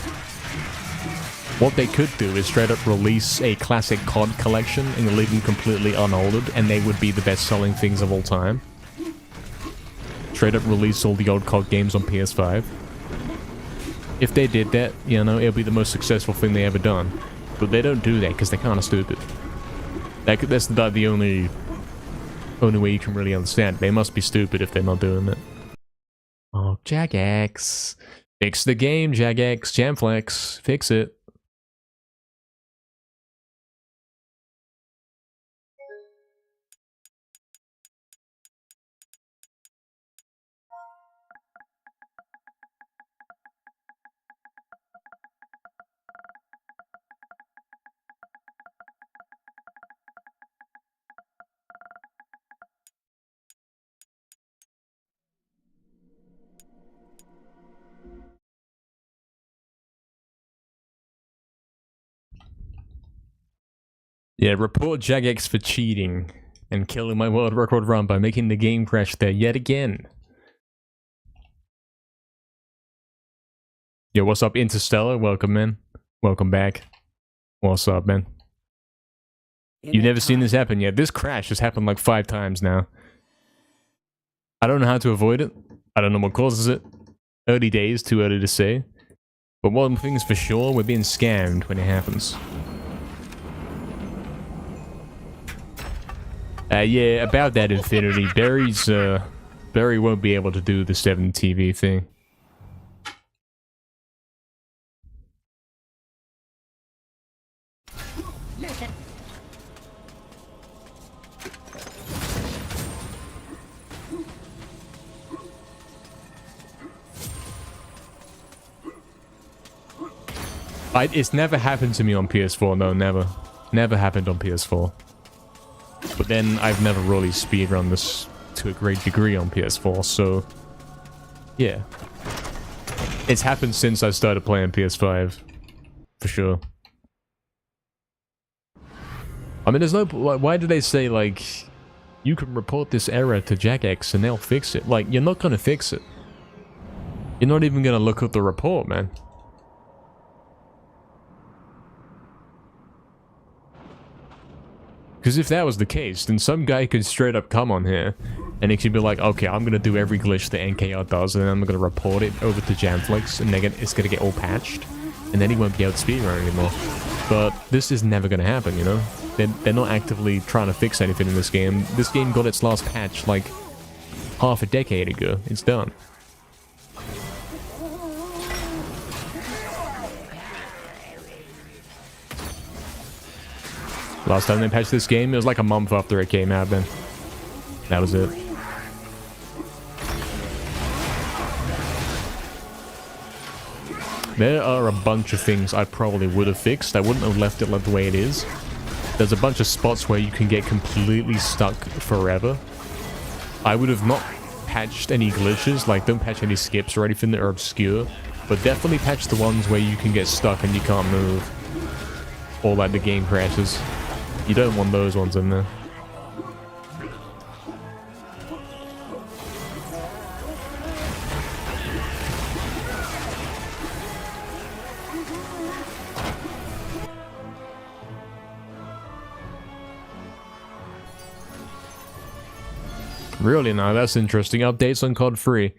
What they could do is straight up release a classic COD collection and leave them completely unaltered, and they would be the best-selling things of all time. Straight up release all the old COD games on PS5. If they did that, you know, it'll be the most successful thing they ever done. But they don't do that because they're kind of stupid. That's the only Only way you can really understand. They must be stupid if they're not doing it. Oh, Jagex. Fix the game, Jagex. Jamflex. Fix it. Yeah, report Jagex for cheating and killing my world record run by making the game crash there yet again. Yo, what's up, Interstellar? Welcome, man. Welcome back. What's up, man? You've never seen this happen yet. This crash has happened like 5 times now. I don't know how to avoid it. I don't know what causes it. Early days, too early to say. But one thing's for sure, we're being scammed when it happens. Yeah, about that Infinity, Barry won't be able to do the 7 TV thing. It's never happened to me on PS4, no, never. Never happened on PS4. But then I've never really speedrun this to a great degree on PS4, so yeah. It's happened since I started playing PS5, for sure. I mean, there's no... Why do they say, like, you can report this error to Jagex and they'll fix it? Like, you're not gonna fix it. You're not even gonna look up the report, man. Because if that was the case, then some guy could straight up come on here, and he could be like, okay, I'm gonna do every glitch that NKR does, and then I'm gonna report it over to Jamflex, and it's gonna get all patched, and then he won't be able to speedrun anymore. But this is never gonna happen, you know? They're not actively trying to fix anything in this game. This game got its last patch, like, half a decade ago. It's done. Last time they patched this game, it was like a month after it came out, then. That was it. There are a bunch of things I probably would have fixed. I wouldn't have left it like the way it is. There's a bunch of spots where you can get completely stuck forever. I would have not patched any glitches, like don't patch any skips or anything that are obscure, but definitely patch the ones where you can get stuck and you can't move. Or like the game crashes. You don't want those ones in there. Really now, that's interesting. Updates on COD 3.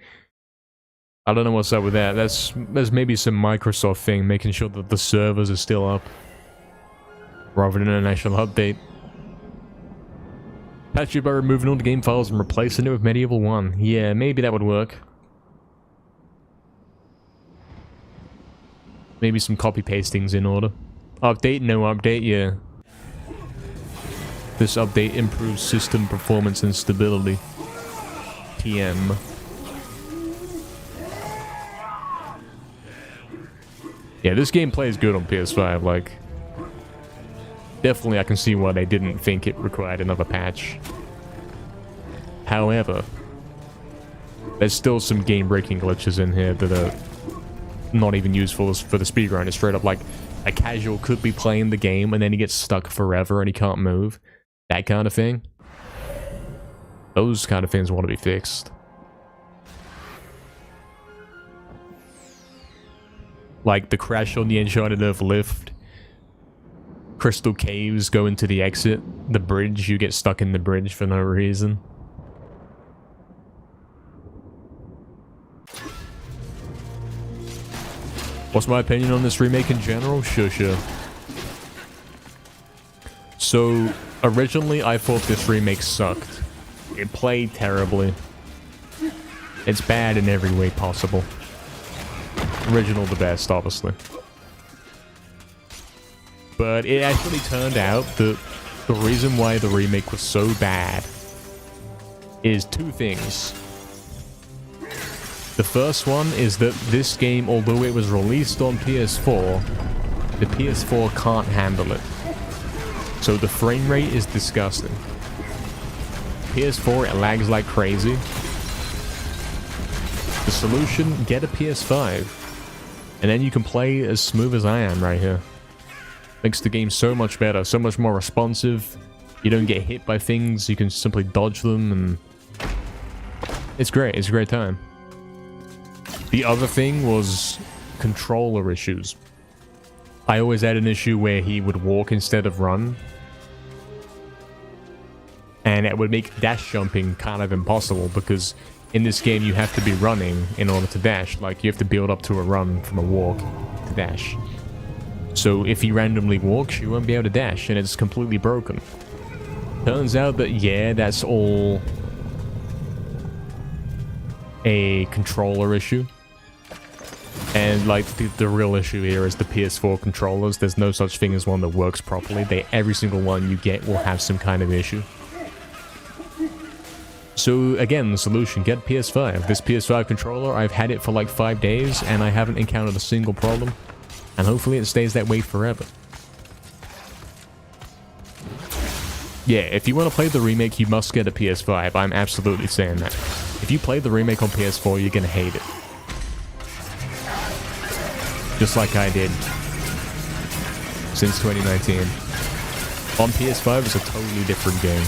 I don't know what's up with that. There's maybe some Microsoft thing making sure that the servers are still up, rather than an actual update. Patch it by removing all the game files and replacing it with MediEvil 1. Yeah, maybe that would work. Maybe some copy pasting's in order. Update, no update, yeah. This update improves system performance and stability. PM. Yeah, this game plays good on PS5, like... Definitely I can see why they didn't think it required another patch. However, there's still some game-breaking glitches in here that are not even useful for the speedrun. It's straight up like a casual could be playing the game and then he gets stuck forever and he can't move. That kind of thing. Those kind of things want to be fixed. Like the crash on the Enchanted Earth lift. Crystal caves go into the exit. The bridge, you get stuck in the bridge for no reason. What's my opinion on this remake in general? Sure. So, originally I thought this remake sucked. It played terribly. It's bad in every way possible. Original the best, obviously. But it actually turned out that the reason why the remake was so bad is two things. The first one is that this game, although it was released on PS4, the PS4 can't handle it. So the frame rate is disgusting. PS4, it lags like crazy. The solution, get a PS5. And then you can play as smooth as I am right here. Makes the game so much better, so much more responsive. You don't get hit by things, you can simply dodge them, and it's great, it's a great time. The other thing was controller issues. I always had an issue where he would walk instead of run. And it would make dash jumping kind of impossible because in this game you have to be running in order to dash. Like you have to build up to a run from a walk to dash. So if he randomly walks, you won't be able to dash and it's completely broken. Turns out that, yeah, that's all a controller issue. And like the real issue here is the PS4 controllers. There's no such thing as one that works properly. Every single one you get will have some kind of issue. So again, the solution, get PS5. This PS5 controller, I've had it for like 5 days and I haven't encountered a single problem. And hopefully it stays that way forever. Yeah, if you want to play the remake, you must get a PS5. I'm absolutely saying that. If you play the remake on PS4, you're gonna hate it. Just like I did. Since 2019. On PS5, it's a totally different game.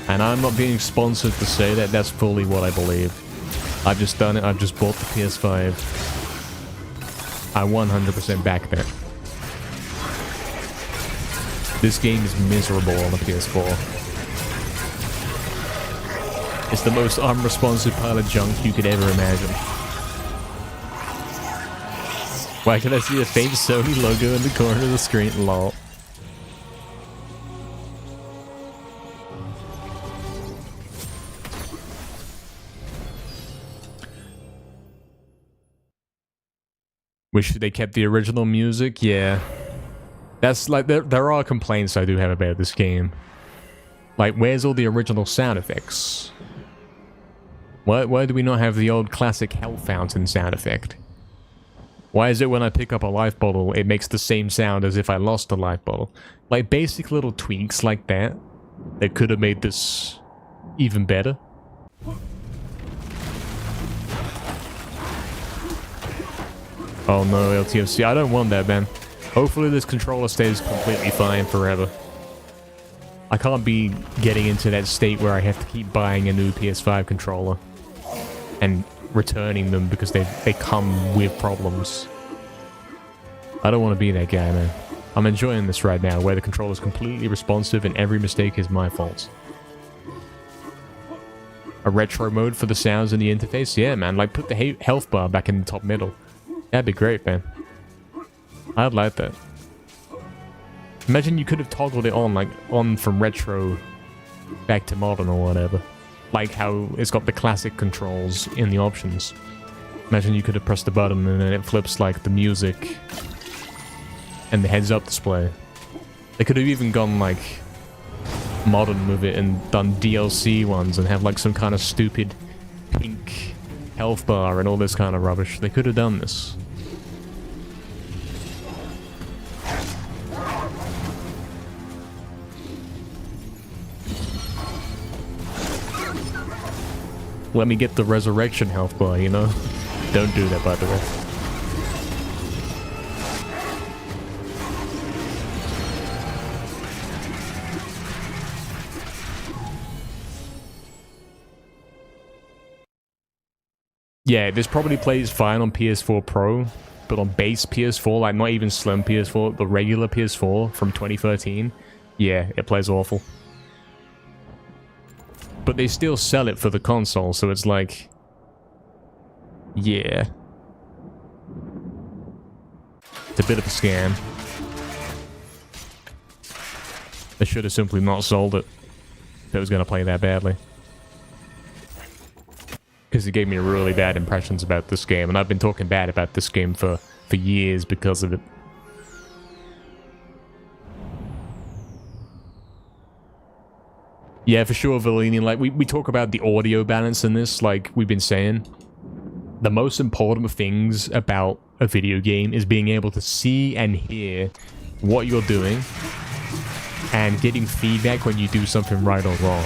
And I'm not being sponsored to say that, that's fully what I believe. I've just done it, I've just bought the PS5. I 100% back that. This game is miserable on the PS4. It's the most unresponsive pile of junk you could ever imagine. Why can I see a faint Sony logo in the corner of the screen? Lol. Wish they kept the original music, yeah. That's like, there are complaints I do have about this game. Like, where's all the original sound effects? Why do we not have the old classic health fountain sound effect? Why is it when I pick up a life bottle, it makes the same sound as if I lost a life bottle? Like, basic little tweaks like that, that could have made this even better. Oh no, LTFC, I don't want that, man. Hopefully this controller stays completely fine forever. I can't be getting into that state where I have to keep buying a new PS5 controller and returning them because they come with problems. I don't want to be that guy, man. I'm enjoying this right now, where the controller's completely responsive and every mistake is my fault. A retro mode for the sounds in the interface? Yeah, man, like put the health bar back in the top middle. That'd be great, man. I'd like that. Imagine you could have toggled it on, like, on from retro back to modern or whatever. Like how it's got the classic controls in the options. Imagine you could have pressed the button and then it flips, like, the music and the heads-up display. They could have even gone, like, modern with it and done DLC ones and have, like, some kind of stupid pink health bar and all this kind of rubbish. They could have done this. Let me get the resurrection health bar, you know? Don't do that, by the way. Yeah, this probably plays fine on PS4 Pro, but on base PS4, like not even slim PS4, the regular PS4 from 2013, yeah, it plays awful. But they still sell it for the console, so it's like... yeah. It's a bit of a scam. They should have simply not sold it if it was going to play that badly. Because it gave me really bad impressions about this game, and I've been talking bad about this game for years because of it. Yeah, for sure, Valini. Like, we talk about the audio balance in this, like we've been saying. The most important things about a video game is being able to see and hear what you're doing and getting feedback when you do something right or wrong.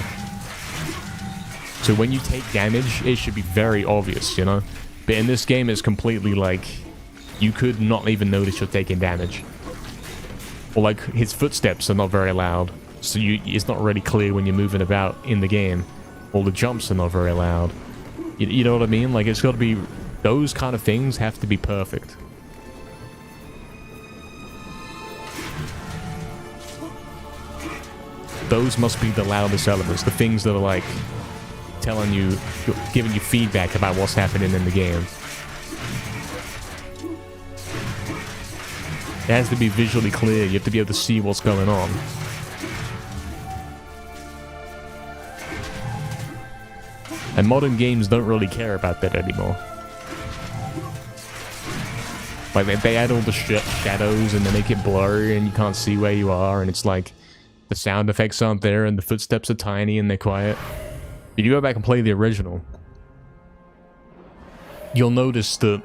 So when you take damage, it should be very obvious, you know? But in this game, it's completely like, you could not even notice you're taking damage. Or like, his footsteps are not very loud. So it's not really clear when you're moving about in the game. Or the jumps are not very loud. You know what I mean? Like, it's got to be... Those kind of things have to be perfect. Those must be the loudest elements. The things that are like... telling you... giving you feedback about what's happening in the game. It has to be visually clear. You have to be able to see what's going on. And modern games don't really care about that anymore. Like, they add all the shadows and they make it blurry and you can't see where you are, and it's like the sound effects aren't there and the footsteps are tiny and they're quiet. If you go back and play the original, you'll notice that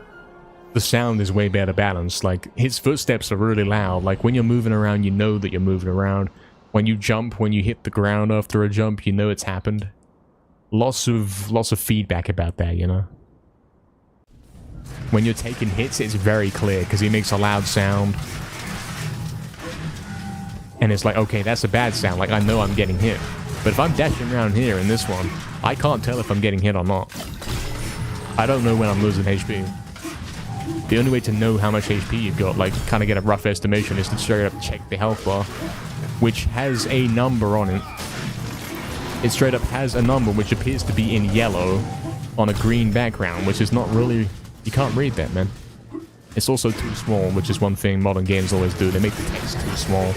the sound is way better balanced. Like, his footsteps are really loud. Like, when you're moving around, you know that you're moving around. When you jump, when you hit the ground after a jump, you know it's happened. Lots of feedback about that, you know? When you're taking hits, it's very clear, because he makes a loud sound. And it's like, okay, that's a bad sound. Like, I know I'm getting hit. But if I'm dashing around here in this one, I can't tell if I'm getting hit or not. I don't know when I'm losing HP. The only way to know how much HP you've got, like, kind of get a rough estimation, is to straight up check the health bar, which has a number on it. It straight up has a number which appears to be in yellow on a green background, which is not really... You can't read that, man. It's also too small, which is one thing modern games always do. They make the text too small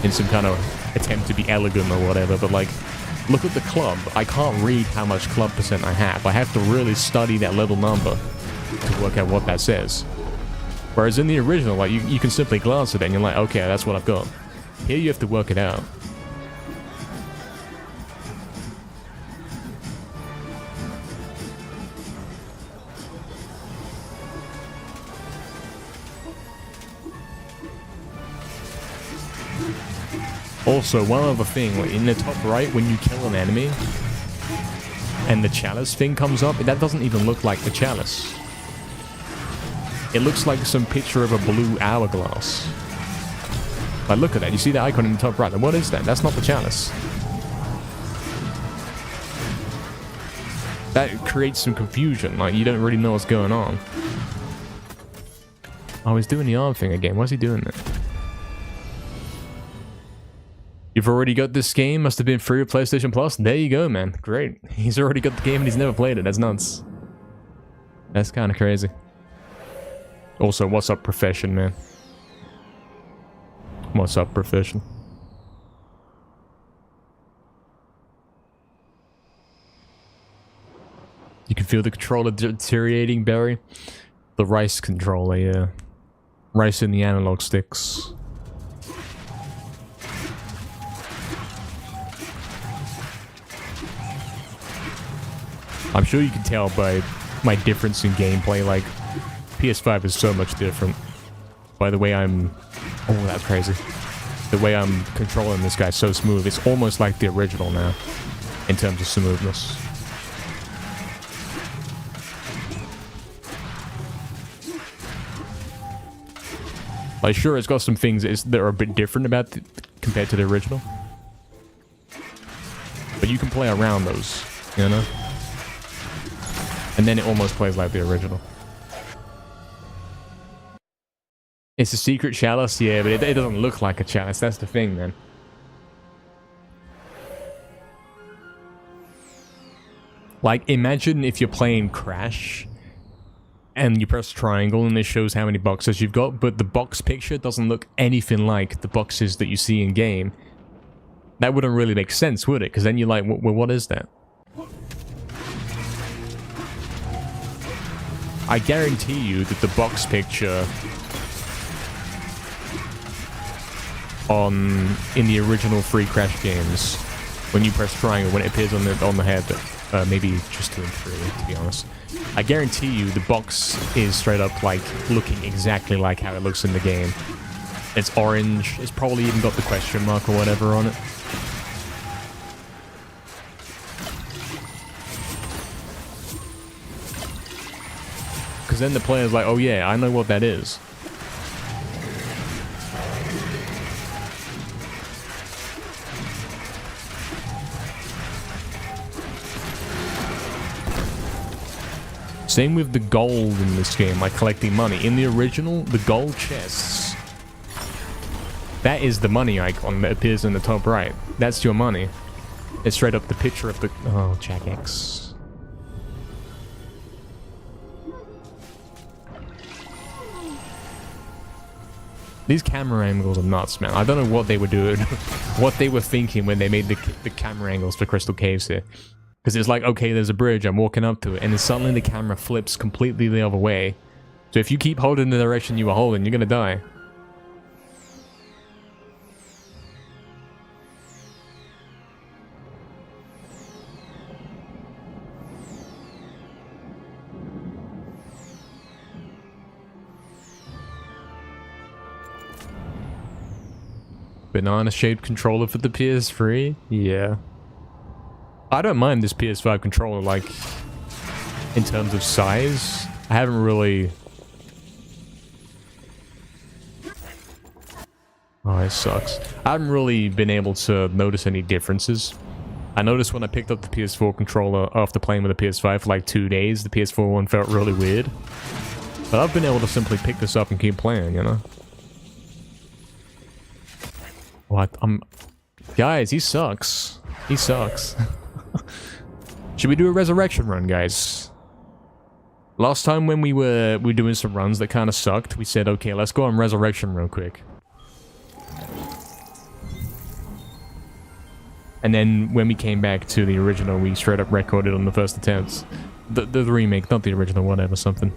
in some kind of attempt to be elegant or whatever, but like, look at the club. I can't read how much club percent I have. I have to really study that little number to work out what that says. Whereas in the original, like, you can simply glance at it and you're like, okay, that's what I've got. Here you have to work it out. Also, one other thing, like, in the top right, when you kill an enemy, and the chalice thing comes up, that doesn't even look like the chalice. It looks like some picture of a blue hourglass. Like, look at that, you see the icon in the top right, what is that? That's not the chalice. That creates some confusion, like, you don't really know what's going on. Oh, he's doing the arm thing again, why's he doing that? You've already got this game, must have been free with PlayStation Plus. There you go, man. Great. He's already got the game and he's never played it. That's nuts. That's kind of crazy. Also, what's up, Profession, man? What's up, Profession? You can feel the controller deteriorating, Barry. The rice controller, yeah. Rice in the analog sticks. I'm sure you can tell by my difference in gameplay, like, PS5 is so much different. By the way I'm... Oh, that's crazy. The way I'm controlling this guy so smooth, it's almost like the original now, in terms of smoothness. Like, sure, it's got some things that are a bit different about compared to the original. But you can play around those, you know? And then it almost plays like the original. It's a secret chalice, yeah, but it doesn't look like a chalice. That's the thing, man. Like, imagine if you're playing Crash and you press triangle and it shows how many boxes you've got, but the box picture doesn't look anything like the boxes that you see in game. That wouldn't really make sense, would it? Because then you're like, well, what is that? I guarantee you that the box picture in the original free Crash games, when you press triangle, when it appears on the head, maybe just 2 and 3, to be honest. I guarantee you the box is straight up like looking exactly like how it looks in the game. It's orange. It's probably even got the question mark or whatever on it. Because then the player's like, oh yeah, I know what that is. Same with the gold in this game, like collecting money. In the original, the gold chests, that is the money icon that appears in the top right. That's your money. It's straight up the picture of the... Oh, Jack X. These camera angles are nuts, man. I don't know what they were doing, what they were thinking when they made the camera angles for Crystal Caves here. Because it's like, okay, there's a bridge, I'm walking up to it, and then suddenly the camera flips completely the other way. So if you keep holding the direction you were holding, you're gonna die. Banana-shaped controller for the PS3? Yeah. I don't mind this PS5 controller, like, in terms of size. I haven't really... Oh, it sucks. I haven't really been able to notice any differences. I noticed when I picked up the PS4 controller after playing with the PS5 for like 2 days, the PS4 one felt really weird. But I've been able to simply pick this up and keep playing, you know? What? Guys, he sucks. He sucks. Should we do a resurrection run, guys? Last time when we were doing some runs that kind of sucked, we said, okay, let's go on resurrection real quick. And then when we came back to the original, we straight up recorded on the first attempt. The remake, not the original, whatever, something.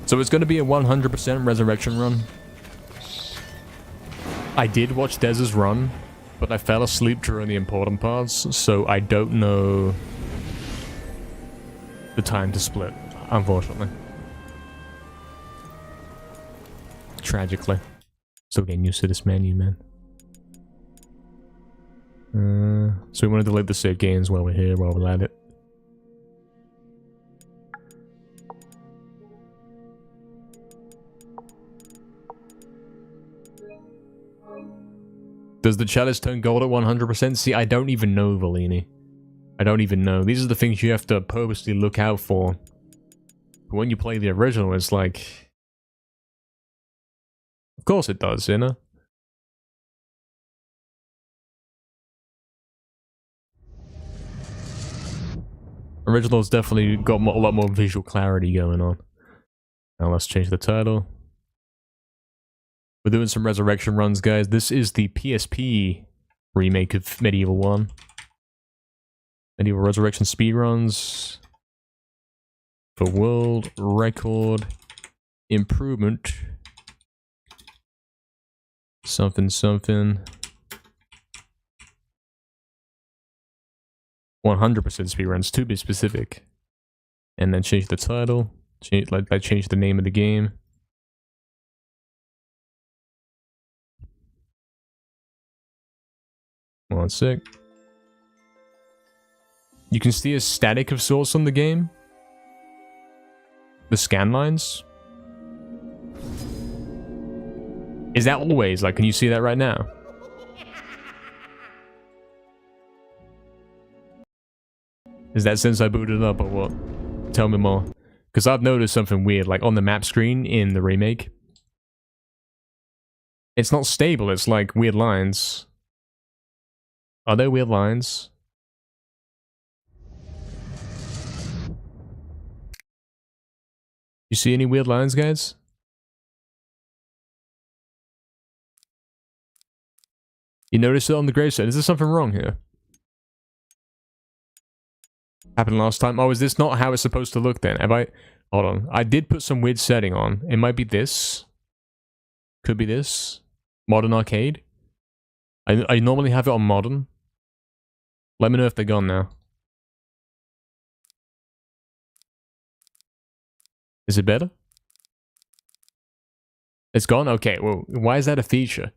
So it's going to be a 100% resurrection run. I did watch Dez's run, but I fell asleep during the important parts, so I don't know the time to split, unfortunately. Tragically. Still getting used to this menu, man. So we want to delete the save games while we're here, while we're at it. Does the chalice turn gold at 100%? See, I don't even know, Valini. I don't even know. These are the things you have to purposely look out for. But when you play the original, it's like... Of course it does, you know? Original's definitely got a lot more visual clarity going on. Now let's change the title. We're doing some resurrection runs, guys. This is the PSP remake of MediEvil 1. MediEvil Resurrection Speedruns. For world record improvement. Something, something. 100% speedruns, to be specific. And then change the title. Change the name of the game. One sec. You can see a static of sorts on the game. The scan lines. Is that always? Like, can you see that right now? Is that since I booted up or what? Tell me more. Because I've noticed something weird, like on the map screen in the remake. It's not stable, it's like weird lines. Are there weird lines? You see any weird lines, guys? You notice it on the gravestone. Is there something wrong here? Happened last time. Oh, is this not how it's supposed to look then? Have I... Hold on. I did put some weird setting on. It might be this. Could be this. Modern arcade. I normally have it on modern. Let me know if they're gone now. Is it better? It's gone? Okay, well, why is that a feature?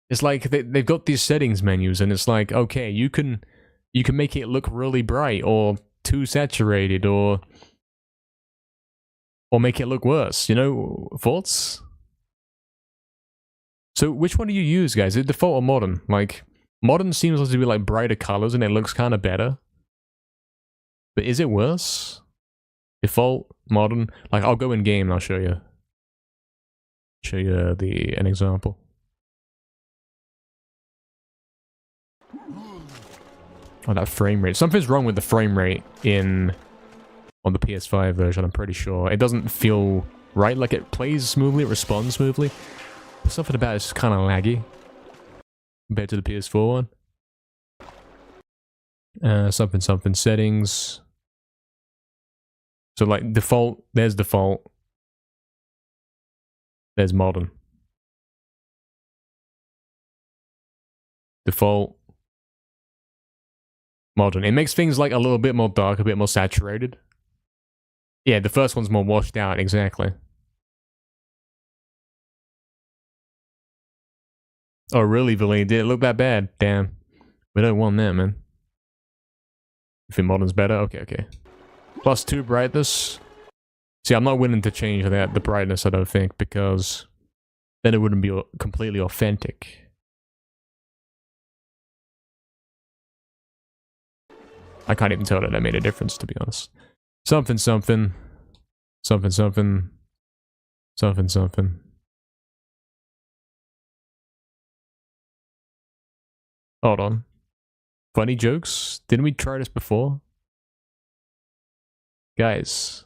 It's like they've got these settings menus and it's like, okay, you can make it look really bright or too saturated or make it look worse, you know? Thoughts? So which one do you use, guys? Is it default or modern? Like, modern seems to be like brighter colors and it looks kind of better. But is it worse? Default, modern. Like, I'll go in game and I'll show you. Show you an example. Oh, that frame rate. Something's wrong with the frame rate on the PS5 version, I'm pretty sure. It doesn't feel right. Like, it plays smoothly, it responds smoothly. But something about it's kind of laggy compared to the PS4 one. Something settings. So like default, there's default. There's modern. Default. Modern. It makes things like a little bit more dark, a bit more saturated. Yeah, the first one's more washed out, exactly. Oh, really, Valine? Did it look that bad? Damn. We don't want that, man. You think modern's better? Okay. +2 brightness. See, I'm not willing to change the brightness, I don't think, because then it wouldn't be completely authentic. I can't even tell that made a difference, to be honest. Something. Hold on. Funny jokes? Didn't we try this before? Guys.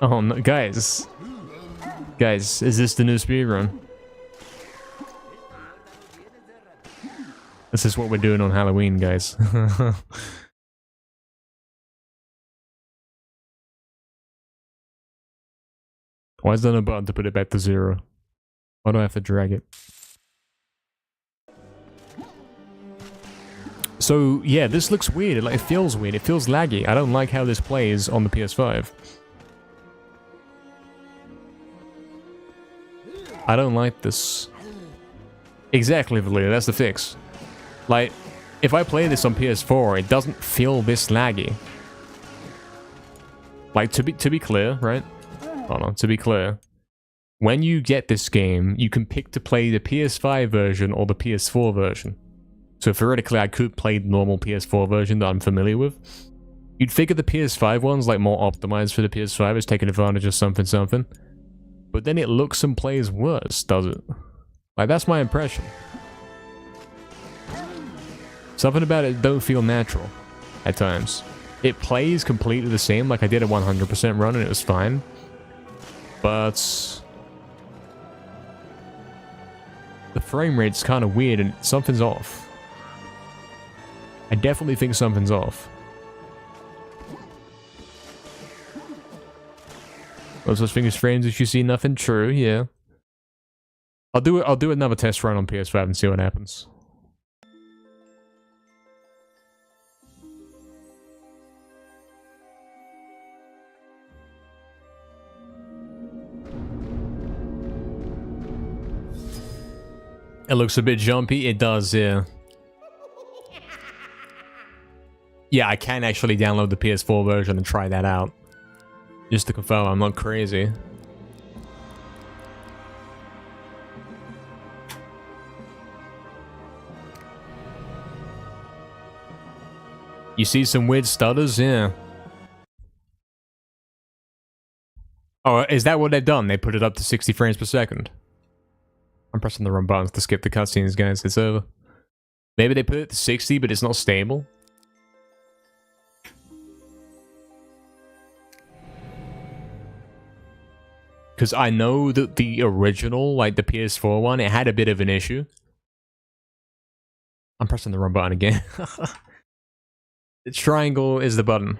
Oh no, guys. Guys, is this the new speedrun? This is what we're doing on Halloween, guys. Why is there no button to put it back to 0? Why do I have to drag it? So, yeah, this looks weird. It feels weird. It feels laggy. I don't like how this plays on the PS5. I don't like this. Exactly, Valia. That's the fix. Like, if I play this on PS4, it doesn't feel this laggy. Like, to be clear, right? Hold on. To be clear, when you get this game, you can pick to play the PS5 version or the PS4 version. So theoretically, I could play the normal PS4 version that I'm familiar with. You'd figure the PS5 one's like more optimized for the PS5, it's taking advantage of something. But then it looks and plays worse, does it? Like, that's my impression. Something about it don't feel natural at times. It plays completely the same, like I did a 100% run and it was fine. But the frame rate's kind of weird and something's off. I definitely think something's off. No such thing as frames if you see nothing. True, yeah. I'll do another test run on PS5 and see what happens. It looks a bit jumpy. It does, yeah. Yeah, I can actually download the PS4 version and try that out. Just to confirm I'm not crazy. You see some weird stutters? Yeah. Oh, is that what they've done? They put it up to 60 frames per second. I'm pressing the wrong buttons to skip the cutscenes, guys. It's over. Maybe they put it to 60, but it's not stable. Because I know that the original, like the PS4 one, it had a bit of an issue. I'm pressing the wrong button again. The triangle is the button.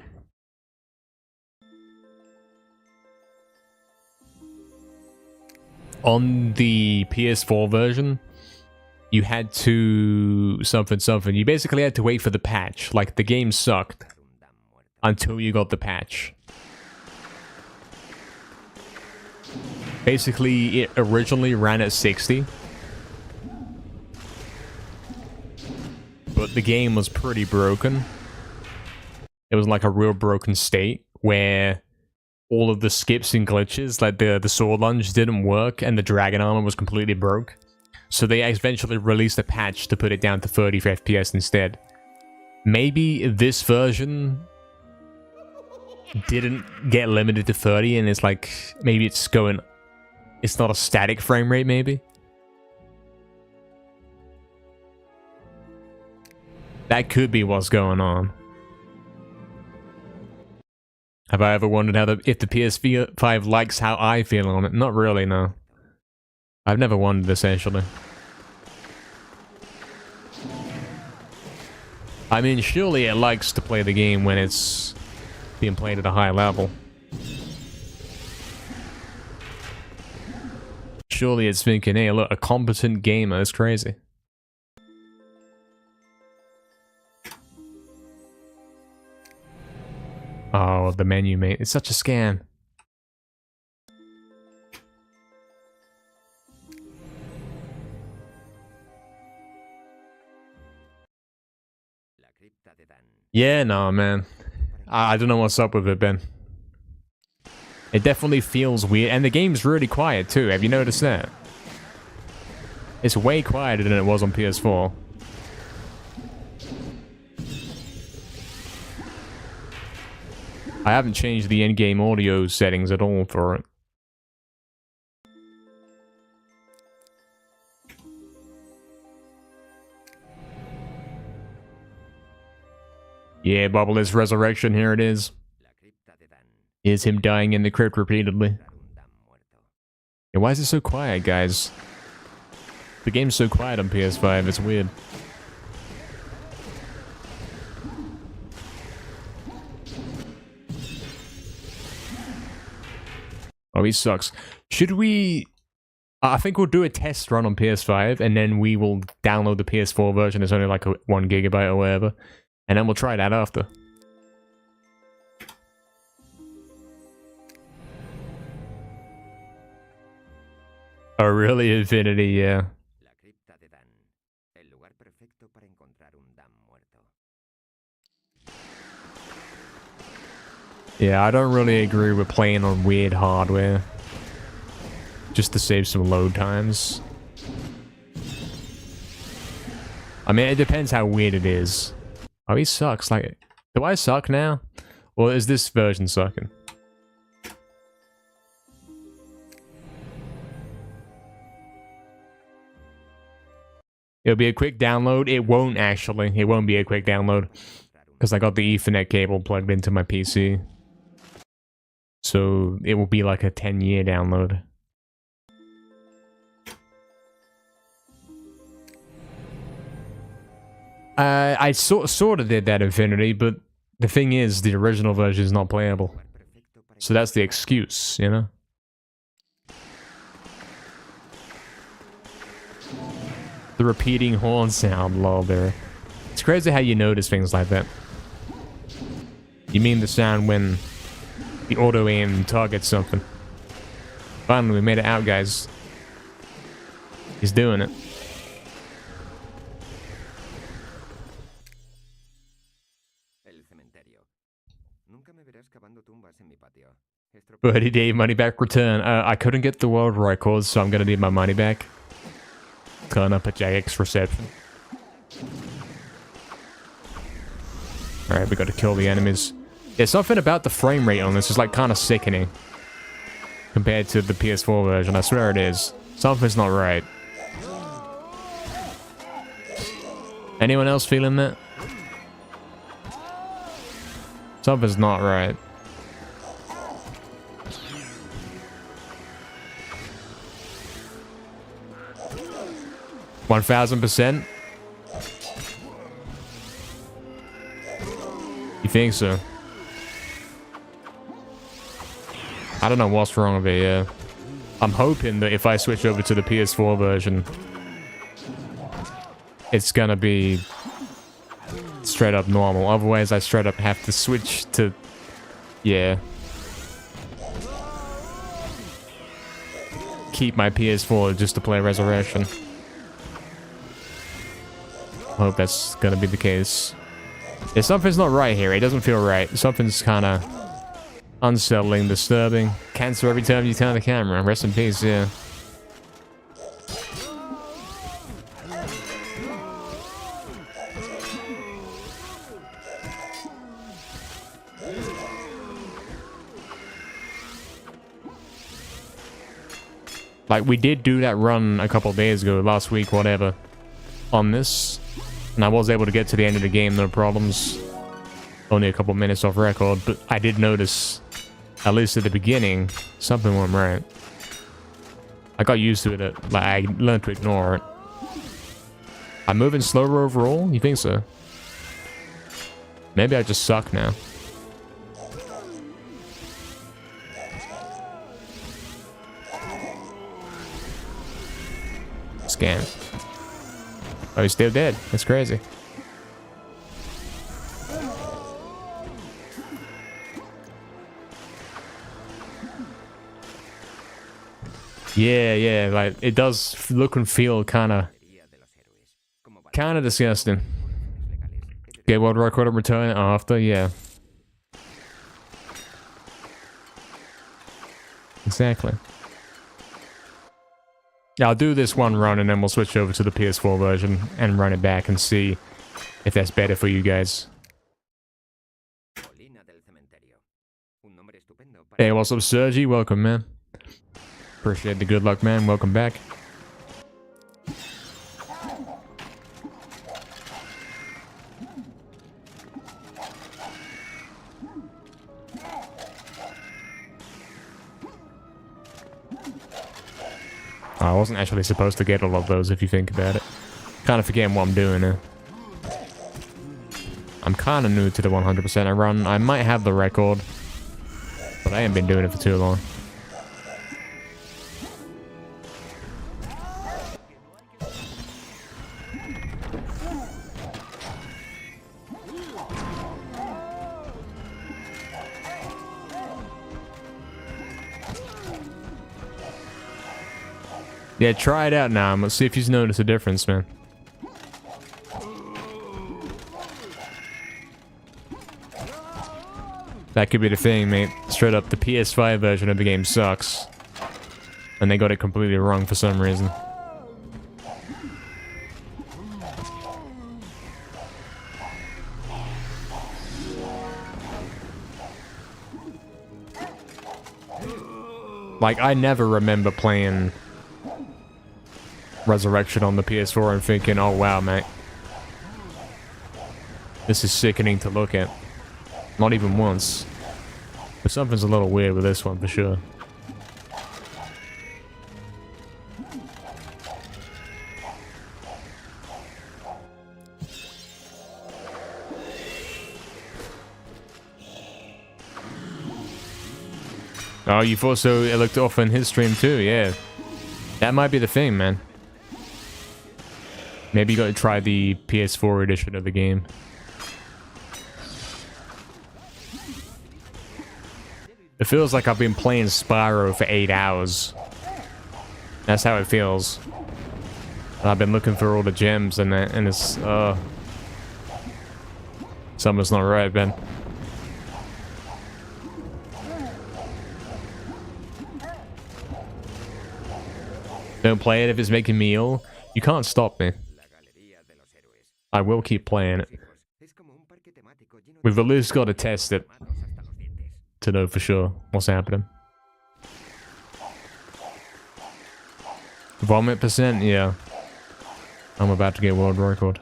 On the PS4 version, you had to something. You basically had to wait for the patch. Like, the game sucked until you got the patch. Basically, it originally ran at 60. But the game was pretty broken. It was like a real broken state where all of the skips and glitches, like the sword lunge didn't work and the dragon armor was completely broke. So they eventually released a patch to put it down to 30 FPS instead. Maybe this version didn't get limited to 30 and it's like, maybe it's going, it's not a static frame rate maybe. That could be what's going on. Have I ever wondered how if the PS5 likes how I feel on it? Not really, no. I've never wondered this, actually. I mean, surely it likes to play the game when it's being played at a high level. Surely it's thinking, hey, look, a competent gamer is crazy. Oh, the menu, mate. It's such a scam. Yeah, no, man. I don't know what's up with it, Ben. It definitely feels weird. And the game's really quiet, too. Have you noticed that? It's way quieter than it was on PS4. I haven't changed the in-game audio settings at all for it. Yeah, Bubble resurrection, here it is. Is him dying in the crypt repeatedly. Yeah, why is it so quiet, guys? The game's so quiet on PS5, it's weird. Oh, he sucks. Should we... I think we'll do a test run on PS5, and then we will download the PS4 version. It's only like 1 gigabyte or whatever. And then we'll try that after. Oh, really? Infinity, yeah. Yeah, I don't really agree with playing on weird hardware. Just to save some load times. I mean, it depends how weird it is. Oh, he sucks. Like, do I suck now? Or is this version sucking? It'll be a quick download. It won't actually. It won't be a quick download. Because I got the Ethernet cable plugged into my PC. So it will be like a 10-year download. I sort of did that Infinity, but the thing is, the original version is not playable. So that's the excuse, you know? The repeating horn sound, lol, there. It's crazy how you notice things like that. You mean the sound when the auto-aim targets something. Finally, we made it out, guys. He's doing it. $30-day money-back return. I couldn't get the world records, so I'm gonna need my money back. Turn up at JX reception. Alright, we gotta kill the enemies. Yeah, something about the frame rate on this is like kind of sickening. Compared to the PS4 version, I swear it is. Something's not right. Anyone else feeling that? Something's not right. 1000%. think so? I don't know what's wrong with it, yeah. I'm hoping that if I switch over to the PS4 version, it's gonna be straight up normal. Otherwise, I straight up have to switch to... Yeah. Keep my PS4 just to play Resurrection. I hope that's gonna be the case. Yeah, something's not right here. It doesn't feel right. Something's kind of unsettling, disturbing. Cancer every time you turn the camera. Rest in peace, yeah. Like, we did do that run a couple days ago, last week, whatever, on this. And I was able to get to the end of the game, no problems. Only a couple minutes off record, but I did notice, at least at the beginning, something went right. I got used to it, like, I learned to ignore it. I'm moving slower overall? You think so? Maybe I just suck now. Scan. Oh, he's still dead. That's crazy. Yeah, like, it does look and feel kind of disgusting. Get world record and return after, yeah. Exactly. Yeah, I'll do this one run and then we'll switch over to the PS4 version and run it back and see if that's better for you guys. Hey, what's up, Sergi? Welcome, man. Appreciate the good luck, man. Welcome back. I wasn't actually supposed to get all of those, if you think about it. Kind of forgetting what I'm doing now. I'm kind of new to the 100% I run. I might have the record, but I ain't been doing it for too long. Yeah, try it out now. Let's see if he's noticed a difference, man. That could be the thing, mate. Straight up, the PS5 version of the game sucks. And they got it completely wrong for some reason. Like, I never remember playing Resurrection on the PS4 and thinking, oh wow, mate, this is sickening to look at. Not even once. But something's a little weird with this one for sure. Oh, you've also looked off in his stream too, yeah. That might be the thing, man. Maybe you gotta try the PS4 edition of the game. It feels like I've been playing Spyro for 8 hours. That's how it feels. And I've been looking for all the gems and that, and it's, something's not right, Ben. Don't play it if it's making me ill. You can't stop me. I will keep playing it. We've at least got to test it to know for sure what's happening. Vomit percent? Yeah. I'm about to get world record.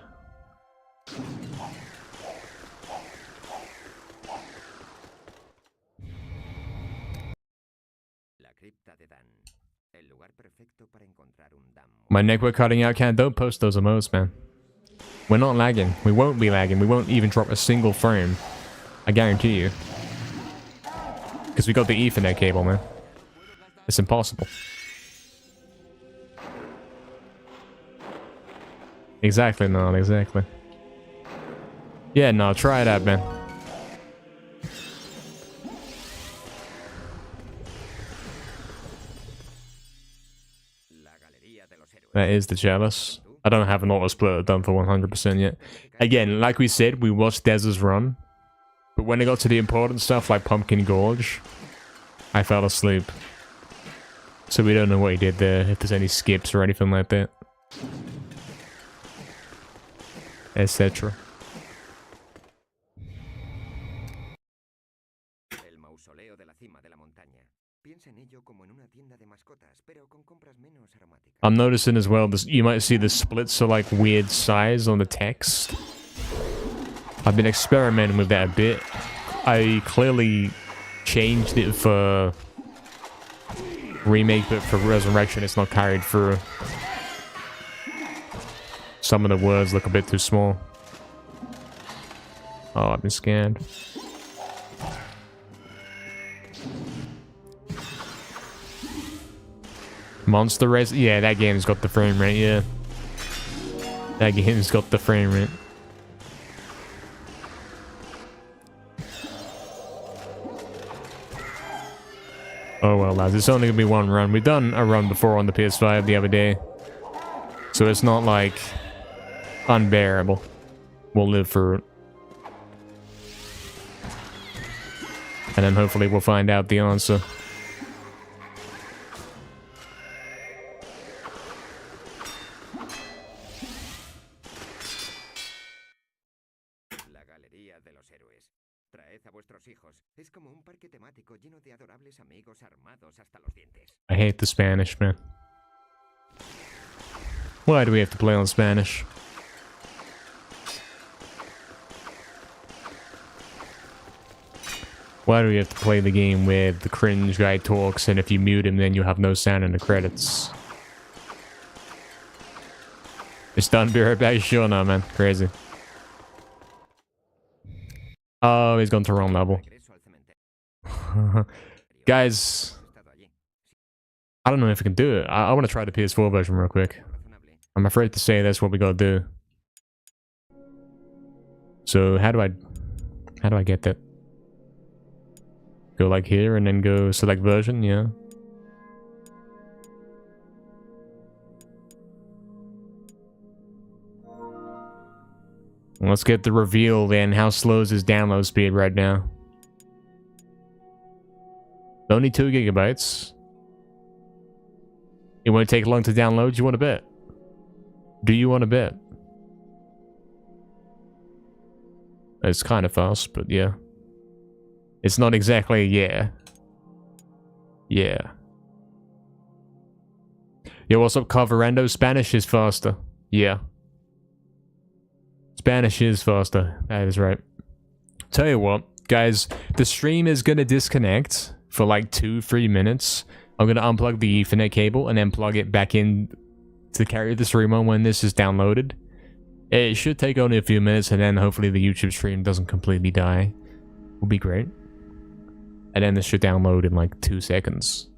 My neck we're cutting out, Cat. Don't post those emotes, man. We're not lagging. We won't be lagging. We won't even drop a single frame. I guarantee you. Because we got the Ethernet cable, man. It's impossible. Exactly, no, exactly. Yeah, no, try it out, man. That is the chalice. I don't have an auto splitter done for 100% yet. Again, like we said, we watched Dez's run. But when it got to the important stuff like Pumpkin Gorge, I fell asleep. So we don't know what he did there, if there's any skips or anything like that. Etc. I'm noticing as well, this, you might see the splits are like weird size on the text. I've been experimenting with that a bit. I clearly changed it for remake, but for Resurrection it's not carried through. Some of the words look a bit too small. Oh, I've been scanned. Monster Race? Yeah, that game's got the frame rate, yeah. That game's got the frame rate. Oh well, lads, it's only gonna be one run. We've done a run before on the PS5 the other day. So it's not like unbearable. We'll live through it. And then hopefully we'll find out the answer. I hate the Spanish, man. Why do we have to play on Spanish? Why do we have to play the game where the cringe guy talks and if you mute him then you have no sound in the credits? It's done, be right back. Sure, no, man. Crazy. Oh, he's gone to wrong level. Guys, I don't know if I can do it. I want to try the PS4 version real quick. I'm afraid to say that's what we gotta do. So how do I get that? Go like here and then go select version, yeah. Let's get the reveal then. How slow is his download speed right now? Only 2 gigabytes. It won't take long to download. You want to bet? Do you want to bet? It's kind of fast, but yeah. It's not exactly, yeah. Yeah. Yo, what's up, Carverando? Spanish is faster. Yeah. Spanish is faster. That is right. Tell you what, guys, the stream is gonna disconnect for like 2-3 minutes. I'm gonna unplug the Ethernet cable and then plug it back in to carry the stream on when this is downloaded. It should take only a few minutes and then hopefully the YouTube stream doesn't completely die. Will be great. And then this should download in like 2 seconds.